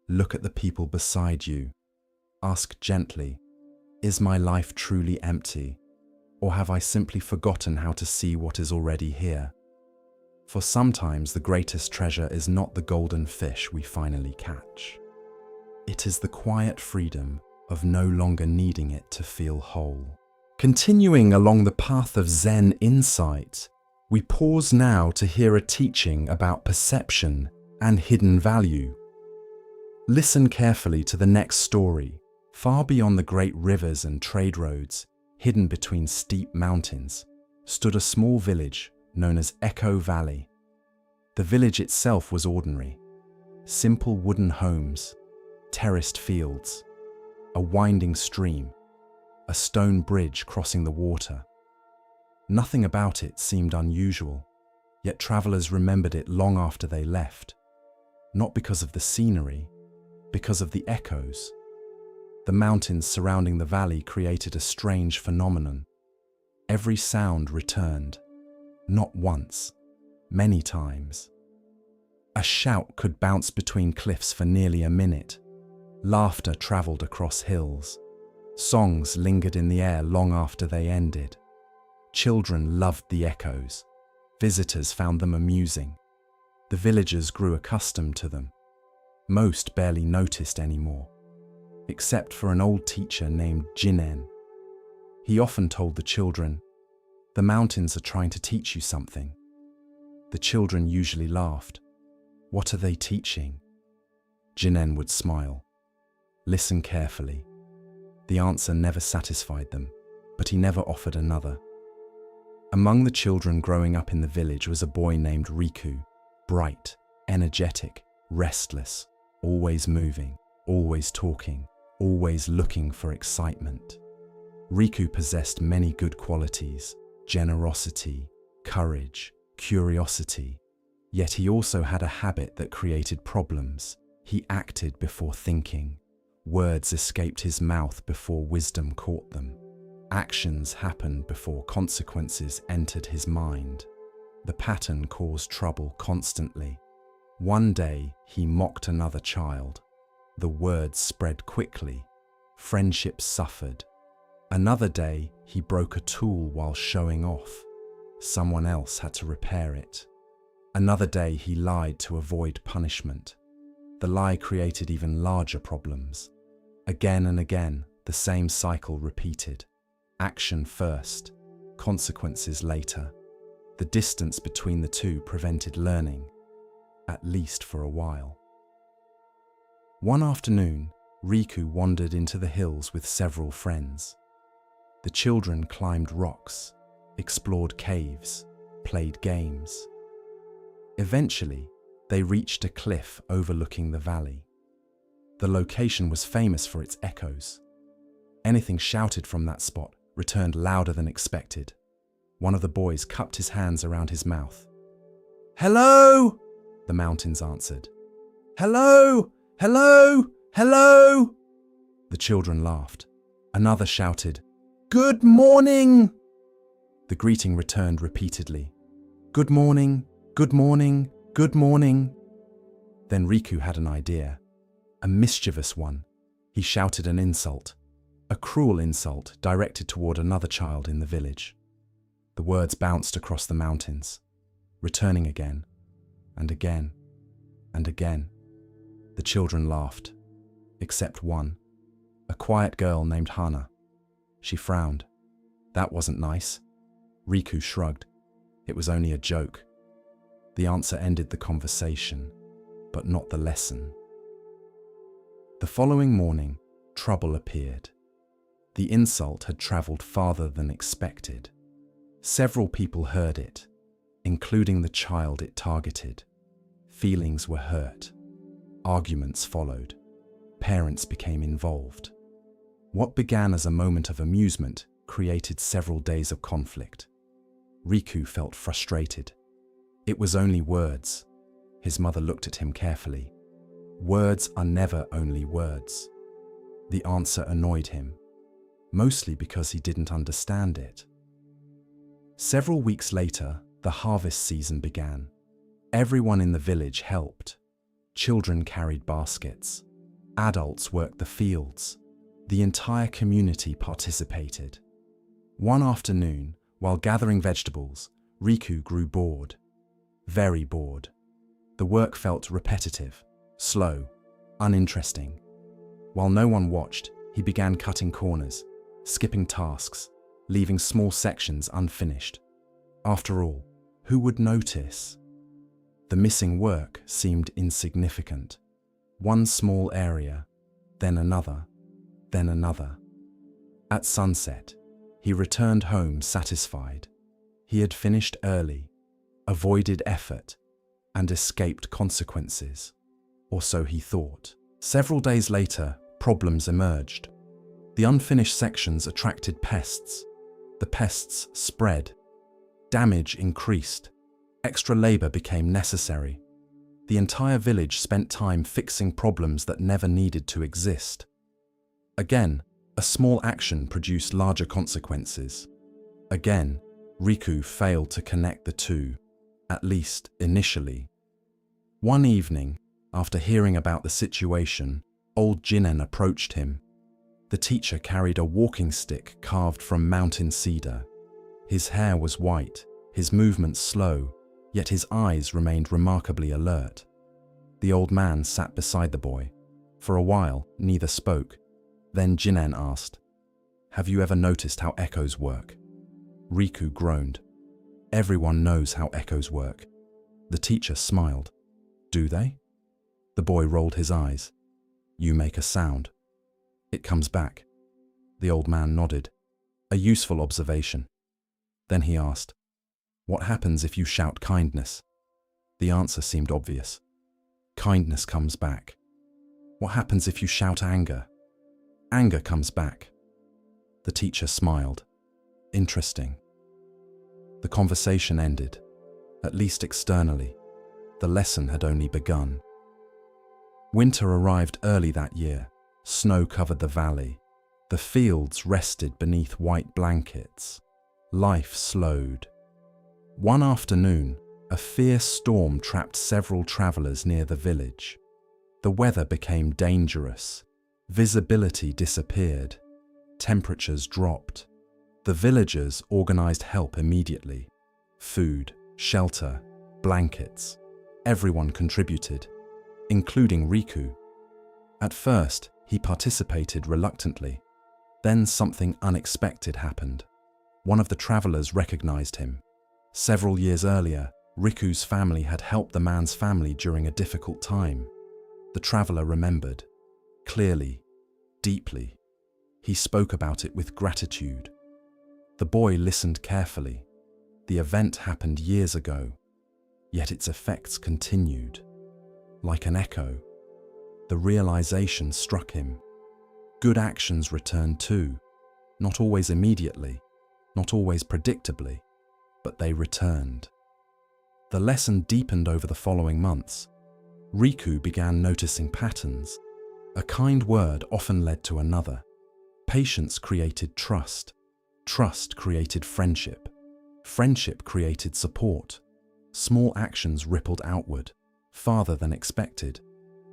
Look at the people beside you. Ask gently, is my life truly empty? Or have I simply forgotten how to see what is already here? For sometimes the greatest treasure is not the golden fish we finally catch. It is the quiet freedom of no longer needing it to feel whole. Continuing along the path of Zen insight, we pause now to hear a teaching about perception and hidden value. Listen carefully to the next story. Far beyond the great rivers and trade roads, hidden between steep mountains, stood a small village known as Echo Valley. The village itself was ordinary. Simple wooden homes, terraced fields, a winding stream, a stone bridge crossing the water. Nothing about it seemed unusual, yet travelers remembered it long after they left. Not because of the scenery, because of the echoes. The mountains surrounding the valley created a strange phenomenon. Every sound returned, not once, many times. A shout could bounce between cliffs for nearly a minute. Laughter traveled across hills. Songs lingered in the air long after they ended. Children loved the echoes. Visitors found them amusing. The villagers grew accustomed to them. Most barely noticed anymore, except for an old teacher named Jinen. He often told the children, "The mountains are trying to teach you something." The children usually laughed. "What are they teaching?" Jinen would smile. "Listen carefully." The answer never satisfied them, but he never offered another. Among the children growing up in the village was a boy named Riku, bright, energetic, restless, always moving, always talking, always looking for excitement. Riku possessed many good qualities: generosity, courage, curiosity. Yet he also had a habit that created problems. He acted before thinking. Words escaped his mouth before wisdom caught them. Actions happened before consequences entered his mind. The pattern caused trouble constantly. One day, he mocked another child. The words spread quickly. Friendships suffered. Another day, he broke a tool while showing off. Someone else had to repair it. Another day, he lied to avoid punishment. The lie created even larger problems. Again and again, the same cycle repeated. Action first, consequences later. The distance between the two prevented learning, at least for a while. One afternoon, Riku wandered into the hills with several friends. The children climbed rocks, explored caves, played games. Eventually, they reached a cliff overlooking the valley. The location was famous for its echoes. Anything shouted from that spot returned louder than expected. One of the boys cupped his hands around his mouth. "Hello!" the mountains answered. "Hello! Hello! Hello!" The children laughed. Another shouted, "Good morning!" The greeting returned repeatedly. "Good morning, good morning, good morning." Then Riku had an idea. A mischievous one. He shouted an insult. A cruel insult directed toward another child in the village. The words bounced across the mountains, returning again, and again, and again. The children laughed, except one, a quiet girl named Hana. She frowned. That wasn't nice. Riku shrugged. It was only a joke. The answer ended the conversation, but not the lesson. The following morning, trouble appeared. The insult had traveled farther than expected. Several people heard it, including the child it targeted. Feelings were hurt. Arguments followed. Parents became involved. What began as a moment of amusement created several days of conflict. Riku felt frustrated. It was only words. His mother looked at him carefully. Words are never only words. The answer annoyed him, mostly because he didn't understand it. Several weeks later, the harvest season began. Everyone in the village helped. Children carried baskets. Adults worked the fields. The entire community participated. One afternoon, while gathering vegetables, Riku grew bored. Very bored. The work felt repetitive, slow, uninteresting. While no one watched, he began cutting corners, skipping tasks, leaving small sections unfinished. After all, who would notice? The missing work seemed insignificant. One small area, then another, then another. At sunset, he returned home satisfied. He had finished early, avoided effort, and escaped consequences. Or so he thought. Several days later, problems emerged. The unfinished sections attracted pests. The pests spread. Damage increased. Extra labor became necessary. The entire village spent time fixing problems that never needed to exist. Again, a small action produced larger consequences. Again, Riku failed to connect the two, at least initially. One evening, after hearing about the situation, old Jinen approached him. The teacher carried a walking stick carved from mountain cedar. His hair was white, his movements slow, yet his eyes remained remarkably alert. The old man sat beside the boy. For a while, neither spoke. Then Jinen asked, "Have you ever noticed how echoes work?" Riku groaned. "Everyone knows how echoes work." The teacher smiled. "Do they?" The boy rolled his eyes. "You make a sound. It comes back." The old man nodded. A useful observation. Then he asked, "What happens if you shout kindness?" The answer seemed obvious. Kindness comes back. "What happens if you shout anger?" Anger comes back. The teacher smiled. Interesting. The conversation ended, at least externally. The lesson had only begun. Winter arrived early that year. Snow covered the valley. The fields rested beneath white blankets. Life slowed. One afternoon, a fierce storm trapped several travelers near the village. The weather became dangerous. Visibility disappeared. Temperatures dropped. The villagers organized help immediately. Food, shelter, blankets. Everyone contributed, including Riku. At first, he participated reluctantly. Then something unexpected happened. One of the travelers recognized him. Several years earlier, Riku's family had helped the man's family during a difficult time. The traveler remembered. Clearly, deeply. He spoke about it with gratitude. The boy listened carefully. The event happened years ago, yet its effects continued. Like an echo, the realization struck him. Good actions return too, not always immediately, not always predictably, but they returned. The lesson deepened over the following months. Riku began noticing patterns. A kind word often led to another. Patience created trust. Trust created friendship. Friendship created support. Small actions rippled outward, farther than expected.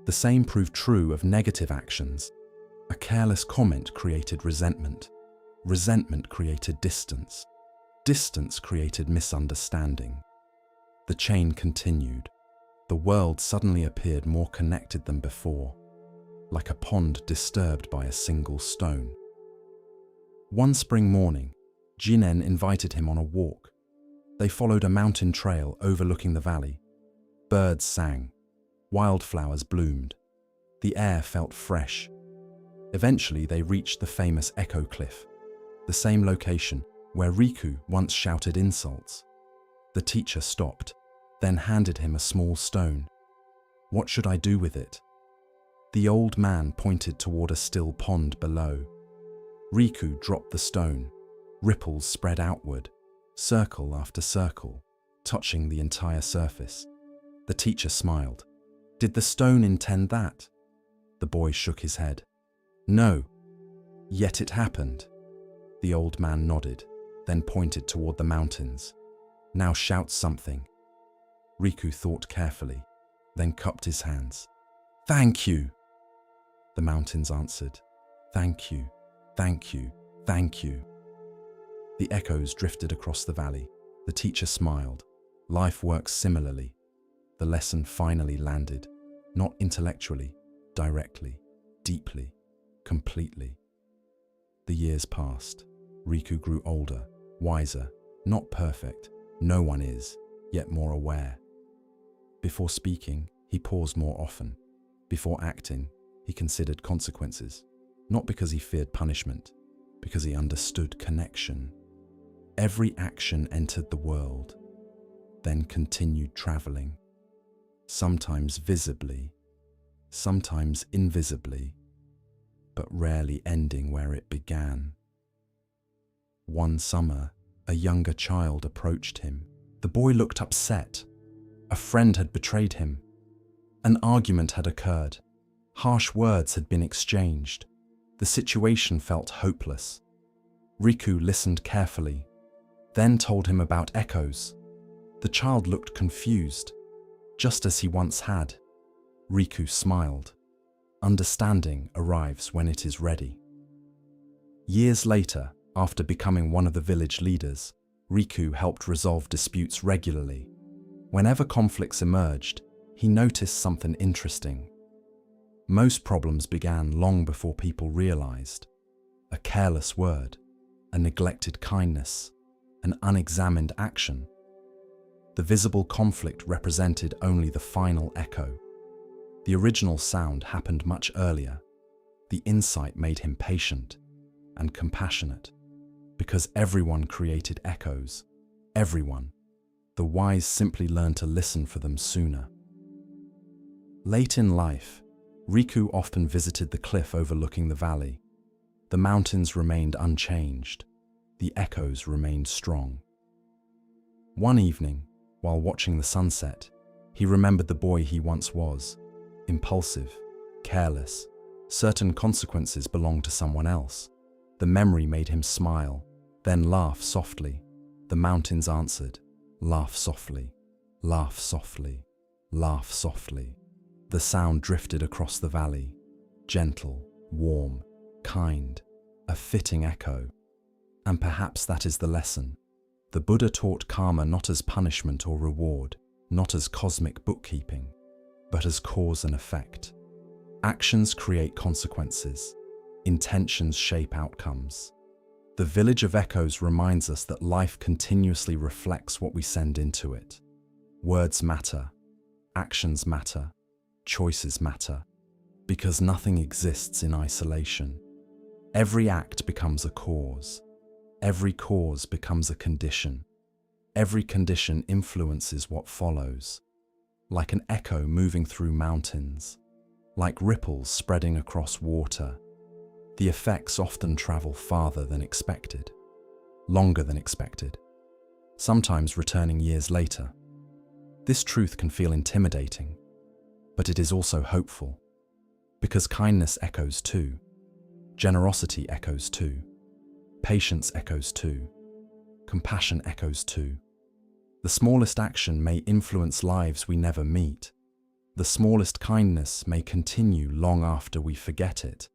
The same proved true of negative actions. A careless comment created resentment. Resentment created distance. Distance created misunderstanding. The chain continued. The world suddenly appeared more connected than before, like a pond disturbed by a single stone. One spring morning, Jinen invited him on a walk. They followed a mountain trail overlooking the valley. Birds sang. Wildflowers bloomed. The air felt fresh. Eventually, they reached the famous Echo Cliff, the same location where Riku once shouted insults. The teacher stopped, then handed him a small stone. "What should I do with it?" The old man pointed toward a still pond below. Riku dropped the stone. Ripples spread outward, circle after circle, touching the entire surface. The teacher smiled. Did the stone intend that? The boy shook his head. No, yet it happened. The old man nodded, then pointed toward the mountains. Now shout something. Riku thought carefully, then cupped his hands. Thank you! The mountains answered. Thank you, thank you, thank you. The echoes drifted across the valley. The teacher smiled. Life works similarly. The lesson finally landed, not intellectually, directly, deeply, completely. The years passed. Riku grew older, wiser, not perfect. No one is, yet more aware. Before speaking, he paused more often. Before acting, he considered consequences, not because he feared punishment, because he understood connection. Every action entered the world, then continued traveling, sometimes visibly, sometimes invisibly, but rarely ending where it began. One summer, a younger child approached him. The boy looked upset. A friend had betrayed him. An argument had occurred. Harsh words had been exchanged. The situation felt hopeless. Riku listened carefully, then told him about echoes. The child looked confused, just as he once had. Riku smiled. Understanding arrives when it is ready. Years later, after becoming one of the village leaders, Riku helped resolve disputes regularly. Whenever conflicts emerged, he noticed something interesting. Most problems began long before people realized. A careless word, a neglected kindness, an unexamined action. The visible conflict represented only the final echo. The original sound happened much earlier. The insight made him patient and compassionate, because everyone created echoes. Everyone. The wise simply learned to listen for them sooner. Late in life, Riku often visited the cliff overlooking the valley. The mountains remained unchanged. The echoes remained strong. One evening, while watching the sunset, he remembered the boy he once was. Impulsive, careless. Certain consequences belonged to someone else. The memory made him smile, then laugh softly. The mountains answered, laugh softly, laugh softly, laugh softly. The sound drifted across the valley, gentle, warm, kind, a fitting echo. And perhaps that is the lesson. The Buddha taught karma not as punishment or reward, not as cosmic bookkeeping, but as cause and effect. Actions create consequences. Intentions shape outcomes. The Village of Echoes reminds us that life continuously reflects what we send into it. Words matter, actions matter, choices matter, because nothing exists in isolation. Every act becomes a cause. Every cause becomes a condition. Every condition influences what follows. Like an echo moving through mountains, like ripples spreading across water, the effects often travel farther than expected, longer than expected, sometimes returning years later. This truth can feel intimidating, but it is also hopeful, because kindness echoes too, generosity echoes too, patience echoes too, compassion echoes too. The smallest action may influence lives we never meet. The smallest kindness may continue long after we forget it.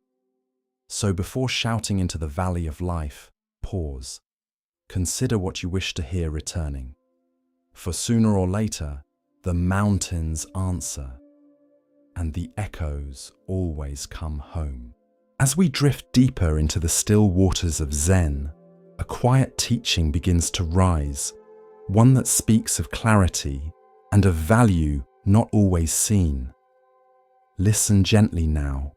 So before shouting into the valley of life, pause. Consider what you wish to hear returning. For sooner or later, the mountains answer, and the echoes always come home. As we drift deeper into the still waters of Zen, a quiet teaching begins to rise, one that speaks of clarity and of value not always seen. Listen gently now.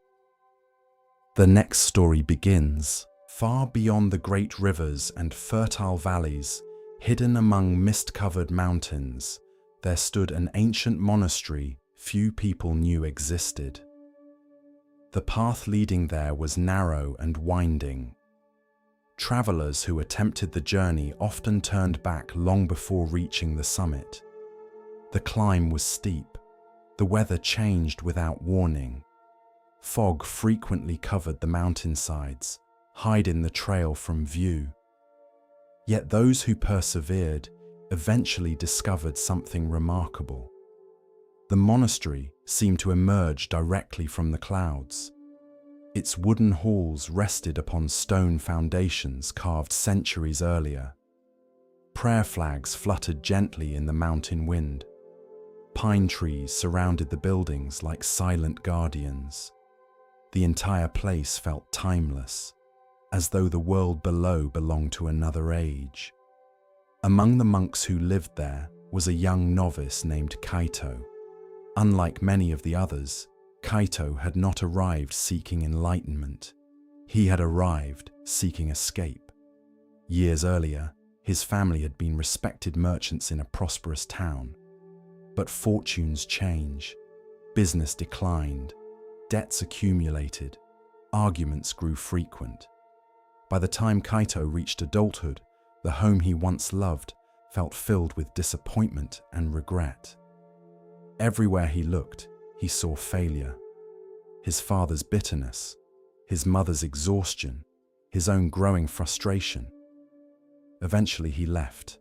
The next story begins. Far beyond the great rivers and fertile valleys, hidden among mist-covered mountains, there stood an ancient monastery few people knew existed. The path leading there was narrow and winding. Travelers who attempted the journey often turned back long before reaching the summit. The climb was steep, The weather changed without warning. Fog frequently covered the mountainsides, hiding the trail from view. Yet those who persevered eventually discovered something remarkable. The monastery seemed to emerge directly from the clouds. Its wooden halls rested upon stone foundations carved centuries earlier. Prayer flags fluttered gently in the mountain wind. Pine trees surrounded the buildings like silent guardians. The entire place felt timeless, as though the world below belonged to another age. Among the monks who lived there was a young novice named Kaito. Unlike many of the others, Kaito had not arrived seeking enlightenment. He had arrived seeking escape. Years earlier, his family had been respected merchants in a prosperous town. But fortunes change, business declined, debts accumulated, arguments grew frequent. By the time Kaito reached adulthood, the home he once loved felt filled with disappointment and regret. Everywhere he looked, he saw failure. His father's bitterness, his mother's exhaustion, his own growing frustration. Eventually he left,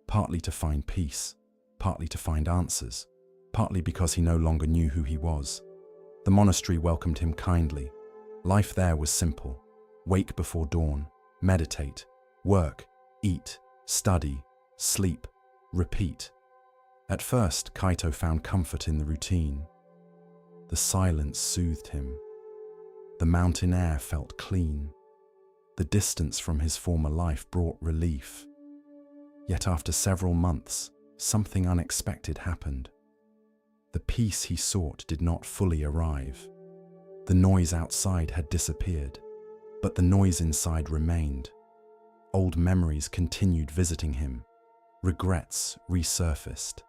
partly to find peace, partly to find answers, partly because he no longer knew who he was. The monastery welcomed him kindly. Life there was simple. Wake before dawn, meditate, work, eat, study, sleep, repeat. At first, Kaito found comfort in the routine. The silence soothed him. The mountain air felt clean. The distance from his former life brought relief. Yet after several months, something unexpected happened. The peace he sought did not fully arrive. The noise outside had disappeared, but the noise inside remained. Old memories continued visiting him. Regrets resurfaced.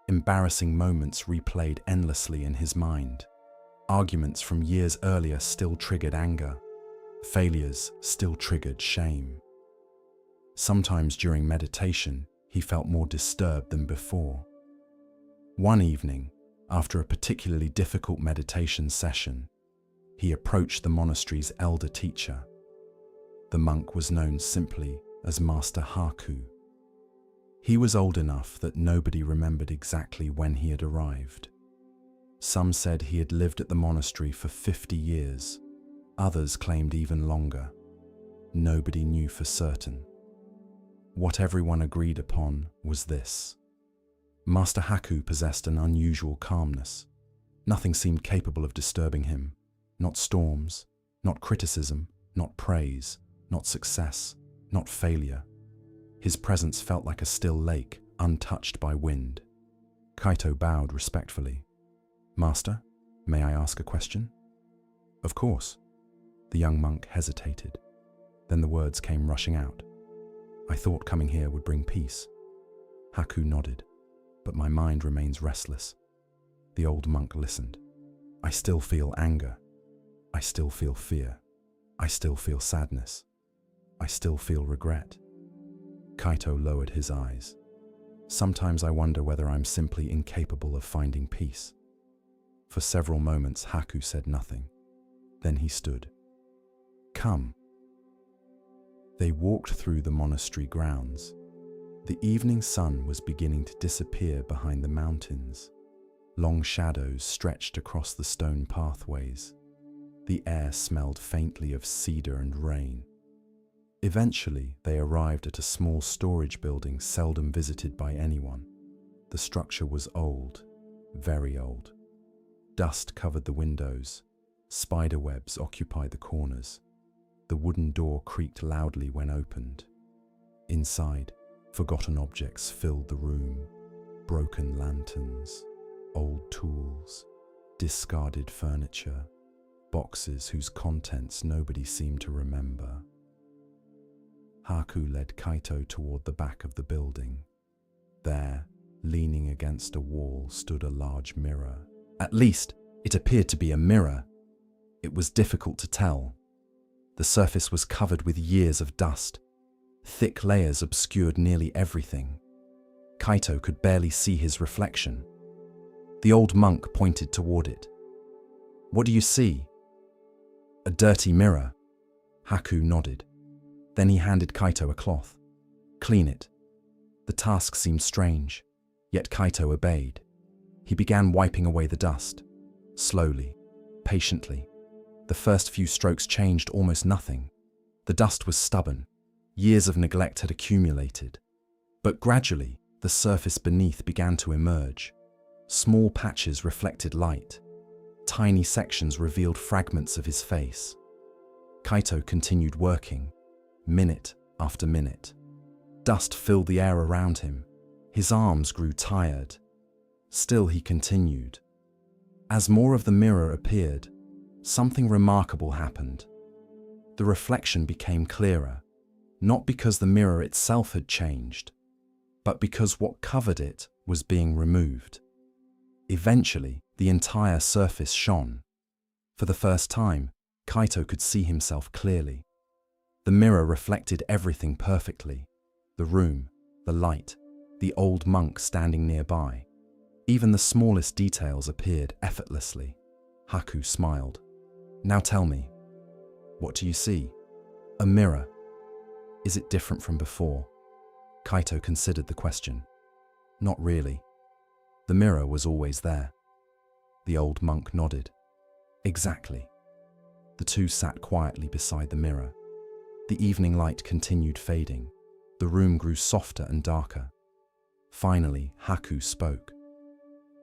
Embarrassing moments replayed endlessly in his mind. Arguments from years earlier still triggered anger. Failures still triggered shame. Sometimes during meditation, he felt more disturbed than before. One evening, after a particularly difficult meditation session, he approached the monastery's elder teacher. The monk was known simply as Master Haku. He was old enough that nobody remembered exactly when he had arrived. Some said he had lived at the monastery for 50 years. Others claimed even longer. Nobody knew for certain. What everyone agreed upon was this. Master Haku possessed an unusual calmness. Nothing seemed capable of disturbing him. Not storms, not criticism, not praise, not success, not failure. His presence felt like a still lake, untouched by wind. Kaito bowed respectfully. Master, may I ask a question? Of course. The young monk hesitated. Then the words came rushing out. I thought coming here would bring peace. Haku nodded, but my mind remains restless. The old monk listened. I still feel anger. I still feel fear. I still feel sadness. I still feel regret. Kaito lowered his eyes. Sometimes I wonder whether I'm simply incapable of finding peace. For several moments, Haku said nothing. Then he stood. Come. They walked through the monastery grounds. The evening sun was beginning to disappear behind the mountains. Long shadows stretched across the stone pathways. The air smelled faintly of cedar and rain. Eventually, they arrived at a small storage building seldom visited by anyone. The structure was old, very old. Dust covered the windows. Spider webs occupied the corners. The wooden door creaked loudly when opened. Inside, forgotten objects filled the room. Broken lanterns, old tools, discarded furniture, boxes whose contents nobody seemed to remember. Haku led Kaito toward the back of the building. There, leaning against a wall, stood a large mirror. At least, it appeared to be a mirror. It was difficult to tell. The surface was covered with years of dust. Thick layers obscured nearly everything. Kaito could barely see his reflection. The old monk pointed toward it. "What do you see?" "A dirty mirror." Haku nodded. Then he handed Kaito a cloth. "Clean it." The task seemed strange, yet Kaito obeyed. He began wiping away the dust, slowly, patiently. The first few strokes changed almost nothing. The dust was stubborn. Years of neglect had accumulated. But gradually, the surface beneath began to emerge. Small patches reflected light. Tiny sections revealed fragments of his face. Kaito continued working, minute after minute. Dust filled the air around him. His arms grew tired. Still he continued. As more of the mirror appeared, something remarkable happened. The reflection became clearer, not because the mirror itself had changed, but because what covered it was being removed. Eventually, the entire surface shone. For the first time, Kaito could see himself clearly. The mirror reflected everything perfectly. The room, the light, the old monk standing nearby. Even the smallest details appeared effortlessly. Haku smiled. "Now tell me, what do you see?" "A mirror." "Is it different from before?" Kaito considered the question. "Not really. The mirror was always there." The old monk nodded. "Exactly." The two sat quietly beside the mirror. The evening light continued fading. The room grew softer and darker. Finally, Haku spoke.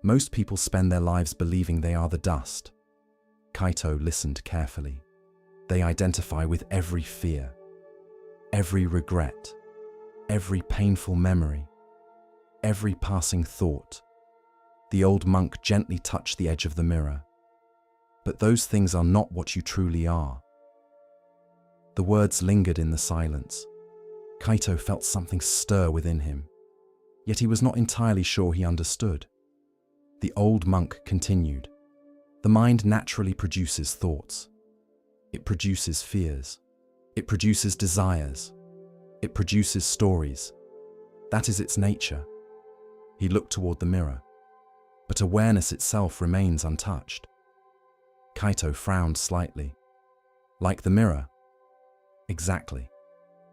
"Most people spend their lives believing they are the dust." Kaito listened carefully. "They identify with every fear, every regret, every painful memory, every passing thought." The old monk gently touched the edge of the mirror. "But those things are not what you truly are." The words lingered in the silence. Kaito felt something stir within him, yet he was not entirely sure he understood. The old monk continued. "The mind naturally produces thoughts. It produces fears. It produces desires. It produces stories. That is its nature." He looked toward the mirror. "But awareness itself remains untouched." Kaito frowned slightly. "Like the mirror?" "Exactly."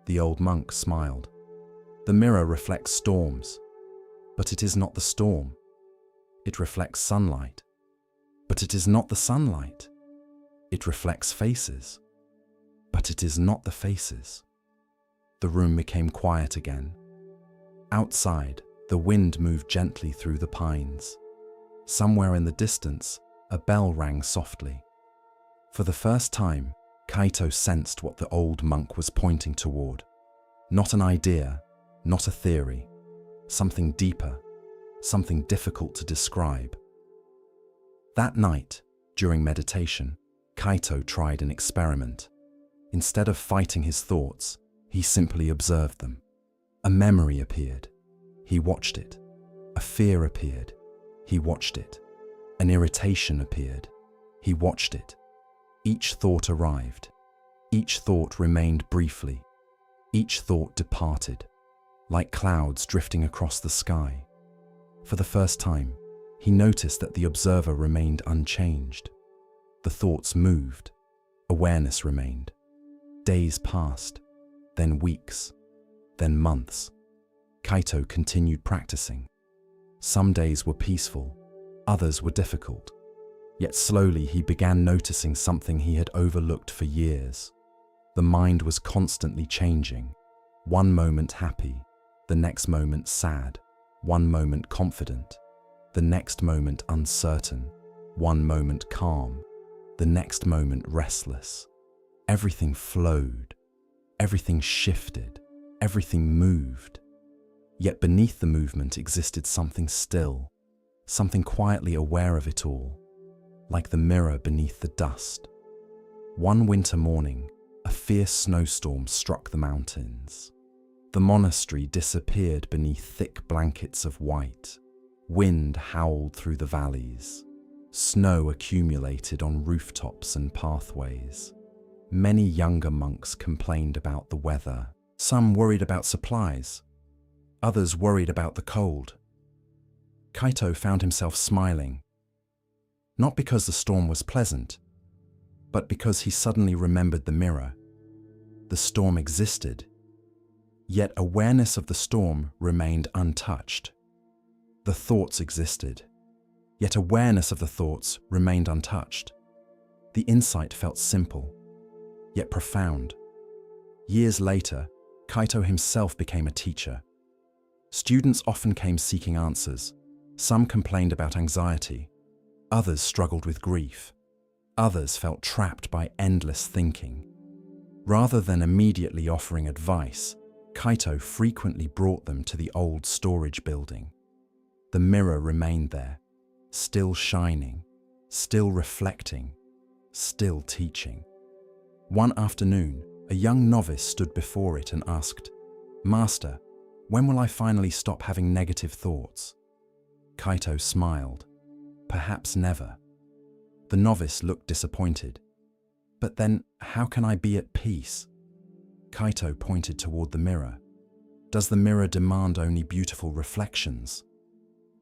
The old monk smiled. "The mirror reflects storms, but it is not the storm. It reflects sunlight, but it is not the sunlight. It reflects faces, but it is not the faces." The room became quiet again. Outside, the wind moved gently through the pines. Somewhere in the distance, a bell rang softly. For the first time, Kaito sensed what the old monk was pointing toward. Not an idea, not a theory. Something deeper, something difficult to describe. That night, during meditation, Kaito tried an experiment. Instead of fighting his thoughts, he simply observed them. A memory appeared. He watched it. A fear appeared. He watched it. An irritation appeared. He watched it. Each thought arrived. Each thought remained briefly. Each thought departed, like clouds drifting across the sky. For the first time, he noticed that the observer remained unchanged. The thoughts moved. Awareness remained. Days passed, then weeks, then months. Kaito continued practicing. Some days were peaceful, others were difficult. Yet slowly he began noticing something he had overlooked for years. The mind was constantly changing. One moment happy, the next moment sad. One moment confident, the next moment uncertain. One moment calm, the next moment restless. Everything flowed. Everything shifted. Everything moved. Yet beneath the movement existed something still, something quietly aware of it all, like the mirror beneath the dust. One winter morning, a fierce snowstorm struck the mountains. The monastery disappeared beneath thick blankets of white. Wind howled through the valleys. Snow accumulated on rooftops and pathways. Many younger monks complained about the weather. Some worried about supplies. Others worried about the cold. Kaito found himself smiling, not because the storm was pleasant, but because he suddenly remembered the mirror. The storm existed, yet awareness of the storm remained untouched. The thoughts existed, yet awareness of the thoughts remained untouched. The insight felt simple, yet profound. Years later, Kaito himself became a teacher. Students often came seeking answers. Some complained about anxiety. Others struggled with grief. Others felt trapped by endless thinking. Rather than immediately offering advice, Kaito frequently brought them to the old storage building. The mirror remained there, still shining, still reflecting, still teaching. One afternoon, a young novice stood before it and asked, "Master, when will I finally stop having negative thoughts?" Kaito smiled. "Perhaps never." The novice looked disappointed. "But then, how can I be at peace?" Kaito pointed toward the mirror. "Does the mirror demand only beautiful reflections?"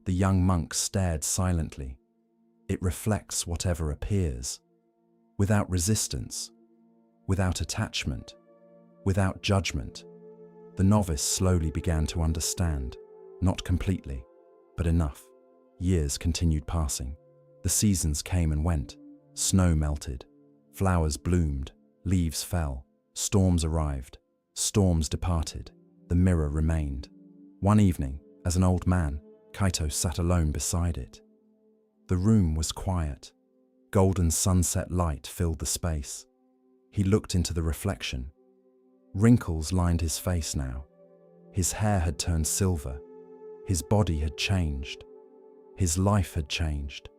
The young monk stared silently. "It reflects whatever appears, without resistance, without attachment, without judgment." The novice slowly began to understand, not completely, but enough. Years continued passing. The seasons came and went. Snow melted. Flowers bloomed. Leaves fell. Storms arrived. Storms departed. The mirror remained. One evening, as an old man, Kaito sat alone beside it. The room was quiet. Golden sunset light filled the space. He looked into the reflection. Wrinkles lined his face now. His hair had turned silver. His body had changed. His life had changed.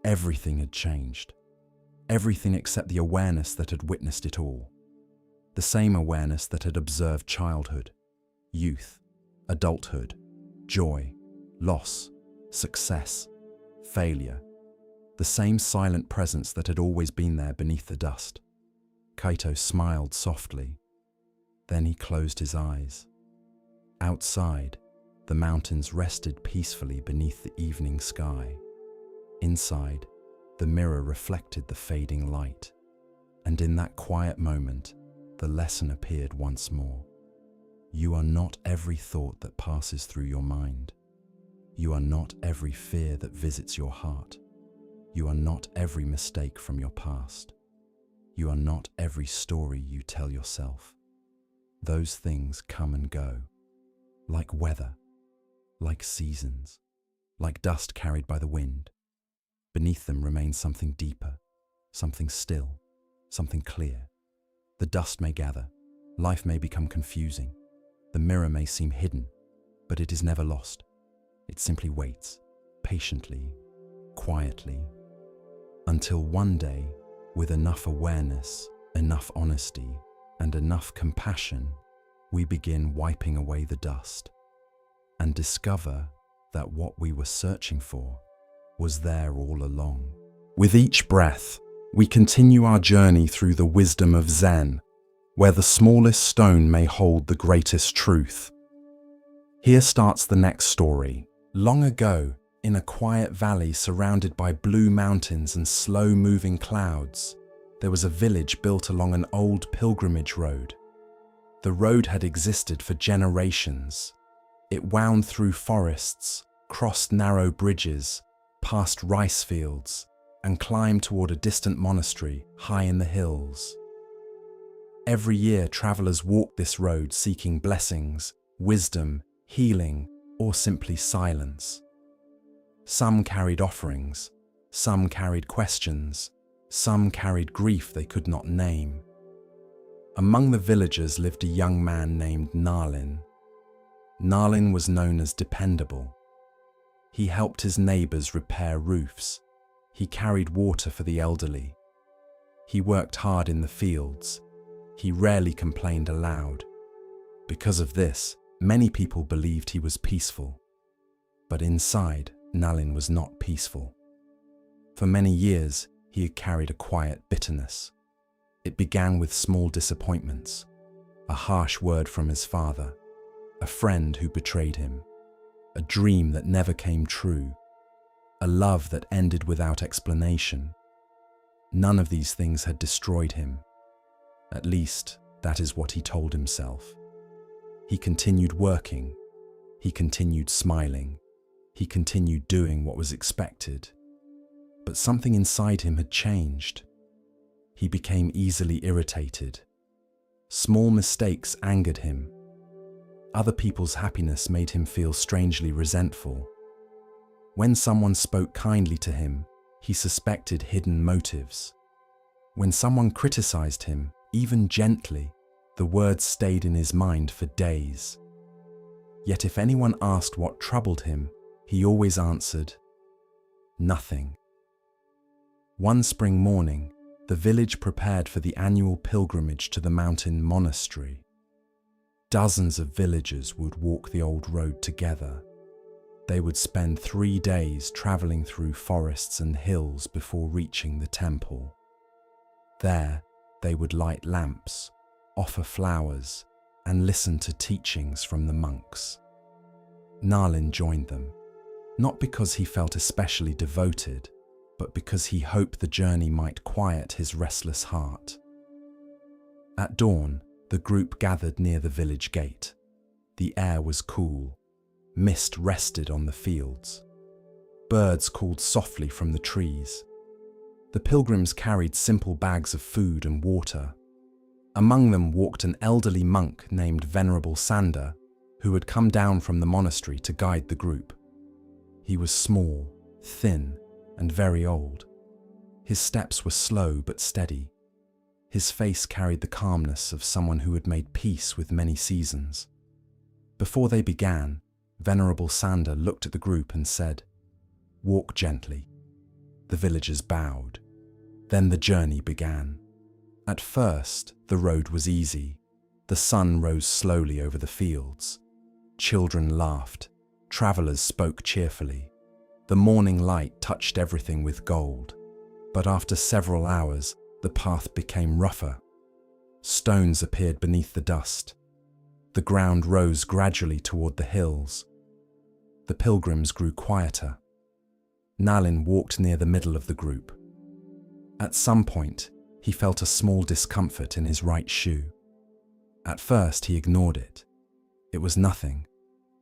Everything had changed. Everything except the awareness that had witnessed it all. The same awareness that had observed childhood, youth, adulthood, joy, loss, success, failure. The same silent presence that had always been there beneath the dust. Kaito smiled softly. Then he closed his eyes. Outside, the mountains rested peacefully beneath the evening sky. Inside, the mirror reflected the fading light. And in that quiet moment, the lesson appeared once more. You are not every thought that passes through your mind. You are not every fear that visits your heart. You are not every mistake from your past. You are not every story you tell yourself. Those things come and go, like weather, like seasons, like dust carried by the wind. Beneath them remains something deeper, something still, something clear. The dust may gather, life may become confusing, the mirror may seem hidden, but it is never lost. It simply waits, patiently, quietly, until one day, with enough awareness, enough honesty, and enough compassion, we begin wiping away the dust and discover that what we were searching for was there all along. With each breath, we continue our journey through the wisdom of Zen, where the smallest stone may hold the greatest truth. Here starts the next story. Long ago, in a quiet valley surrounded by blue mountains and slow-moving clouds, there was a village built along an old pilgrimage road. The road had existed for generations. It wound through forests, crossed narrow bridges, past rice fields, and climbed toward a distant monastery high in the hills. Every year, travelers walked this road seeking blessings, wisdom, healing, or simply silence. Some carried offerings, some carried questions, some carried grief they could not name. Among the villagers lived a young man named Narlin. Narlin was known as dependable. He helped his neighbors repair roofs. He carried water for the elderly. He worked hard in the fields. He rarely complained aloud. Because of this, many people believed he was peaceful. But inside, Narlin was not peaceful. For many years, he had carried a quiet bitterness. It began with small disappointments, a harsh word from his father, a friend who betrayed him, a dream that never came true, a love that ended without explanation. None of these things had destroyed him. At least, that is what he told himself. He continued working. He continued smiling. He continued doing what was expected. But something inside him had changed. He became easily irritated. Small mistakes angered him. Other people's happiness made him feel strangely resentful. When someone spoke kindly to him, he suspected hidden motives. When someone criticized him, even gently, the words stayed in his mind for days. Yet if anyone asked what troubled him, he always answered, "Nothing." One spring morning, the village prepared for the annual pilgrimage to the mountain monastery. Dozens of villagers would walk the old road together. They would spend 3 days traveling through forests and hills before reaching the temple. There, they would light lamps, offer flowers, and listen to teachings from the monks. Nalin joined them, not because he felt especially devoted, but because he hoped the journey might quiet his restless heart. At dawn, the group gathered near the village gate. The air was cool. Mist rested on the fields. Birds called softly from the trees. The pilgrims carried simple bags of food and water. Among them walked an elderly monk named Venerable Sanda, who had come down from the monastery to guide the group. He was small, thin, and very old. His steps were slow but steady. His face carried the calmness of someone who had made peace with many seasons. Before they began, Venerable Sanda looked at the group and said, "Walk gently." The villagers bowed. Then the journey began. At first, the road was easy. The sun rose slowly over the fields. Children laughed. Travelers spoke cheerfully. The morning light touched everything with gold. But after several hours, the path became rougher. Stones appeared beneath the dust. The ground rose gradually toward the hills. The pilgrims grew quieter. Nalin walked near the middle of the group. At some point, he felt a small discomfort in his right shoe. At first, he ignored it. It was nothing,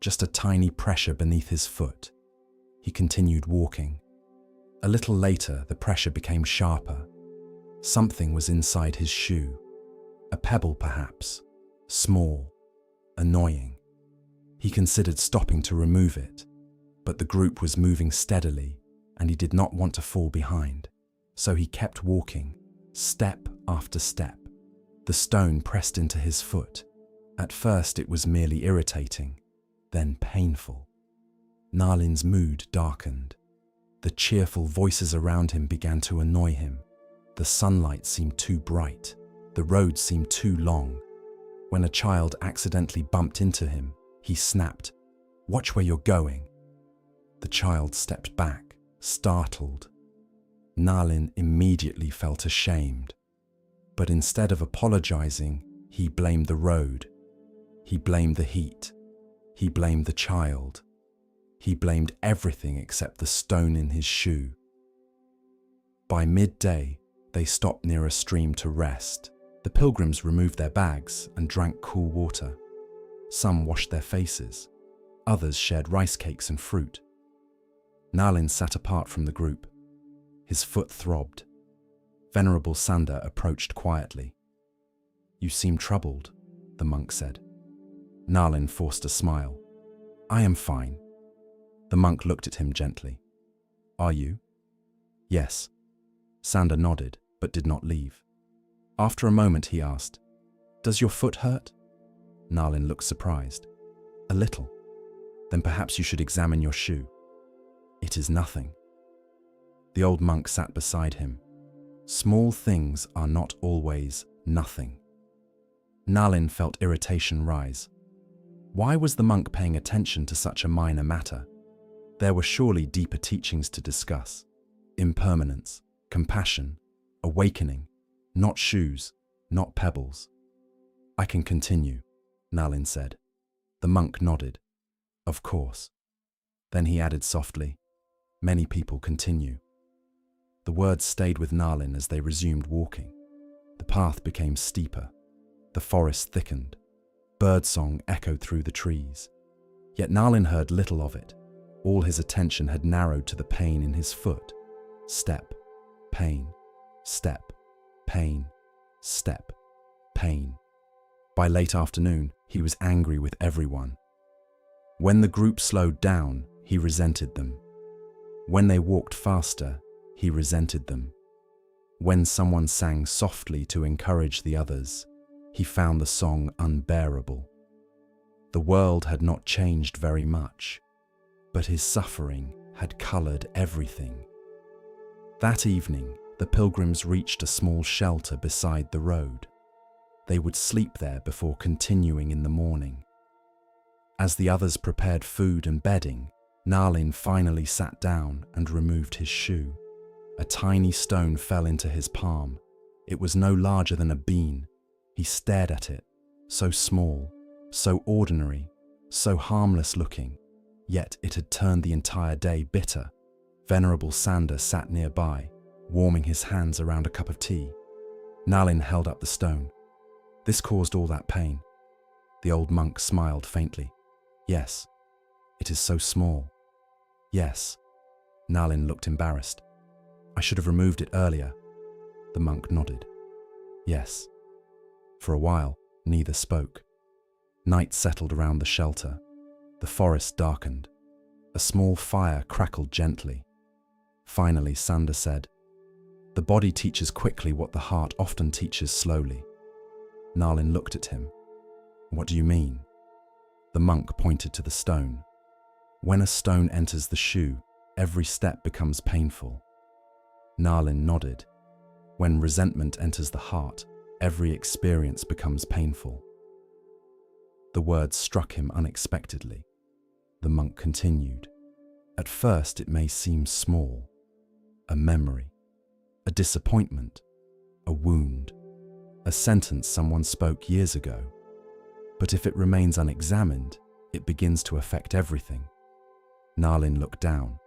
just a tiny pressure beneath his foot. He continued walking. A little later, the pressure became sharper. Something was inside his shoe. A pebble, perhaps. Small. Annoying. He considered stopping to remove it, but the group was moving steadily, and he did not want to fall behind. So he kept walking, step after step. The stone pressed into his foot. At first it was merely irritating, then painful. Nalin's mood darkened. The cheerful voices around him began to annoy him. The sunlight seemed too bright. The road seemed too long. When a child accidentally bumped into him, he snapped, "Watch where you're going." The child stepped back, startled. Nalin immediately felt ashamed. But instead of apologizing, he blamed the road. He blamed the heat. He blamed the child. He blamed everything except the stone in his shoe. By midday, they stopped near a stream to rest. The pilgrims removed their bags and drank cool water. Some washed their faces. Others shared rice cakes and fruit. Nalin sat apart from the group. His foot throbbed. Venerable Sanda approached quietly. "You seem troubled," the monk said. Nalin forced a smile. "I am fine." The monk looked at him gently. "Are you?" "Yes." Sanda nodded, but did not leave. After a moment he asked, "Does your foot hurt?" Nalin looked surprised. "A little." "Then perhaps you should examine your shoe." "It is nothing." The old monk sat beside him. Small things are not always nothing. Nalin felt irritation rise. Why was the monk paying attention to such a minor matter? There were surely deeper teachings to discuss. Impermanence, compassion, awakening, not shoes, not pebbles. "I can continue," Nalin said. The monk nodded. "Of course." Then he added softly, "Many people continue." The words stayed with Nalin as they resumed walking. The path became steeper. The forest thickened. Birdsong echoed through the trees. Yet Nalin heard little of it. All his attention had narrowed to the pain in his foot. Step, pain, step, pain, step, pain. By late afternoon, he was angry with everyone. When the group slowed down, he resented them. When they walked faster, he resented them. When someone sang softly to encourage the others, he found the song unbearable. The world had not changed very much, but his suffering had colored everything. That evening, the pilgrims reached a small shelter beside the road. They would sleep there before continuing in the morning. As the others prepared food and bedding, Nalin finally sat down and removed his shoe. A tiny stone fell into his palm. It was no larger than a bean. He stared at it, so small, so ordinary, so harmless looking, yet it had turned the entire day bitter. Venerable Sander sat nearby, warming his hands around a cup of tea. Nalin held up the stone. "This caused all that pain." The old monk smiled faintly. "Yes, it is so small." "Yes." Nalin looked embarrassed. "I should have removed it earlier." The monk nodded. "Yes." For a while, neither spoke. Night settled around the shelter. The forest darkened. A small fire crackled gently. Finally, Sander said, "The body teaches quickly what the heart often teaches slowly." Nalin looked at him. "What do you mean?" The monk pointed to the stone. "When a stone enters the shoe, every step becomes painful." Nalin nodded. "When resentment enters the heart, every experience becomes painful." The words struck him unexpectedly. The monk continued. "At first it may seem small. A memory, a disappointment, a wound, a sentence someone spoke years ago. But if it remains unexamined, it begins to affect everything." Nalin looked down.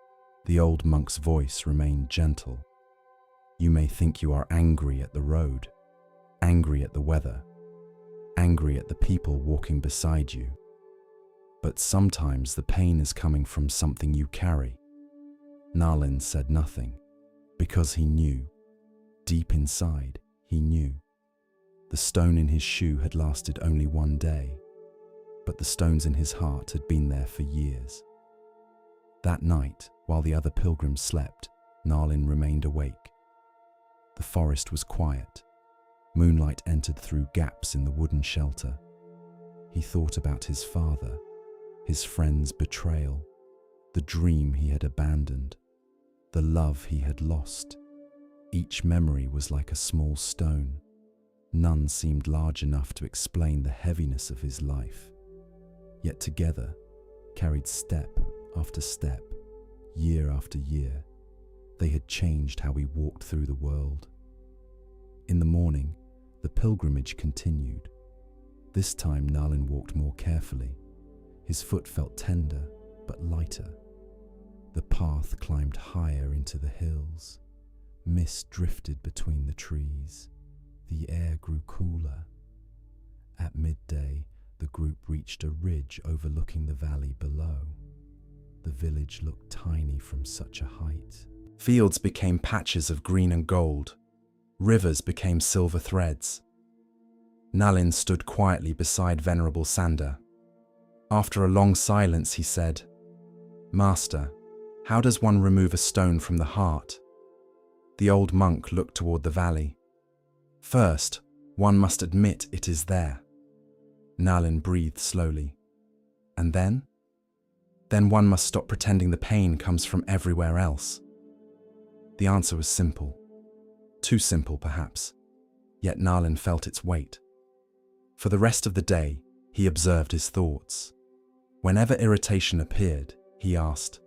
The old monk's voice remained gentle. "You may think you are angry at the road, angry at the weather, angry at the people walking beside you. But sometimes the pain is coming from something you carry." Nalin said nothing, because he knew. Deep inside, he knew. The stone in his shoe had lasted only one day, but the stones in his heart had been there for years. That night, while the other pilgrims slept, Nalin remained awake. The forest was quiet. Moonlight entered through gaps in the wooden shelter. He thought about his father, his friend's betrayal, the dream he had abandoned, the love he had lost. Each memory was like a small stone. None seemed large enough to explain the heaviness of his life. Yet together, carried step after step, year after year, they had changed how he walked through the world. In the morning, the pilgrimage continued. This time Nalin walked more carefully. His foot felt tender, but lighter. The path climbed higher into the hills. Mist drifted between the trees. The air grew cooler. At midday, the group reached a ridge overlooking the valley below. The village looked tiny from such a height. Fields became patches of green and gold. Rivers became silver threads. Nalin stood quietly beside Venerable Sander. After a long silence, he said, "Master, how does one remove a stone from the heart?" The old monk looked toward the valley. "First, one must admit it is there." Nalin breathed slowly. "And then?" "Then one must stop pretending the pain comes from everywhere else." The answer was simple. Too simple, perhaps. Yet Nalin felt its weight. For the rest of the day, he observed his thoughts. Whenever irritation appeared, he asked,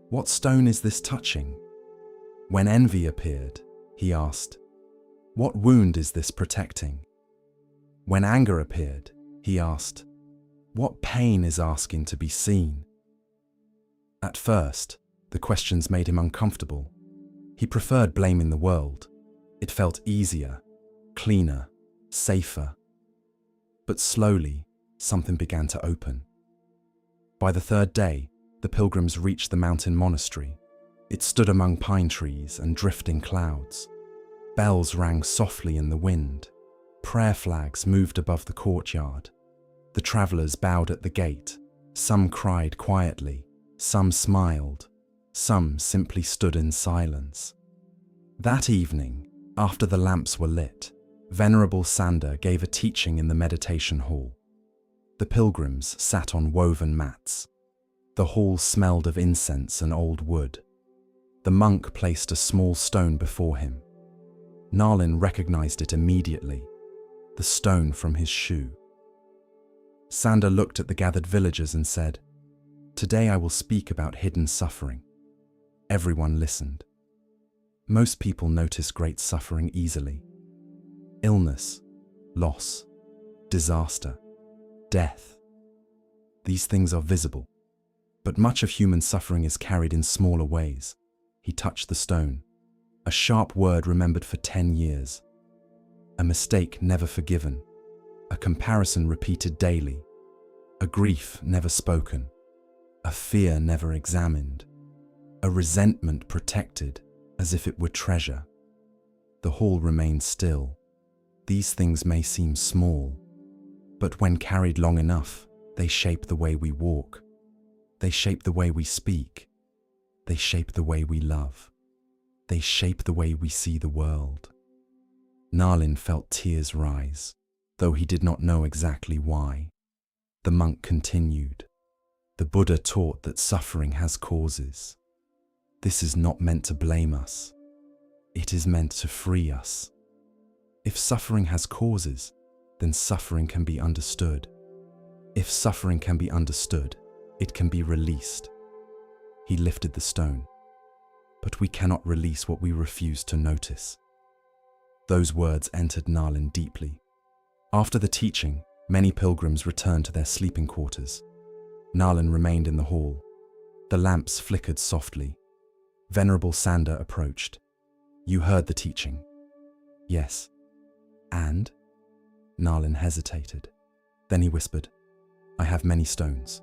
"What stone is this touching?" When envy appeared, he asked, "What wound is this protecting?" When anger appeared, he asked, "What pain is asking to be seen?" At first, the questions made him uncomfortable. He preferred blaming the world. It felt easier, cleaner, safer. But slowly, something began to open. By the third day, the pilgrims reached the mountain monastery. It stood among pine trees and drifting clouds. Bells rang softly in the wind. Prayer flags moved above the courtyard. The travelers bowed at the gate. Some cried quietly, some smiled, some simply stood in silence. That evening, after the lamps were lit, Venerable Sanda gave a teaching in the meditation hall. The pilgrims sat on woven mats. The hall smelled of incense and old wood. The monk placed a small stone before him. Narlin recognized it immediately, the stone from his shoe. Sanda looked at the gathered villagers and said, "Today I will speak about hidden suffering." Everyone listened. Most people notice great suffering easily. Illness, loss, disaster, death. These things are visible, but much of human suffering is carried in smaller ways. He touched the stone, a sharp word remembered for 10 years, a mistake never forgiven, a comparison repeated daily, a grief never spoken, a fear never examined, a resentment protected as if it were treasure. The hall remained still. These things may seem small, but when carried long enough, they shape the way we walk. They shape the way we speak. They shape the way we love. They shape the way we see the world. Narlin felt tears rise, though he did not know exactly why. The monk continued. The Buddha taught that suffering has causes. This is not meant to blame us. It is meant to free us. If suffering has causes, then suffering can be understood. If suffering can be understood, it can be released. He lifted the stone. But we cannot release what we refuse to notice. Those words entered Narlin deeply. After the teaching, many pilgrims returned to their sleeping quarters. Narlin remained in the hall. The lamps flickered softly. Venerable Sanda approached. "You heard the teaching?" "Yes." "And?" Narlin hesitated. Then he whispered, "I have many stones."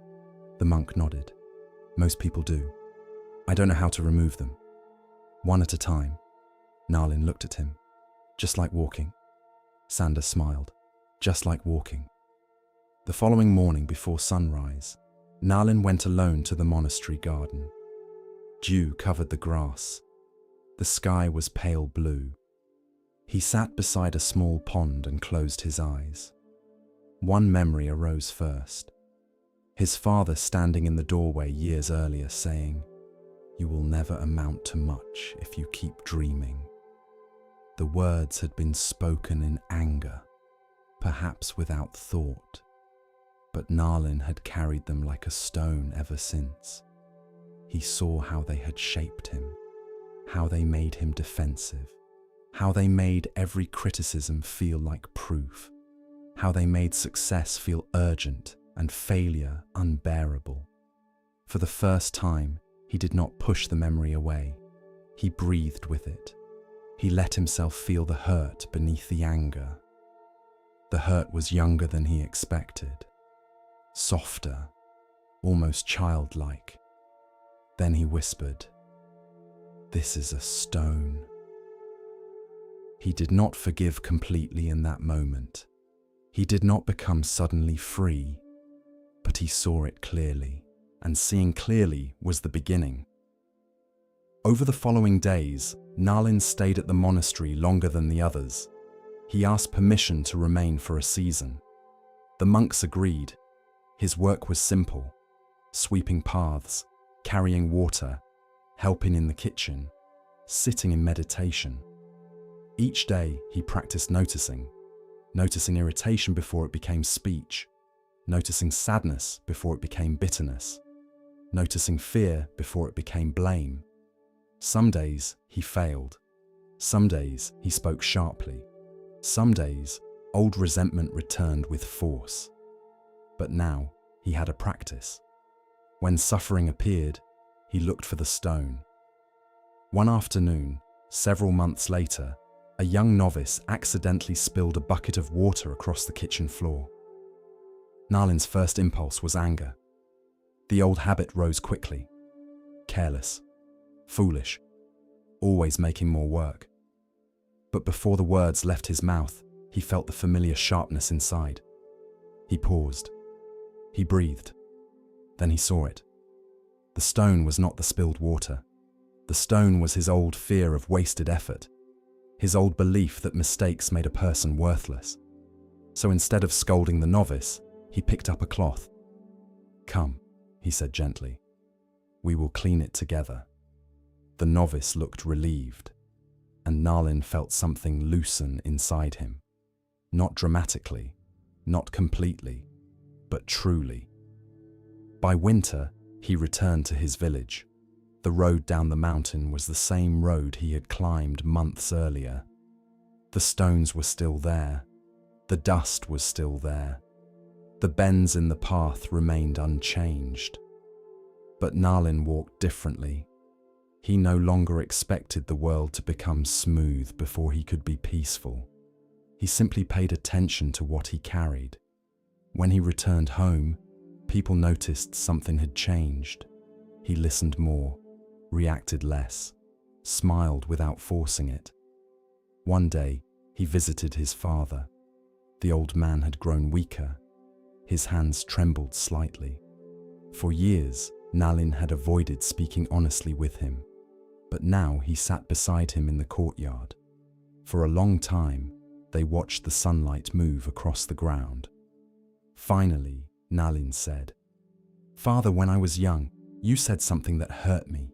The monk nodded. "Most people do. I don't know how to remove them." "One at a time." Narlin looked at him. "Just like walking." Sanda smiled. "Just like walking." The following morning before sunrise, Narlin went alone to the monastery garden. Dew covered the grass. The sky was pale blue. He sat beside a small pond and closed his eyes. One memory arose first. His father standing in the doorway years earlier saying, "You will never amount to much if you keep dreaming." The words had been spoken in anger, perhaps without thought, but Narlin had carried them like a stone ever since. He saw how they had shaped him, how they made him defensive, how they made every criticism feel like proof, how they made success feel urgent and failure unbearable. For the first time, he did not push the memory away. He breathed with it. He let himself feel the hurt beneath the anger. The hurt was younger than he expected, softer, almost childlike. Then he whispered, "This is a stone." He did not forgive completely in that moment. He did not become suddenly free, but he saw it clearly, and seeing clearly was the beginning. Over the following days, Narlin stayed at the monastery longer than the others. He asked permission to remain for a season. The monks agreed. His work was simple: sweeping paths, carrying water, helping in the kitchen, sitting in meditation. Each day he practiced noticing irritation before it became speech, noticing sadness before it became bitterness, noticing fear before it became blame. Some days he failed. Some days he spoke sharply. Some days old resentment returned with force. But now he had a practice. When suffering appeared, he looked for the stone. One afternoon, several months later, a young novice accidentally spilled a bucket of water across the kitchen floor. Nalin's first impulse was anger. The old habit rose quickly. Careless, foolish, always making more work. But before the words left his mouth, he felt the familiar sharpness inside. He paused. He breathed. Then he saw it. The stone was not the spilled water. The stone was his old fear of wasted effort, his old belief that mistakes made a person worthless. So instead of scolding the novice, he picked up a cloth. "Come," he said gently. "We will clean it together." The novice looked relieved, and Nalin felt something loosen inside him. Not dramatically, not completely, but truly. By winter, he returned to his village. The road down the mountain was the same road he had climbed months earlier. The stones were still there. The dust was still there. The bends in the path remained unchanged. But Nalin walked differently. He no longer expected the world to become smooth before he could be peaceful. He simply paid attention to what he carried. When he returned home, people noticed something had changed. He listened more, reacted less, smiled without forcing it. One day, he visited his father. The old man had grown weaker. His hands trembled slightly. For years, Nalin had avoided speaking honestly with him, but now he sat beside him in the courtyard. For a long time, they watched the sunlight move across the ground. Finally, Nalin said, "Father, when I was young, you said something that hurt me."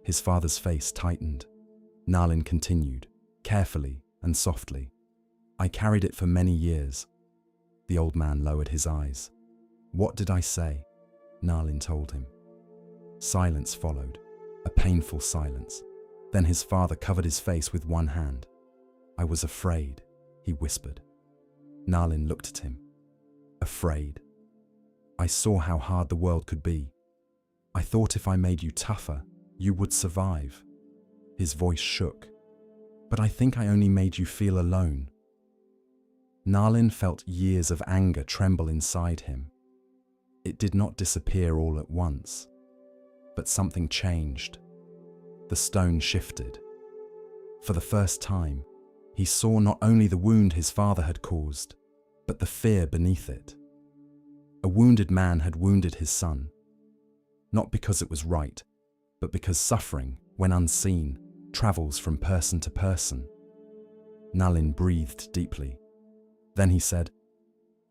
His father's face tightened. Nalin continued, carefully and softly. "I carried it for many years." The old man lowered his eyes. "What did I say?" Nalin told him. Silence followed, a painful silence. Then his father covered his face with one hand. "I was afraid," he whispered. Nalin looked at him. "Afraid. I saw how hard the world could be. I thought if I made you tougher, you would survive." His voice shook. "But I think I only made you feel alone." Nalin felt years of anger tremble inside him. It did not disappear all at once, but something changed. The stone shifted. For the first time, he saw not only the wound his father had caused, but the fear beneath it. A wounded man had wounded his son, not because it was right, but because suffering, when unseen, travels from person to person. Nalin breathed deeply. Then he said,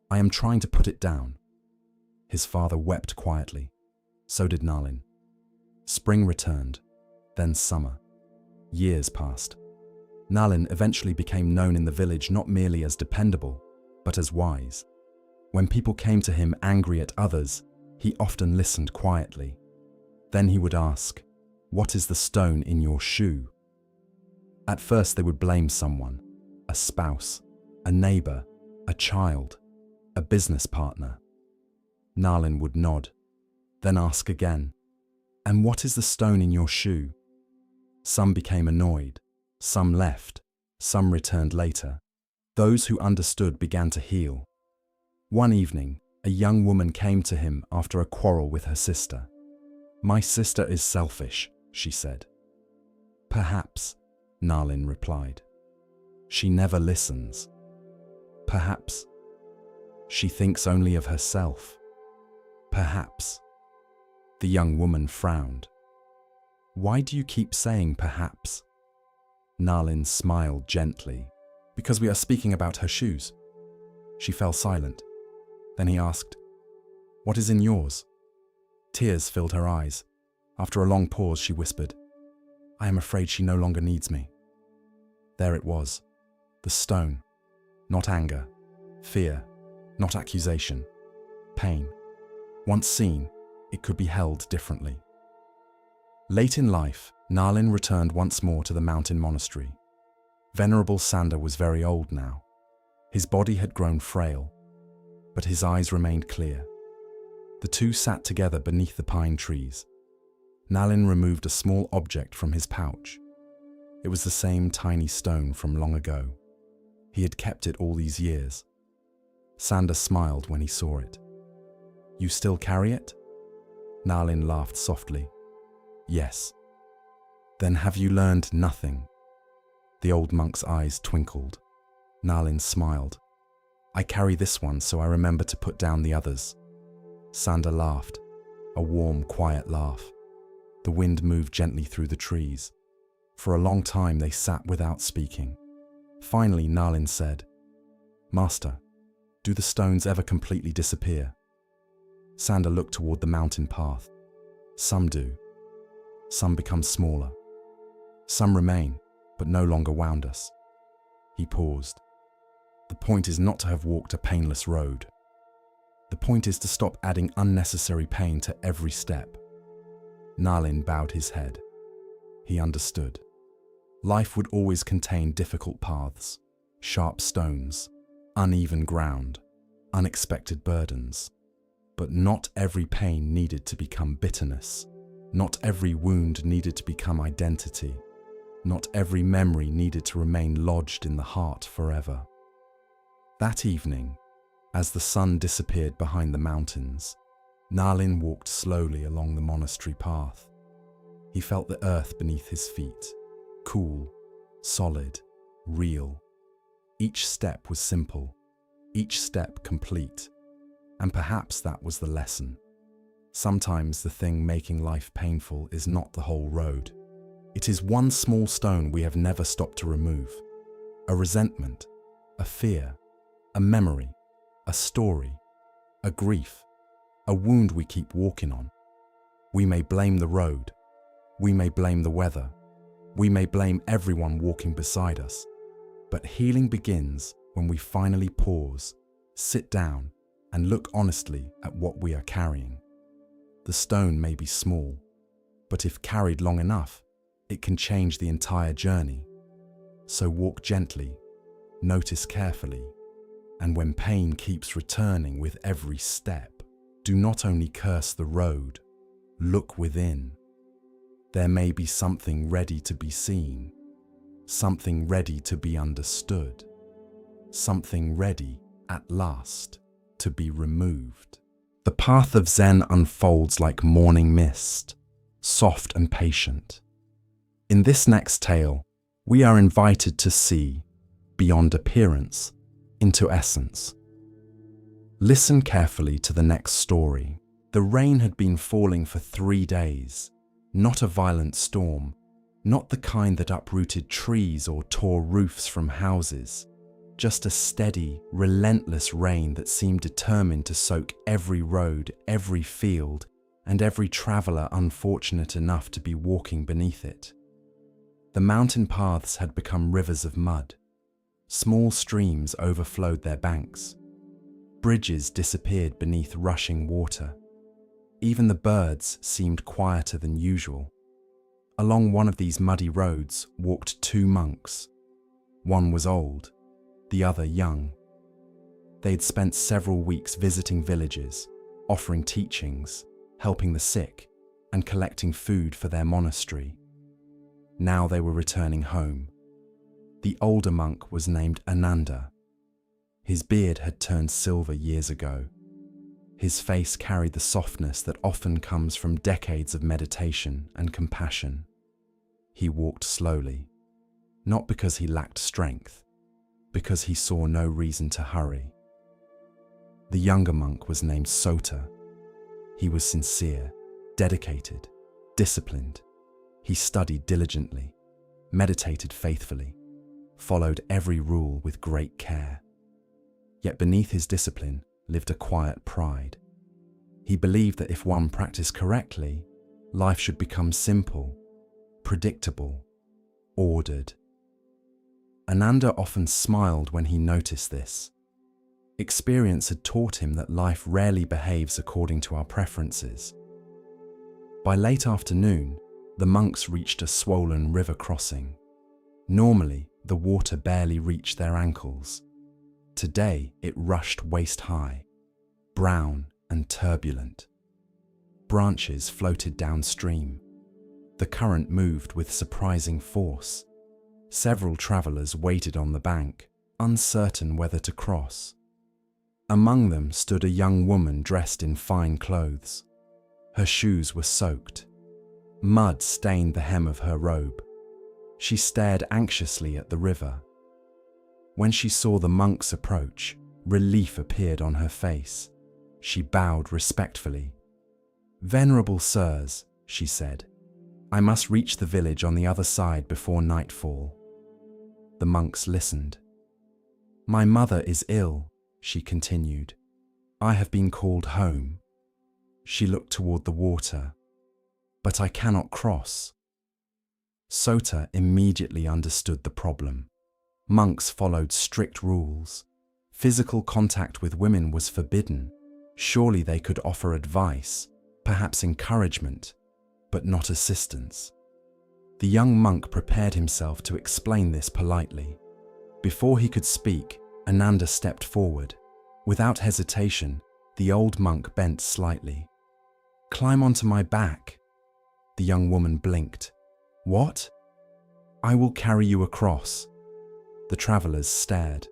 "I am trying to put it down." His father wept quietly. So did Nalin. Spring returned, then summer. Years passed. Nalin eventually became known in the village not merely as dependable, but as wise. When people came to him angry at others, he often listened quietly. Then he would ask, "What is the stone in your shoe?" At first they would blame someone, a spouse, a neighbor, a child, a business partner. Nalin would nod, then ask again, "And what is the stone in your shoe?" Some became annoyed, some left, some returned later. Those who understood began to heal. One evening, a young woman came to him after a quarrel with her sister. "My sister is selfish," she said. "Perhaps," Nalin replied. "She never listens." "Perhaps." "She thinks only of herself." "Perhaps." The young woman frowned. "Why do you keep saying perhaps?" Nalin smiled gently. "Because we are speaking about her shoes." She fell silent. Then he asked, "What is in yours?" Tears filled her eyes. After a long pause, she whispered, "I am afraid she no longer needs me." There it was, the stone. Not anger, fear, not accusation, pain. Once seen, it could be held differently. Late in life, Nalin returned once more to the mountain monastery. Venerable Sander was very old now. His body had grown frail, but his eyes remained clear. The two sat together beneath the pine trees. Nalin removed a small object from his pouch. It was the same tiny stone from long ago. He had kept it all these years. Sander smiled when he saw it. "You still carry it?" Nalin laughed softly. "Yes." "Then have you learned nothing?" The old monk's eyes twinkled. Nalin smiled. "I carry this one so I remember to put down the others." Sander laughed, a warm, quiet laugh. The wind moved gently through the trees. For a long time they sat without speaking. Finally Nalin said, "Master, do the stones ever completely disappear?" Sander looked toward the mountain path. "Some do. Some become smaller. Some remain, but no longer wound us." He paused. "The point is not to have walked a painless road. The point is to stop adding unnecessary pain to every step." Nalin bowed his head. He understood. Life would always contain difficult paths, sharp stones, uneven ground, unexpected burdens. But not every pain needed to become bitterness. Not every wound needed to become identity. Not every memory needed to remain lodged in the heart forever. That evening, as the sun disappeared behind the mountains, Nalin walked slowly along the monastery path. He felt the earth beneath his feet, cool, solid, real. Each step was simple, each step complete, and perhaps that was the lesson. Sometimes the thing making life painful is not the whole road. It is one small stone we have never stopped to remove. A resentment, a fear, a memory, a story, a grief, a wound we keep walking on. We may blame the road, we may blame the weather, we may blame everyone walking beside us, but healing begins when we finally pause, sit down, and look honestly at what we are carrying. The stone may be small, but if carried long enough, it can change the entire journey. So walk gently, notice carefully, and when pain keeps returning with every step, do not only curse the road, look within. There may be something ready to be seen, something ready to be understood, something ready, at last, to be removed. The path of Zen unfolds like morning mist, soft and patient. In this next tale, we are invited to see, beyond appearance, into essence. Listen carefully to the next story. The rain had been falling for 3 days, not a violent storm, not the kind that uprooted trees or tore roofs from houses, just a steady, relentless rain that seemed determined to soak every road, every field, and every traveler unfortunate enough to be walking beneath it. The mountain paths had become rivers of mud. Small streams overflowed their banks. Bridges disappeared beneath rushing water. Even the birds seemed quieter than usual. Along one of these muddy roads walked 2 monks. One was old, the other young. They had spent several weeks visiting villages, offering teachings, helping the sick, and collecting food for their monastery. Now they were returning home. The older monk was named Ananda. His beard had turned silver years ago. His face carried the softness that often comes from decades of meditation and compassion. He walked slowly, not because he lacked strength, because he saw no reason to hurry. The younger monk was named Sota. He was sincere, dedicated, disciplined. He studied diligently, meditated faithfully, followed every rule with great care. Yet beneath his discipline lived a quiet pride. He believed that if one practiced correctly, life should become simple, predictable, ordered. Ananda often smiled when he noticed this. Experience had taught him that life rarely behaves according to our preferences. By late afternoon, the monks reached a swollen river crossing. Normally, the water barely reached their ankles. Today, it rushed waist-high, brown and turbulent. Branches floated downstream, The current moved with surprising force. Several travelers waited on the bank, uncertain whether to cross. Among them stood a young woman dressed in fine clothes. Her shoes were soaked. Mud stained the hem of her robe. She stared anxiously at the river. When she saw the monks approach, relief appeared on her face. She bowed respectfully. "Venerable sirs," she said, "I must reach the village on the other side before nightfall." The monks listened. "My mother is ill," she continued. "I have been called home." She looked toward the water. "But I cannot cross." Sota immediately understood the problem. Monks followed strict rules. Physical contact with women was forbidden. Surely they could offer advice, perhaps encouragement, but not assistance. The young monk prepared himself to explain this politely. Before he could speak, Ananda stepped forward. Without hesitation, the old monk bent slightly. "Climb onto my back." The young woman blinked. "What?" "I will carry you across." The travelers stared.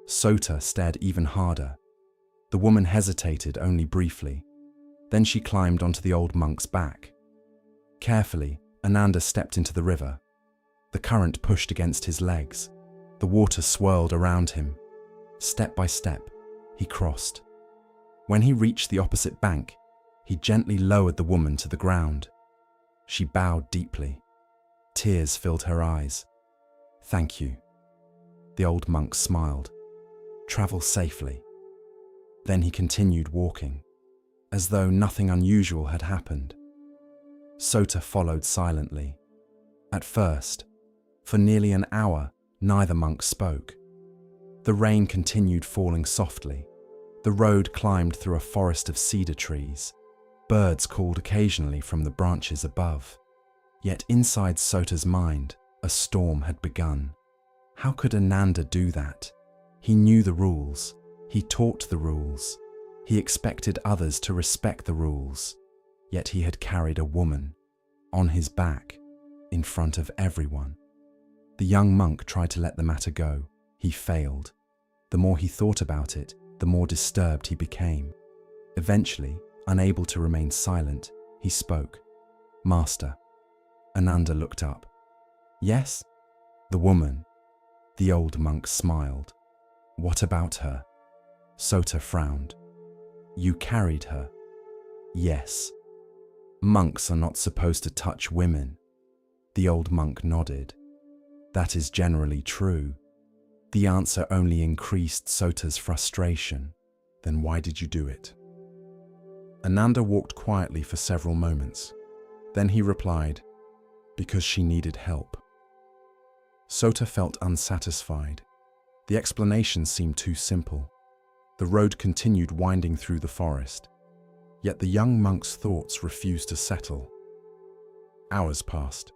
Sota stared even harder. The woman hesitated only briefly. Then she climbed onto the old monk's back. Carefully, Ananda stepped into the river. The current pushed against his legs. The water swirled around him. Step by step, he crossed. When he reached the opposite bank, he gently lowered the woman to the ground. She bowed deeply. Tears filled her eyes. "Thank you." The old monk smiled. "Travel safely." Then he continued walking, as though nothing unusual had happened. Sota followed silently. At first, for nearly an hour, neither monk spoke. The rain continued falling softly. The road climbed through a forest of cedar trees. Birds called occasionally from the branches above. Yet inside Sota's mind, a storm had begun. How could Ananda do that? He knew the rules. He taught the rules. He expected others to respect the rules. Yet he had carried a woman on his back in front of everyone. The young monk tried to let the matter go. He failed. The more he thought about it, the more disturbed he became. Eventually, unable to remain silent, he spoke. "Master." Ananda looked up. "Yes?" "The woman." The old monk smiled. "What about her?" Sota frowned. "You carried her." "Yes." "Monks are not supposed to touch women." The old monk nodded. "That is generally true." The answer only increased Sota's frustration. "Then why did you do it?" Ananda walked quietly for several moments. Then he replied, "Because she needed help." Sota felt unsatisfied. The explanation seemed too simple. The road continued winding through the forest. Yet the young monk's thoughts refused to settle. Hours passed.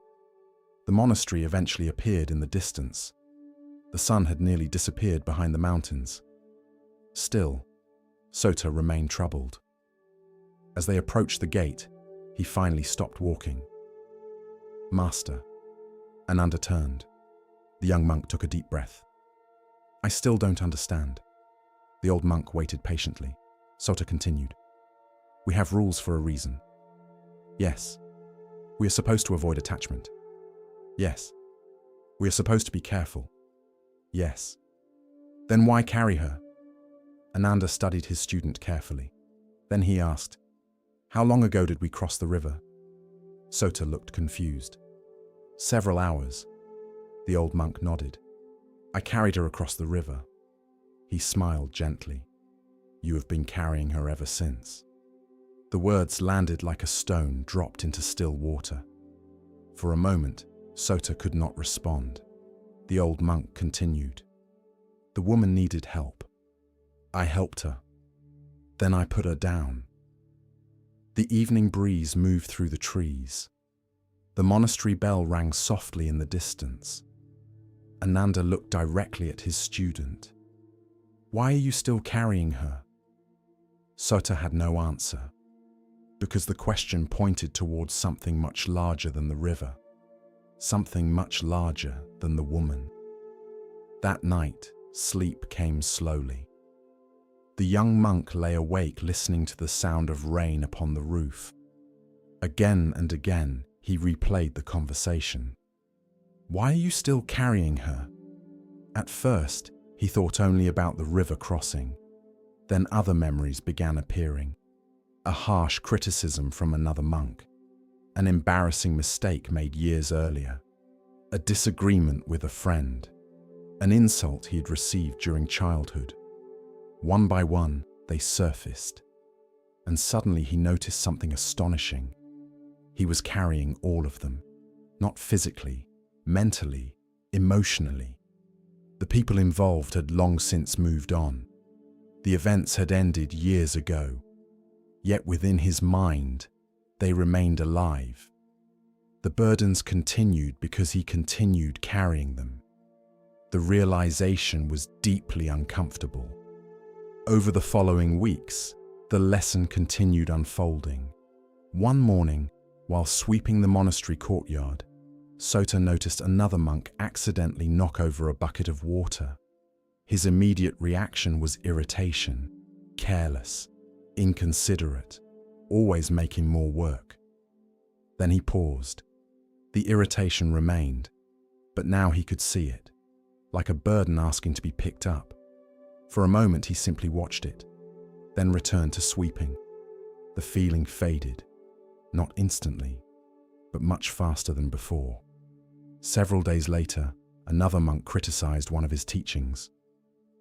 The monastery eventually appeared in the distance. The sun had nearly disappeared behind the mountains. Still, Sota remained troubled. As they approached the gate, he finally stopped walking. "Master." Ananda turned. The young monk took a deep breath. "I still don't understand." The old monk waited patiently. Sota continued. "We have rules for a reason." "Yes." "We are supposed to avoid attachment." "Yes." "We are supposed to be careful." "Yes." "Then why carry her?" Ananda studied his student carefully. Then he asked, "How long ago did we cross the river?" Sota looked confused. "Several hours." The old monk nodded. "I carried her across the river." He smiled gently. "You have been carrying her ever since." The words landed like a stone dropped into still water. For a moment, Sota could not respond. The old monk continued. "The woman needed help. I helped her. Then I put her down." The evening breeze moved through the trees. The monastery bell rang softly in the distance. Ananda looked directly at his student. "Why are you still carrying her?" Sota had no answer. because the question pointed towards something much larger than the river, something much larger than the woman. That night, sleep came slowly. The young monk lay awake listening to the sound of rain upon the roof. Again and again, he replayed the conversation. "Why are you still carrying her?" At first, he thought only about the river crossing. Then other memories began appearing. A harsh criticism from another monk, an embarrassing mistake made years earlier, a disagreement with a friend, an insult he had received during childhood. One by one, they surfaced, and suddenly he noticed something astonishing. He was carrying all of them, not physically, mentally, emotionally. The people involved had long since moved on. The events had ended years ago, yet within his mind, they remained alive. The burdens continued because he continued carrying them. The realization was deeply uncomfortable. Over the following weeks, the lesson continued unfolding. One morning, while sweeping the monastery courtyard, Sota noticed another monk accidentally knock over a bucket of water. His immediate reaction was irritation, careless, inconsiderate, always making more work. Then he paused. The irritation remained, but now he could see it, like a burden asking to be picked up. For a moment he simply watched it, then returned to sweeping. The feeling faded, not instantly, but much faster than before. Several days later, another monk criticized one of his teachings.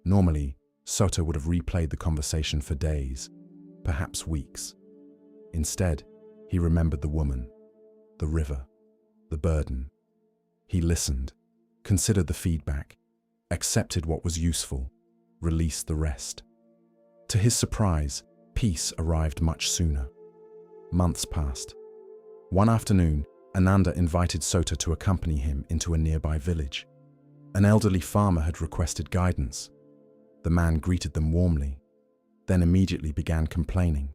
Normally, Sota would have replayed the conversation for days, perhaps weeks. Instead, he remembered the woman, the river, the burden. He listened, considered the feedback, accepted what was useful, released the rest. To his surprise, peace arrived much sooner. Months passed. One afternoon, Ananda invited Sota to accompany him into a nearby village. An elderly farmer had requested guidance. The man greeted them warmly, then immediately began complaining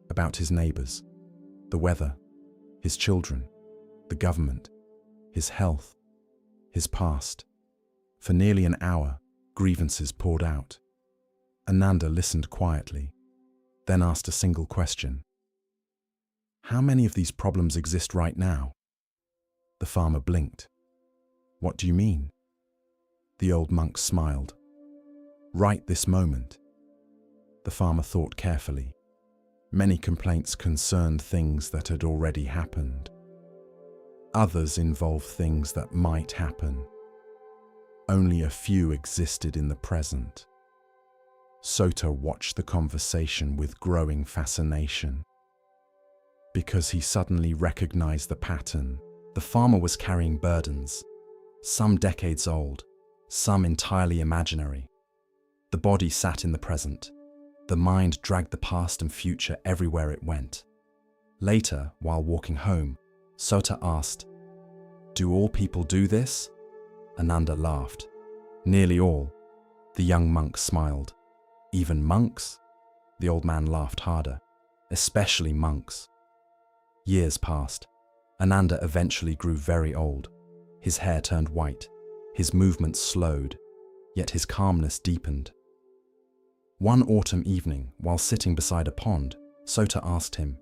about his neighbors, the weather, his children, the government, his health, his past. For nearly an hour, grievances poured out. Ananda listened quietly, then asked a single question. "How many of these problems exist right now?" The farmer blinked. "What do you mean?" The old monk smiled. "Right this moment." The farmer thought carefully. Many complaints concerned things that had already happened. Others involved things that might happen. Only a few existed in the present. Sota watched the conversation with growing fascination, because he suddenly recognized the pattern. The farmer was carrying burdens, some decades old, some entirely imaginary. The body sat in the present. The mind dragged the past and future everywhere it went. Later, while walking home, Sota asked, "Do all people do this?" Ananda laughed. "Nearly all." The young monk smiled. "Even monks?" The old man laughed harder. "Especially monks." Years passed. Ananda eventually grew very old. His hair turned white. His movements slowed, yet his calmness deepened. One autumn evening, while sitting beside a pond, Sota asked him,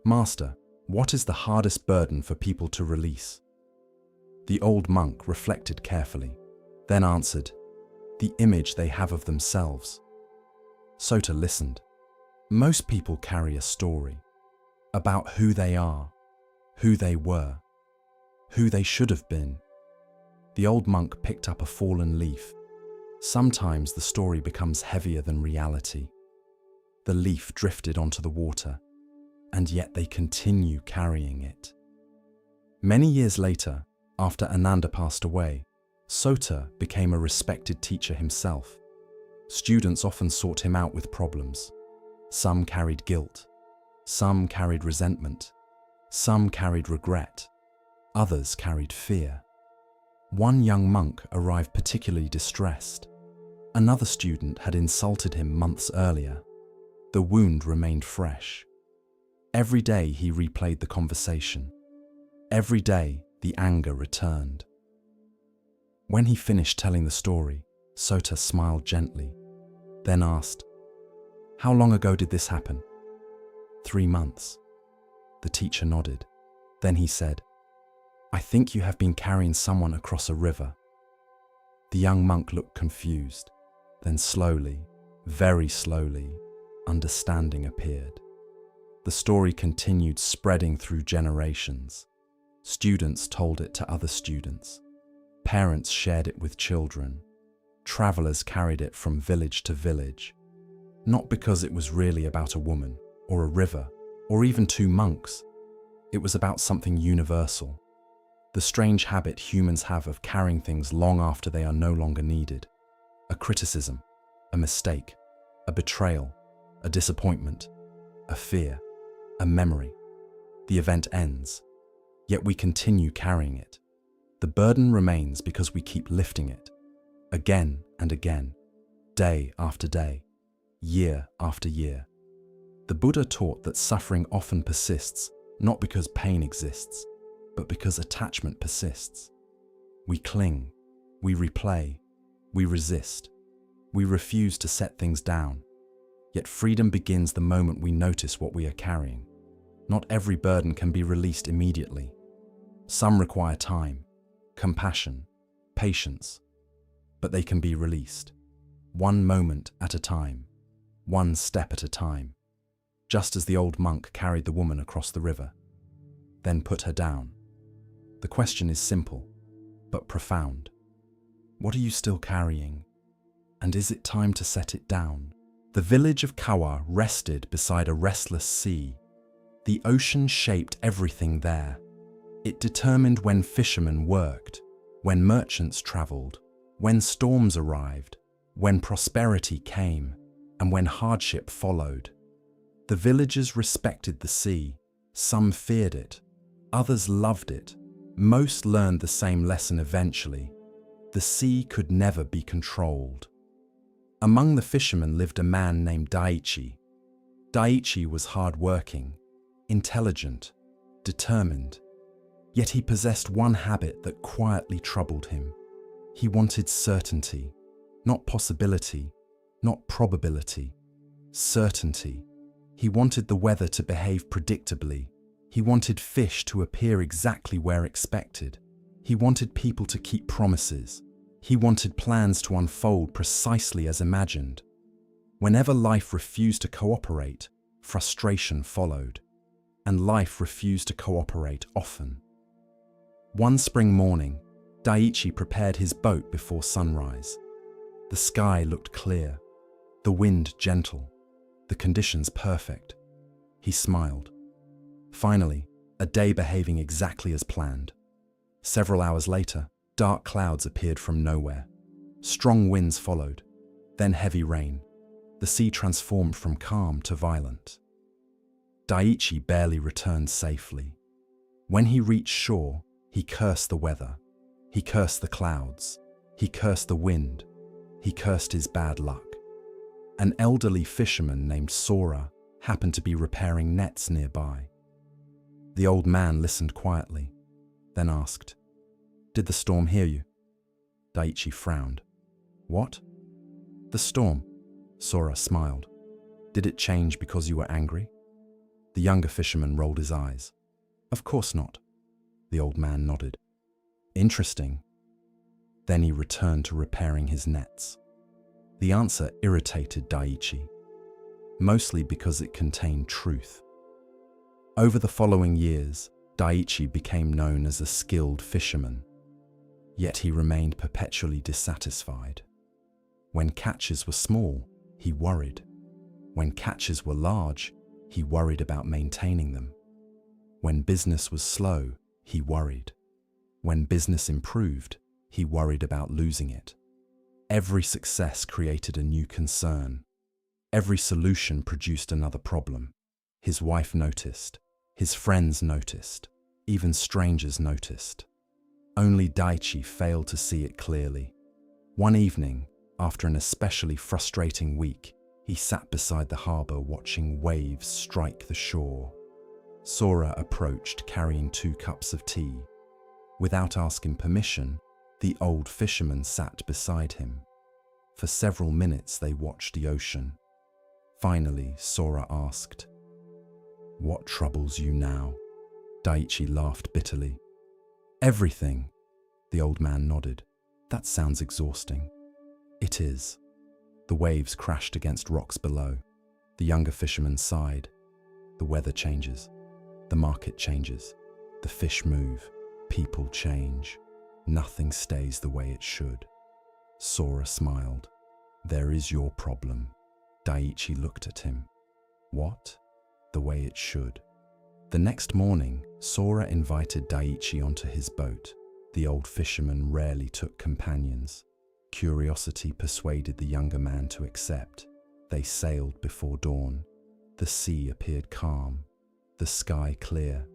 "Master, what is the hardest burden for people to release?" The old monk reflected carefully, then answered, "The image they have of themselves." Sota listened. Most people carry a story about who they are, who they were, who they should have been. The old monk picked up a fallen leaf. Sometimes the story becomes heavier than reality. The leaf drifted onto the water, and yet they continue carrying it. Many years later, after Ananda passed away, Sota became a respected teacher himself. Students often sought him out with problems. Some carried guilt, some carried resentment, some carried regret, others carried fear. One young monk arrived particularly distressed. Another student had insulted him months earlier. The wound remained fresh. Every day he replayed the conversation. Every day the anger returned. When he finished telling the story, Sota smiled gently, then asked, "How long ago did this happen?" 3 months. The teacher nodded. Then he said, "I think you have been carrying someone across a river." The young monk looked confused. Then slowly, very slowly, understanding appeared. The story continued spreading through generations. Students told it to other students. Parents shared it with children. Travelers carried it from village to village. Not because it was really about a woman, or a river, or even 2 monks. It was about something universal. The strange habit humans have of carrying things long after they are no longer needed. A criticism, a mistake, a betrayal, a disappointment, a fear, a memory. The event ends, yet we continue carrying it. The burden remains because we keep lifting it, again and again, day after day, year after year. The Buddha taught that suffering often persists, not because pain exists, but because attachment persists. We cling, we replay, we resist, we refuse to set things down. Yet freedom begins the moment we notice what we are carrying. Not every burden can be released immediately. Some require time, compassion, patience, but they can be released. One moment at a time, one step at a time. Just as the old monk carried the woman across the river, then put her down. The question is simple, but profound. What are you still carrying? And is it time to set it down? The village of Kawa rested beside a restless sea. The ocean shaped everything there. It determined when fishermen worked, when merchants traveled, when storms arrived, when prosperity came, and when hardship followed. The villagers respected the sea. Some feared it. Others loved it. Most learned the same lesson eventually. The sea could never be controlled. Among the fishermen lived a man named Daichi. Daichi was hard-working, intelligent, determined. Yet he possessed one habit that quietly troubled him. He wanted certainty, not possibility, not probability. Certainty. He wanted the weather to behave predictably. He wanted fish to appear exactly where expected. He wanted people to keep promises. He wanted plans to unfold precisely as imagined. Whenever life refused to cooperate, frustration followed. And life refused to cooperate often. One spring morning, Daichi prepared his boat before sunrise. The sky looked clear, the wind gentle, the conditions perfect. He smiled. Finally, a day behaving exactly as planned. Several hours later, dark clouds appeared from nowhere. Strong winds followed, then heavy rain. The sea transformed from calm to violent. Daichi barely returned safely. When he reached shore, he cursed the weather. He cursed the clouds. He cursed the wind. He cursed his bad luck. An elderly fisherman named Sora happened to be repairing nets nearby. The old man listened quietly, then asked, "Did the storm hear you?" Daichi frowned. "What?" "The storm," Sora smiled. "Did it change because you were angry?" The younger fisherman rolled his eyes. "Of course not." The old man nodded. "Interesting." Then he returned to repairing his nets. The answer irritated Daichi, mostly because it contained truth. Over the following years, Daichi became known as a skilled fisherman. Yet he remained perpetually dissatisfied. When catches were small, he worried. When catches were large, he worried about maintaining them. When business was slow, he worried. When business improved, he worried about losing it. Every success created a new concern. Every solution produced another problem. His wife noticed. His friends noticed. Even strangers noticed. Only Daichi failed to see it clearly. One evening, after an especially frustrating week, he sat beside the harbor watching waves strike the shore. Sora approached carrying 2 cups of tea. Without asking permission, the old fisherman sat beside him. For several minutes they watched the ocean. Finally, Sora asked, "What troubles you now?" Daiichi laughed bitterly. "Everything." The old man nodded. "That sounds exhausting." "It is." The waves crashed against rocks below. The younger fisherman sighed. "The weather changes. The market changes. The fish move. People change. Nothing stays the way it should." Sora smiled. "There is your problem." Daiichi looked at him. "What?" "The way it should." The next morning, Sora invited Daiichi onto his boat. The old fisherman rarely took companions. Curiosity persuaded the younger man to accept. They sailed before dawn. The sea appeared calm, the sky clear,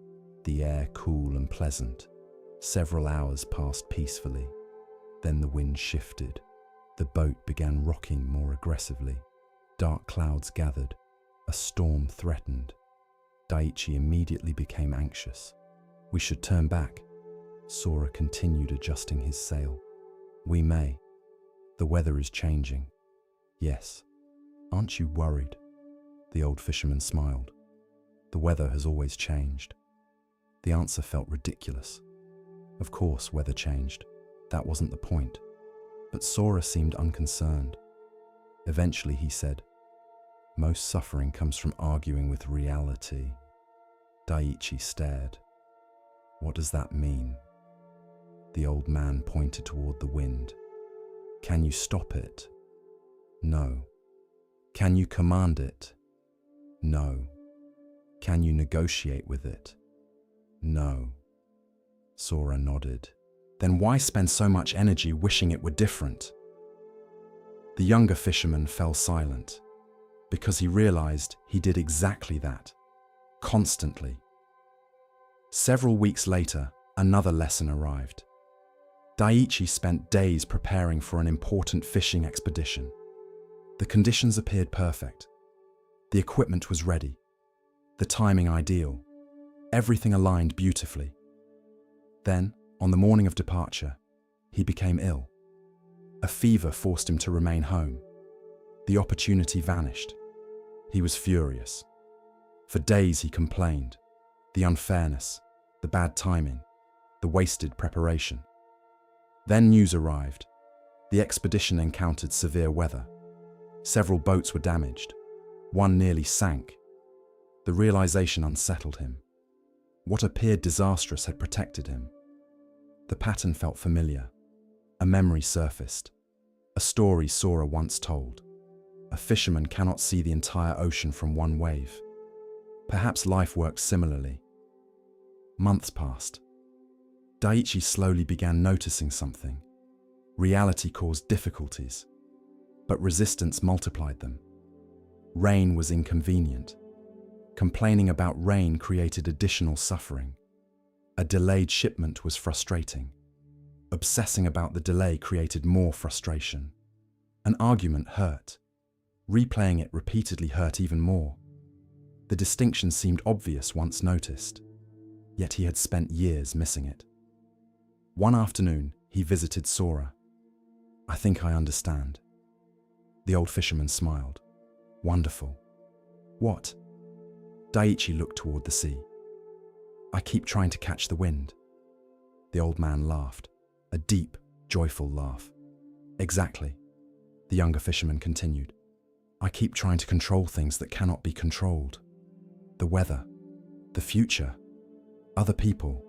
the air cool and pleasant. Several hours passed peacefully. Then the wind shifted. The boat began rocking more aggressively. Dark clouds gathered. A storm threatened. Daiichi immediately became anxious. "We should turn back." Sora continued adjusting his sail. "We may. The weather is changing." "Yes. Aren't you worried?" The old fisherman smiled. "The weather has always changed." The answer felt ridiculous. Of course, weather changed. That wasn't the point. But Sora seemed unconcerned. Eventually he said, "Most suffering comes from arguing with reality." Daiichi stared. "What does that mean?" The old man pointed toward the wind. "Can you stop it?" "No." "Can you command it?" "No." "Can you negotiate with it?" "No." Sora nodded. "Then why spend so much energy wishing it were different?" The younger fisherman fell silent, because he realized he did exactly that, constantly. Several weeks later, another lesson arrived. Daiichi spent days preparing for an important fishing expedition. The conditions appeared perfect. The equipment was ready. The timing ideal. Everything aligned beautifully. Then, on the morning of departure, he became ill. A fever forced him to remain home. The opportunity vanished. He was furious. For days he complained. The unfairness, the bad timing, the wasted preparation. Then news arrived. The expedition encountered severe weather. Several boats were damaged. One nearly sank. The realization unsettled him. What appeared disastrous had protected him. The pattern felt familiar. A memory surfaced. A story Sora once told. A fisherman cannot see the entire ocean from one wave. Perhaps life works similarly. Months passed. Daiichi slowly began noticing something. Reality caused difficulties, but resistance multiplied them. Rain was inconvenient. Complaining about rain created additional suffering. A delayed shipment was frustrating. Obsessing about the delay created more frustration. An argument hurt. Replaying it repeatedly hurt even more. The distinction seemed obvious once noticed, yet he had spent years missing it. One afternoon, he visited Sora. "I think I understand." The old fisherman smiled. "Wonderful." "What?" Daiichi looked toward the sea. "I keep trying to catch the wind." The old man laughed, a deep, joyful laugh. "Exactly." The younger fisherman continued. "I keep trying to control things that cannot be controlled. The weather, the future, other people,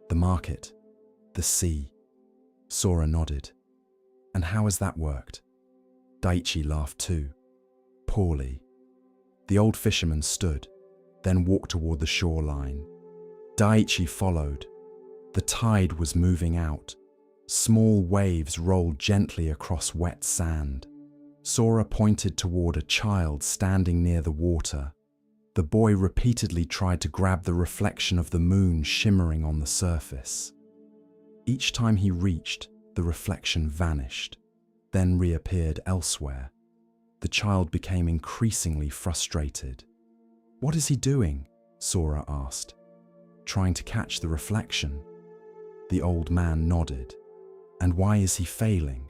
the market, the sea." Sora nodded. "And how has that worked?" Daiichi laughed too. "Poorly." The old fisherman stood, then walked toward the shoreline. Daiichi followed. The tide was moving out. Small waves rolled gently across wet sand. Sora pointed toward a child standing near the water. The boy repeatedly tried to grab the reflection of the moon shimmering on the surface. Each time he reached, the reflection vanished, then reappeared elsewhere. The child became increasingly frustrated. "What is he doing?" Sora asked, trying to catch the reflection. The old man nodded. And why is he failing?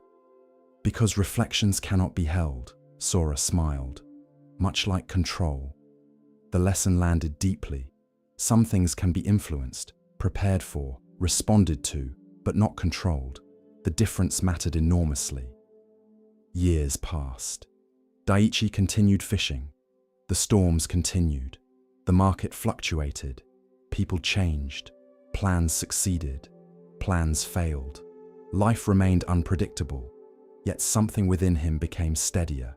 Because reflections cannot be held, Sora smiled, much like control. The lesson landed deeply. Some things can be influenced, prepared for, responded to, but not controlled. The difference mattered enormously. Years passed. Daiichi continued fishing. The storms continued. The market fluctuated. People changed. Plans succeeded. Plans failed. Life remained unpredictable, yet something within him became steadier.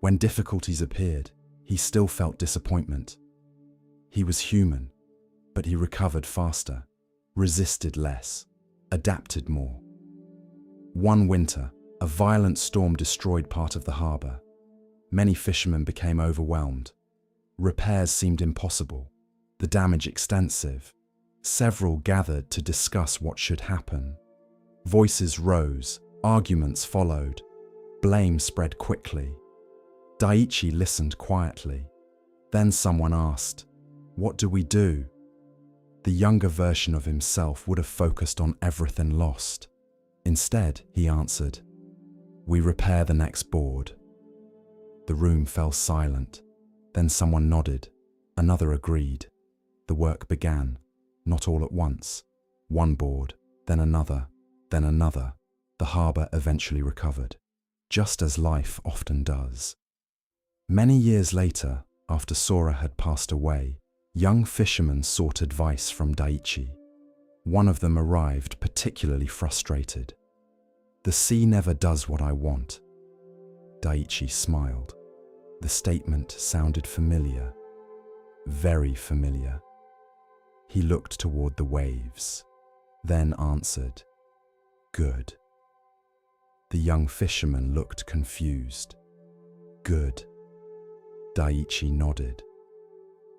When difficulties appeared, he still felt disappointment. He was human, but he recovered faster, resisted less, adapted more. One winter, a violent storm destroyed part of the harbor. Many fishermen became overwhelmed. Repairs seemed impossible, the damage extensive. Several gathered to discuss what should happen. Voices rose, arguments followed. Blame spread quickly. Daiichi listened quietly. Then someone asked, "What do we do?" The younger version of himself would have focused on everything lost. Instead, he answered, "We repair the next board." The room fell silent. Then someone nodded. Another agreed. The work began, not all at once. One board, then another, then another. The harbor eventually recovered, just as life often does. Many years later, after Sora had passed away, young fishermen sought advice from Daiichi. One of them arrived particularly frustrated. "The sea never does what I want." Daiichi smiled. The statement sounded familiar, very familiar. He looked toward the waves, then answered, "Good." The young fisherman looked confused. "Good." Daiichi nodded.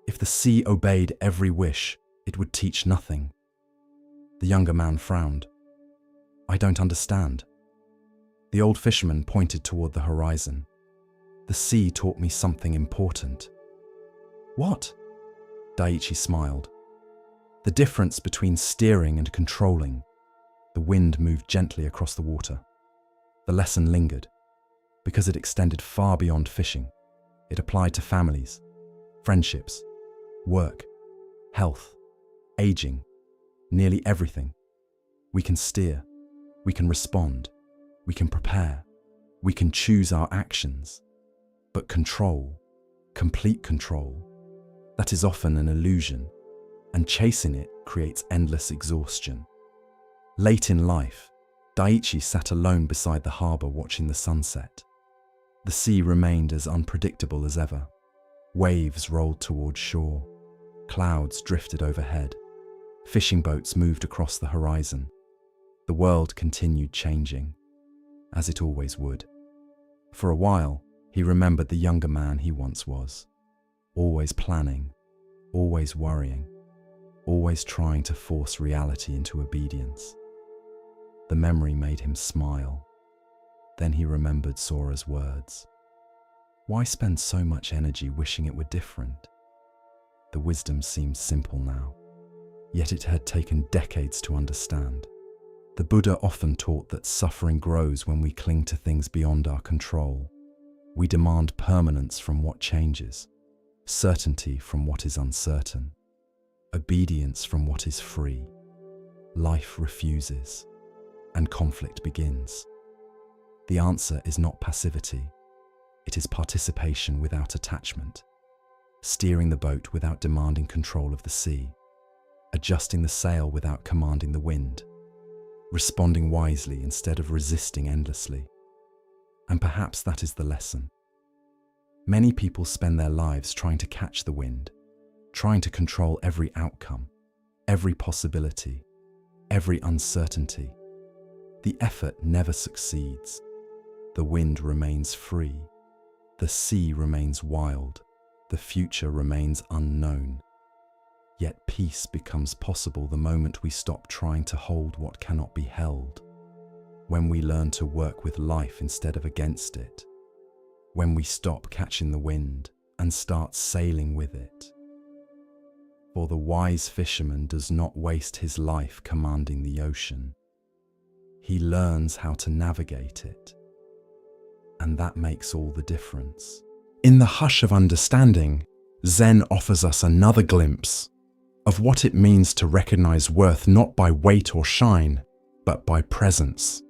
If the sea obeyed every wish, it would teach nothing. The younger man frowned. "I don't understand." The old fisherman pointed toward the horizon. "The sea taught me something important." "What?" Daiichi smiled. "The difference between steering and controlling." The wind moved gently across the water. The lesson lingered, because it extended far beyond fishing. It applied to families, friendships, work, health, aging, nearly everything. We can steer, we can respond, we can prepare, we can choose our actions. But control, complete control, that is often an illusion, and chasing it creates endless exhaustion. Late in life, Daiichi sat alone beside the harbor watching the sunset. The sea remained as unpredictable as ever. Waves rolled toward shore. Clouds drifted overhead. Fishing boats moved across the horizon. The world continued changing, as it always would. For a while, he remembered the younger man he once was, always planning, always worrying, always trying to force reality into obedience. The memory made him smile. Then he remembered Sora's words. Why spend so much energy wishing it were different? The wisdom seemed simple now, yet it had taken decades to understand. The Buddha often taught that suffering grows when we cling to things beyond our control. We demand permanence from what changes, certainty from what is uncertain, obedience from what is free. Life refuses, and conflict begins. The answer is not passivity. It is participation without attachment, steering the boat without demanding control of the sea, adjusting the sail without commanding the wind, responding wisely instead of resisting endlessly. And perhaps that is the lesson. Many people spend their lives trying to catch the wind, trying to control every outcome, every possibility, every uncertainty. The effort never succeeds. The wind remains free. The sea remains wild. The future remains unknown. Yet peace becomes possible the moment we stop trying to hold what cannot be held. When we learn to work with life instead of against it. When we stop catching the wind and start sailing with it. For the wise fisherman does not waste his life commanding the ocean. He learns how to navigate it. And that makes all the difference. In the hush of understanding, Zen offers us another glimpse of what it means to recognize worth not by weight or shine, but by presence.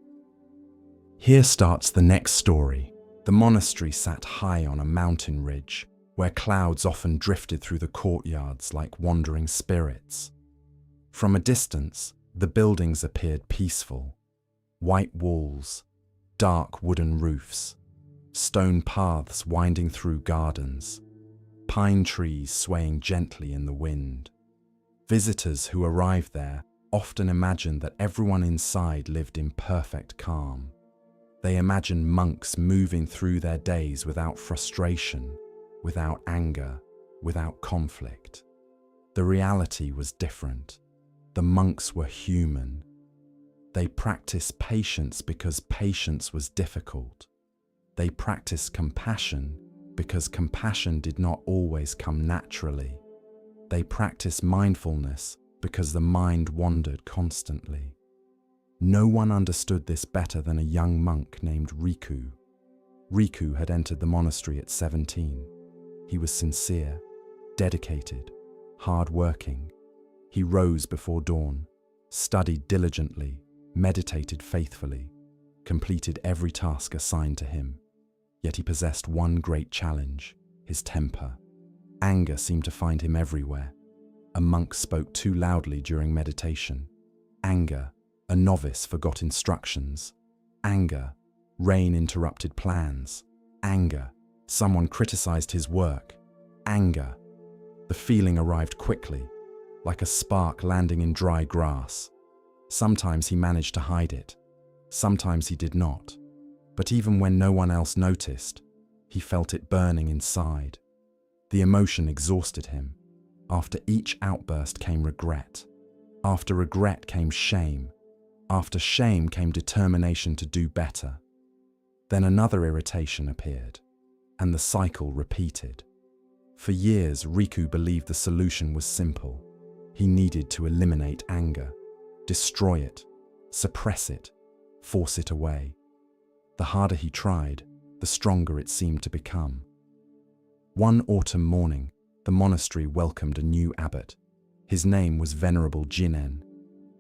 Here starts the next story. The monastery sat high on a mountain ridge, where clouds often drifted through the courtyards like wandering spirits. From a distance, the buildings appeared peaceful. White walls, dark wooden roofs, stone paths winding through gardens, pine trees swaying gently in the wind. Visitors who arrived there often imagined that everyone inside lived in perfect calm. They imagined monks moving through their days without frustration, without anger, without conflict. The reality was different. The monks were human. They practiced patience because patience was difficult. They practiced compassion because compassion did not always come naturally. They practiced mindfulness because the mind wandered constantly. No one understood this better than a young monk named Riku. Riku had entered the monastery at 17. He was sincere, dedicated, hard-working. He rose before dawn, studied diligently, meditated faithfully, completed every task assigned to him. Yet he possessed one great challenge: his temper. Anger seemed to find him everywhere. A monk spoke too loudly during meditation. Anger, a novice forgot instructions. Anger, rain interrupted plans. Anger, someone criticized his work. Anger. The feeling arrived quickly, like a spark landing in dry grass. Sometimes he managed to hide it. Sometimes he did not. But even when no one else noticed, he felt it burning inside. The emotion exhausted him. After each outburst came regret. After regret came shame. After shame came determination to do better. Then another irritation appeared, and the cycle repeated. For years, Riku believed the solution was simple. He needed to eliminate anger, destroy it, suppress it, force it away. The harder he tried, the stronger it seemed to become. One autumn morning, the monastery welcomed a new abbot. His name was Venerable Jinen.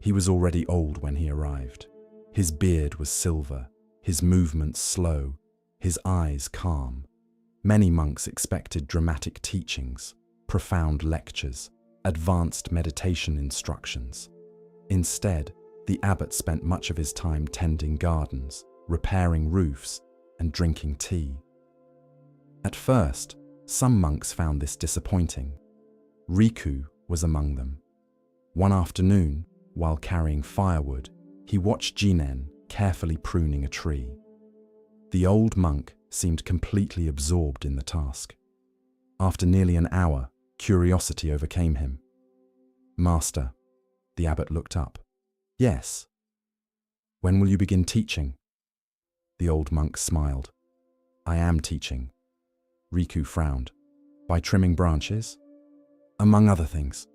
He was already old when he arrived. His beard was silver, his movements slow, his eyes calm. Many monks expected dramatic teachings, profound lectures, advanced meditation instructions. Instead, the abbot spent much of his time tending gardens, repairing roofs, and drinking tea. At first, some monks found this disappointing. Riku was among them. One afternoon, while carrying firewood, he watched Jinen carefully pruning a tree. The old monk seemed completely absorbed in the task. After nearly an hour, curiosity overcame him. "Master," the abbot looked up. "Yes." "When will you begin teaching?" The old monk smiled. "I am teaching." Riku frowned. "By trimming branches?" "Among other things."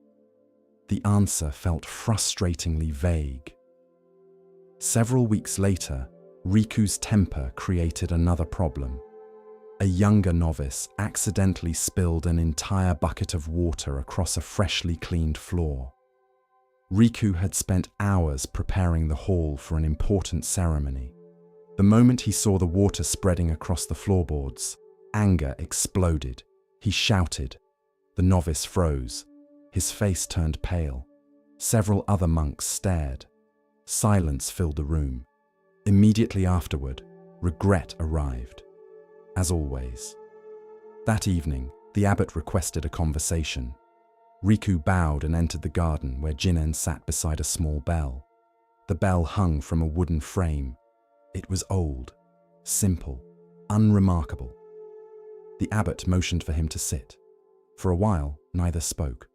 The answer felt frustratingly vague. Several weeks later, Riku's temper created another problem. A younger novice accidentally spilled an entire bucket of water across a freshly cleaned floor. Riku had spent hours preparing the hall for an important ceremony. The moment he saw the water spreading across the floorboards, anger exploded. He shouted. The novice froze. His face turned pale. Several other monks stared. Silence filled the room. Immediately afterward, regret arrived. As always. That evening, the abbot requested a conversation. Riku bowed and entered the garden where Jinen sat beside a small bell. The bell hung from a wooden frame. It was old, simple, unremarkable. The abbot motioned for him to sit. For a while, neither spoke.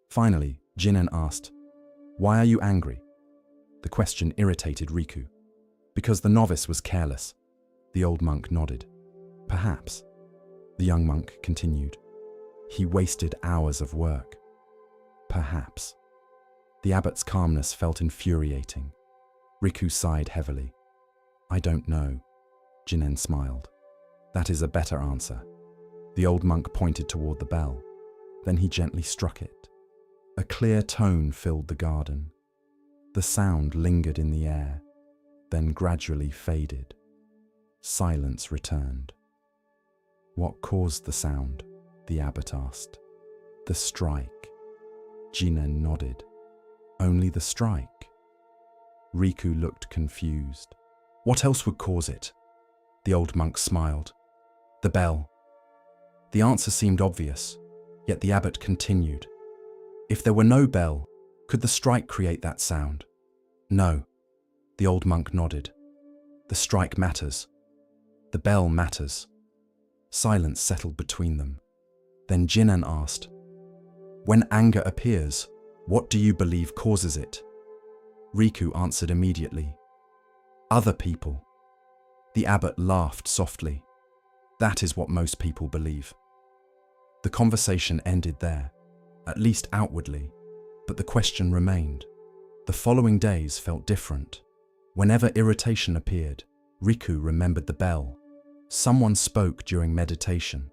Finally, Jinen asked, "Why are you angry?" The question irritated Riku. "Because the novice was careless." The old monk nodded. "Perhaps." The young monk continued. "He wasted hours of work." Perhaps. The abbot's calmness felt infuriating. Riku sighed heavily. I don't know. Jinen smiled. That is a better answer. The old monk pointed toward the bell. Then he gently struck it. A clear tone filled the garden. The sound lingered in the air, then gradually faded. Silence returned. What caused the sound? The abbot asked. The strike. Jinen nodded. Only the strike? Riku looked confused. What else would cause it? The old monk smiled. The bell. The answer seemed obvious, yet the abbot continued. If there were no bell, could the strike create that sound? No. The old monk nodded. The strike matters. The bell matters. Silence settled between them. Then Jinen asked, when anger appears, what do you believe causes it? Riku answered immediately. Other people. The abbot laughed softly. That is what most people believe. The conversation ended there, at least outwardly, but the question remained. The following days felt different. Whenever irritation appeared, Riku remembered the bell. Someone spoke during meditation.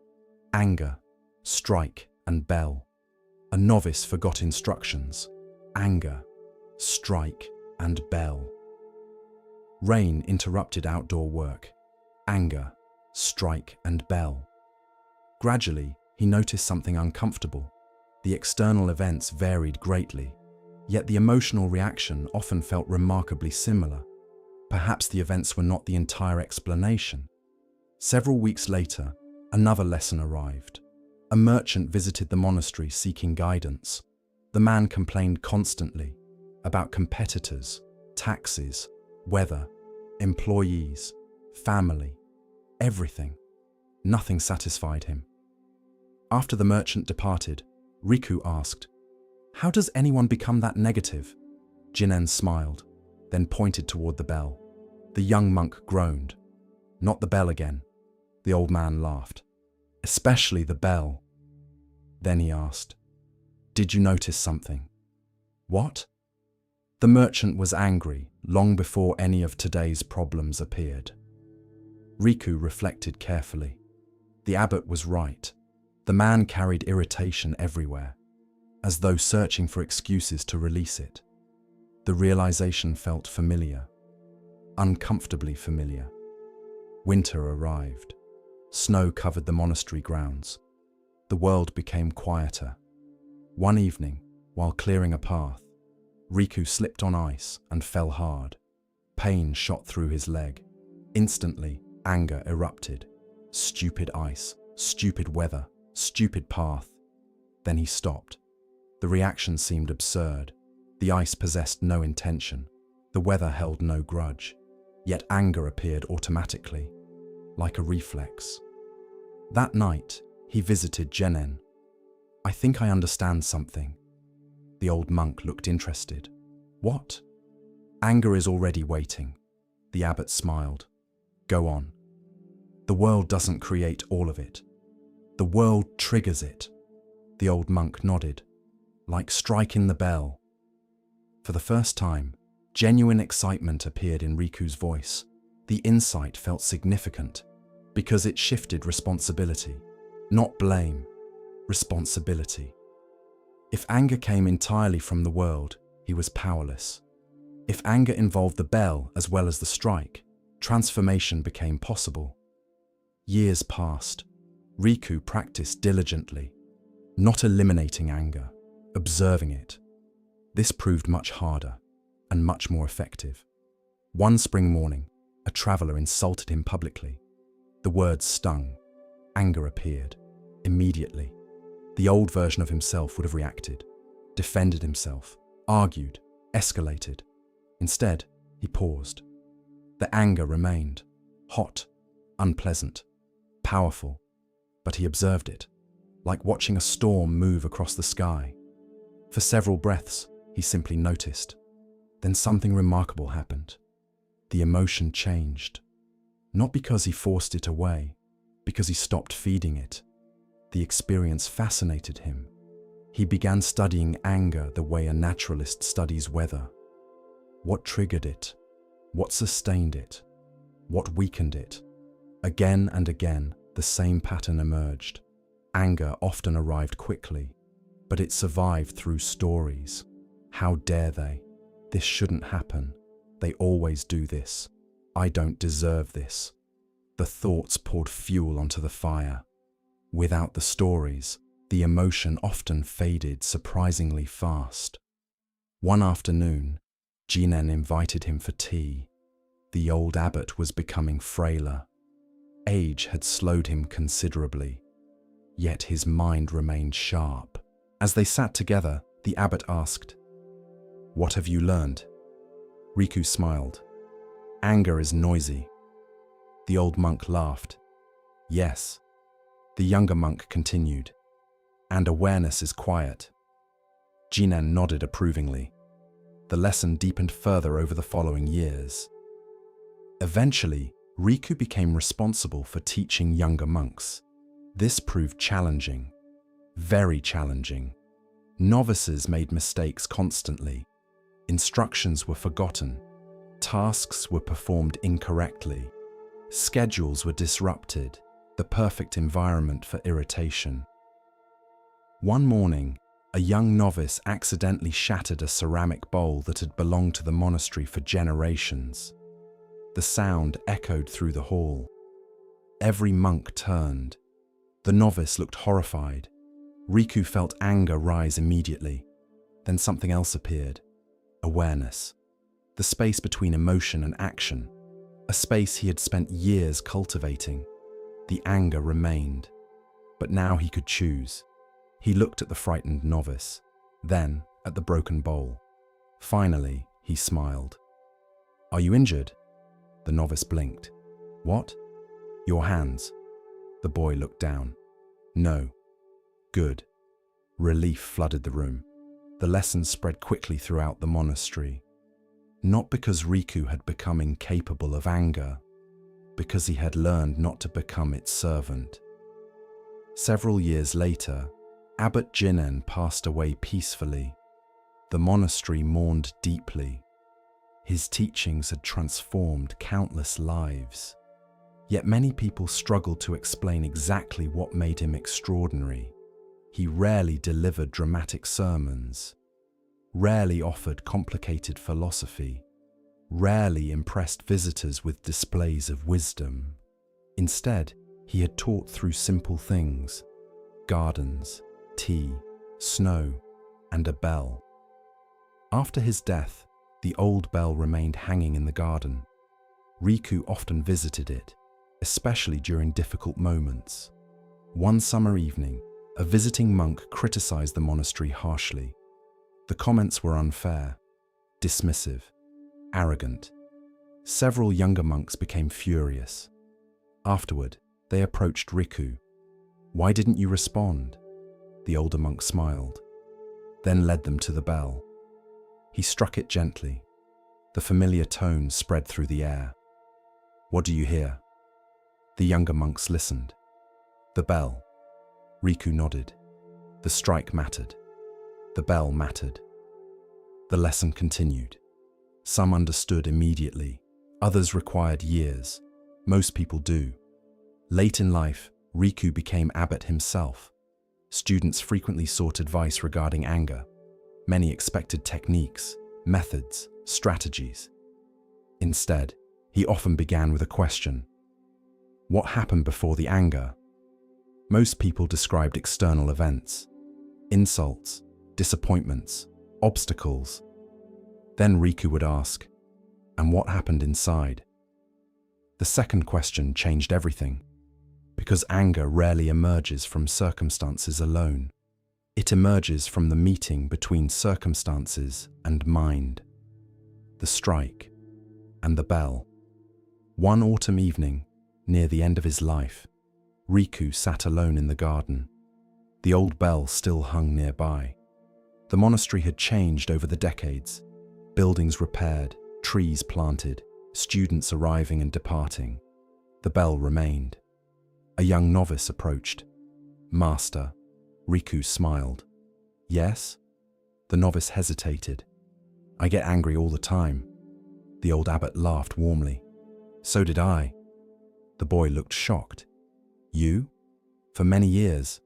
Anger, strike, and bell. A novice forgot instructions. Anger, strike, and bell. Rain interrupted outdoor work. Anger, strike, and bell. Gradually, he noticed something uncomfortable. The external events varied greatly, yet the emotional reaction often felt remarkably similar. Perhaps the events were not the entire explanation. Several weeks later, another lesson arrived. A merchant visited the monastery seeking guidance. The man complained constantly about competitors, taxes, weather, employees, family, everything. Nothing satisfied him. After the merchant departed, Riku asked, how does anyone become that negative? Jinen smiled, then pointed toward the bell. The young monk groaned. Not the bell again. The old man laughed. Especially the bell. Then he asked, did you notice something? What? The merchant was angry long before any of today's problems appeared. Riku reflected carefully. The abbot was right. The man carried irritation everywhere, as though searching for excuses to release it. The realization felt familiar, uncomfortably familiar. Winter arrived. Snow covered the monastery grounds. The world became quieter. One evening, while clearing a path, Riku slipped on ice and fell hard. Pain shot through his leg. Instantly, anger erupted. Stupid ice, stupid weather, stupid path. Then he stopped. The reaction seemed absurd. The ice possessed no intention. The weather held no grudge. Yet anger appeared automatically, like a reflex. That night, he visited Jenen. I think I understand something. The old monk looked interested. What? Anger is already waiting. The abbot smiled. Go on. The world doesn't create all of it. The world triggers it. The old monk nodded, like striking the bell. For the first time, genuine excitement appeared in Riku's voice. The insight felt significant because it shifted responsibility, not blame, responsibility. If anger came entirely from the world, he was powerless. If anger involved the bell as well as the strike, transformation became possible. Years passed. Riku practiced diligently, not eliminating anger, observing it. This proved much harder and much more effective. One spring morning, a traveler insulted him publicly. The words stung. Anger appeared. Immediately, the old version of himself would have reacted, defended himself, argued, escalated. Instead, he paused. The anger remained, hot, unpleasant, powerful, but he observed it, like watching a storm move across the sky. For several breaths, he simply noticed. Then something remarkable happened. The emotion changed. Not because he forced it away, because he stopped feeding it. The experience fascinated him. He began studying anger the way a naturalist studies weather. What triggered it? What sustained it? What weakened it? Again and again, the same pattern emerged. Anger often arrived quickly, but it survived through stories. How dare they? This shouldn't happen. They always do this. I don't deserve this. The thoughts poured fuel onto the fire. Without the stories, the emotion often faded surprisingly fast. One afternoon, Jinen invited him for tea. The old abbot was becoming frailer. Age had slowed him considerably, yet his mind remained sharp. As they sat together, the abbot asked, "What have you learned?" Riku smiled. "Anger is noisy." The old monk laughed. "Yes." The younger monk continued, "And awareness is quiet." Jinen nodded approvingly. The lesson deepened further over the following years. Eventually, Riku became responsible for teaching younger monks. This proved challenging, very challenging. Novices made mistakes constantly. Instructions were forgotten. Tasks were performed incorrectly. Schedules were disrupted, the perfect environment for irritation. One morning, a young novice accidentally shattered a ceramic bowl that had belonged to the monastery for generations. The sound echoed through the hall. Every monk turned. The novice looked horrified. Riku felt anger rise immediately. Then something else appeared. Awareness. The space between emotion and action. A space he had spent years cultivating. The anger remained. But now he could choose. He looked at the frightened novice, then at the broken bowl. Finally, he smiled. "Are you injured?" The novice blinked. "What?" "Your hands." The boy looked down. "No." "Good." Relief flooded the room. The lesson spread quickly throughout the monastery. Not because Riku had become incapable of anger, because he had learned not to become its servant. Several years later, Abbot Jinen passed away peacefully. The monastery mourned deeply. His teachings had transformed countless lives. Yet many people struggled to explain exactly what made him extraordinary. He rarely delivered dramatic sermons, rarely offered complicated philosophy, rarely impressed visitors with displays of wisdom. Instead, he had taught through simple things: gardens, tea, snow, and a bell. After his death, the old bell remained hanging in the garden. Riku often visited it, especially during difficult moments. One summer evening, a visiting monk criticized the monastery harshly. The comments were unfair, dismissive, arrogant. Several younger monks became furious. Afterward, they approached Riku. "Why didn't you respond?" The older monk smiled, then led them to the bell. He struck it gently. The familiar tone spread through the air. "What do you hear?" The younger monks listened. "The bell." Riku nodded. The strike mattered. The bell mattered. The lesson continued. Some understood immediately. Others required years. Most people do. Late in life, Riku became abbot himself. Students frequently sought advice regarding anger. Many expected techniques, methods, strategies. Instead, he often began with a question. What happened before the anger? Most people described external events, insults, disappointments, obstacles. Then Riku would ask, and what happened inside? The second question changed everything, because anger rarely emerges from circumstances alone. It emerges from the meeting between circumstances and mind. The strike and the bell. One autumn evening, near the end of his life, Riku sat alone in the garden. The old bell still hung nearby. The monastery had changed over the decades. Buildings repaired, trees planted, students arriving and departing. The bell remained. A young novice approached. "Master," Riku smiled. Yes? The novice hesitated. I get angry all the time. The old abbot laughed warmly. So did I. The boy looked shocked. You? For many years.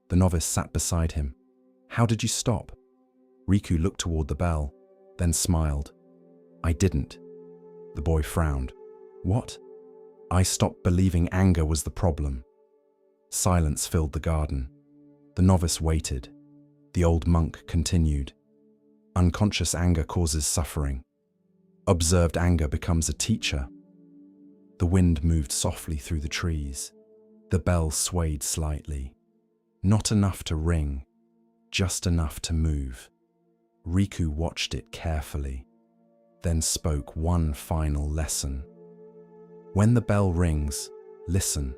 The novice sat beside him. How did you stop? Riku looked toward the bell, then smiled. I didn't. The boy frowned. What? I stopped believing anger was the problem. Silence filled the garden. The novice waited. The old monk continued. Unconscious anger causes suffering. Observed anger becomes a teacher. The wind moved softly through the trees. The bell swayed slightly. Not enough to ring, just enough to move. Riku watched it carefully, then spoke one final lesson. When the bell rings, listen.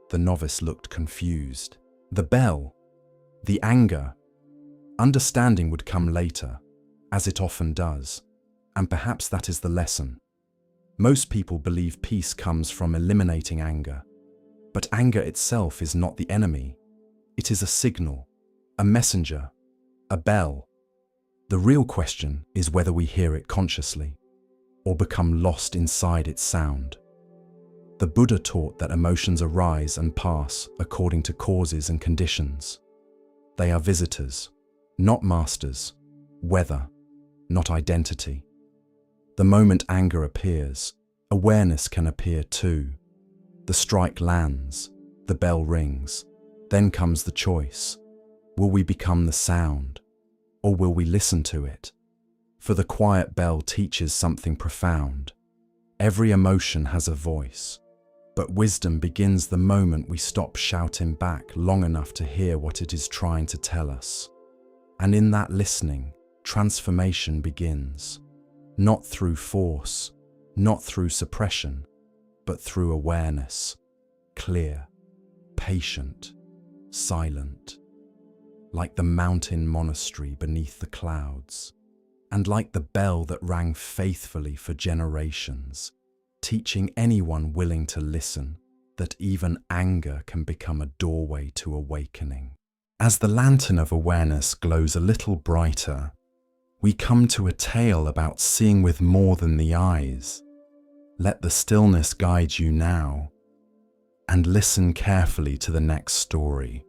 The novice looked confused. The bell, the anger. Understanding would come later, as it often does, and perhaps that is the lesson. Most people believe peace comes from eliminating anger, but anger itself is not the enemy. It is a signal, a messenger, a bell. The real question is whether we hear it consciously, or become lost inside its sound. The Buddha taught that emotions arise and pass according to causes and conditions. They are visitors, not masters, weather, not identity. The moment anger appears, awareness can appear too. The strike lands, the bell rings, then comes the choice. Will we become the sound, or will we listen to it? For the quiet bell teaches something profound. Every emotion has a voice, but wisdom begins the moment we stop shouting back long enough to hear what it is trying to tell us. And in that listening, transformation begins. Not through force, not through suppression, but through awareness, clear, patient, silent, like the mountain monastery beneath the clouds, and like the bell that rang faithfully for generations, teaching anyone willing to listen that even anger can become a doorway to awakening. As the lantern of awareness glows a little brighter, we come to a tale about seeing with more than the eyes. Let the stillness guide you now, and listen carefully to the next story.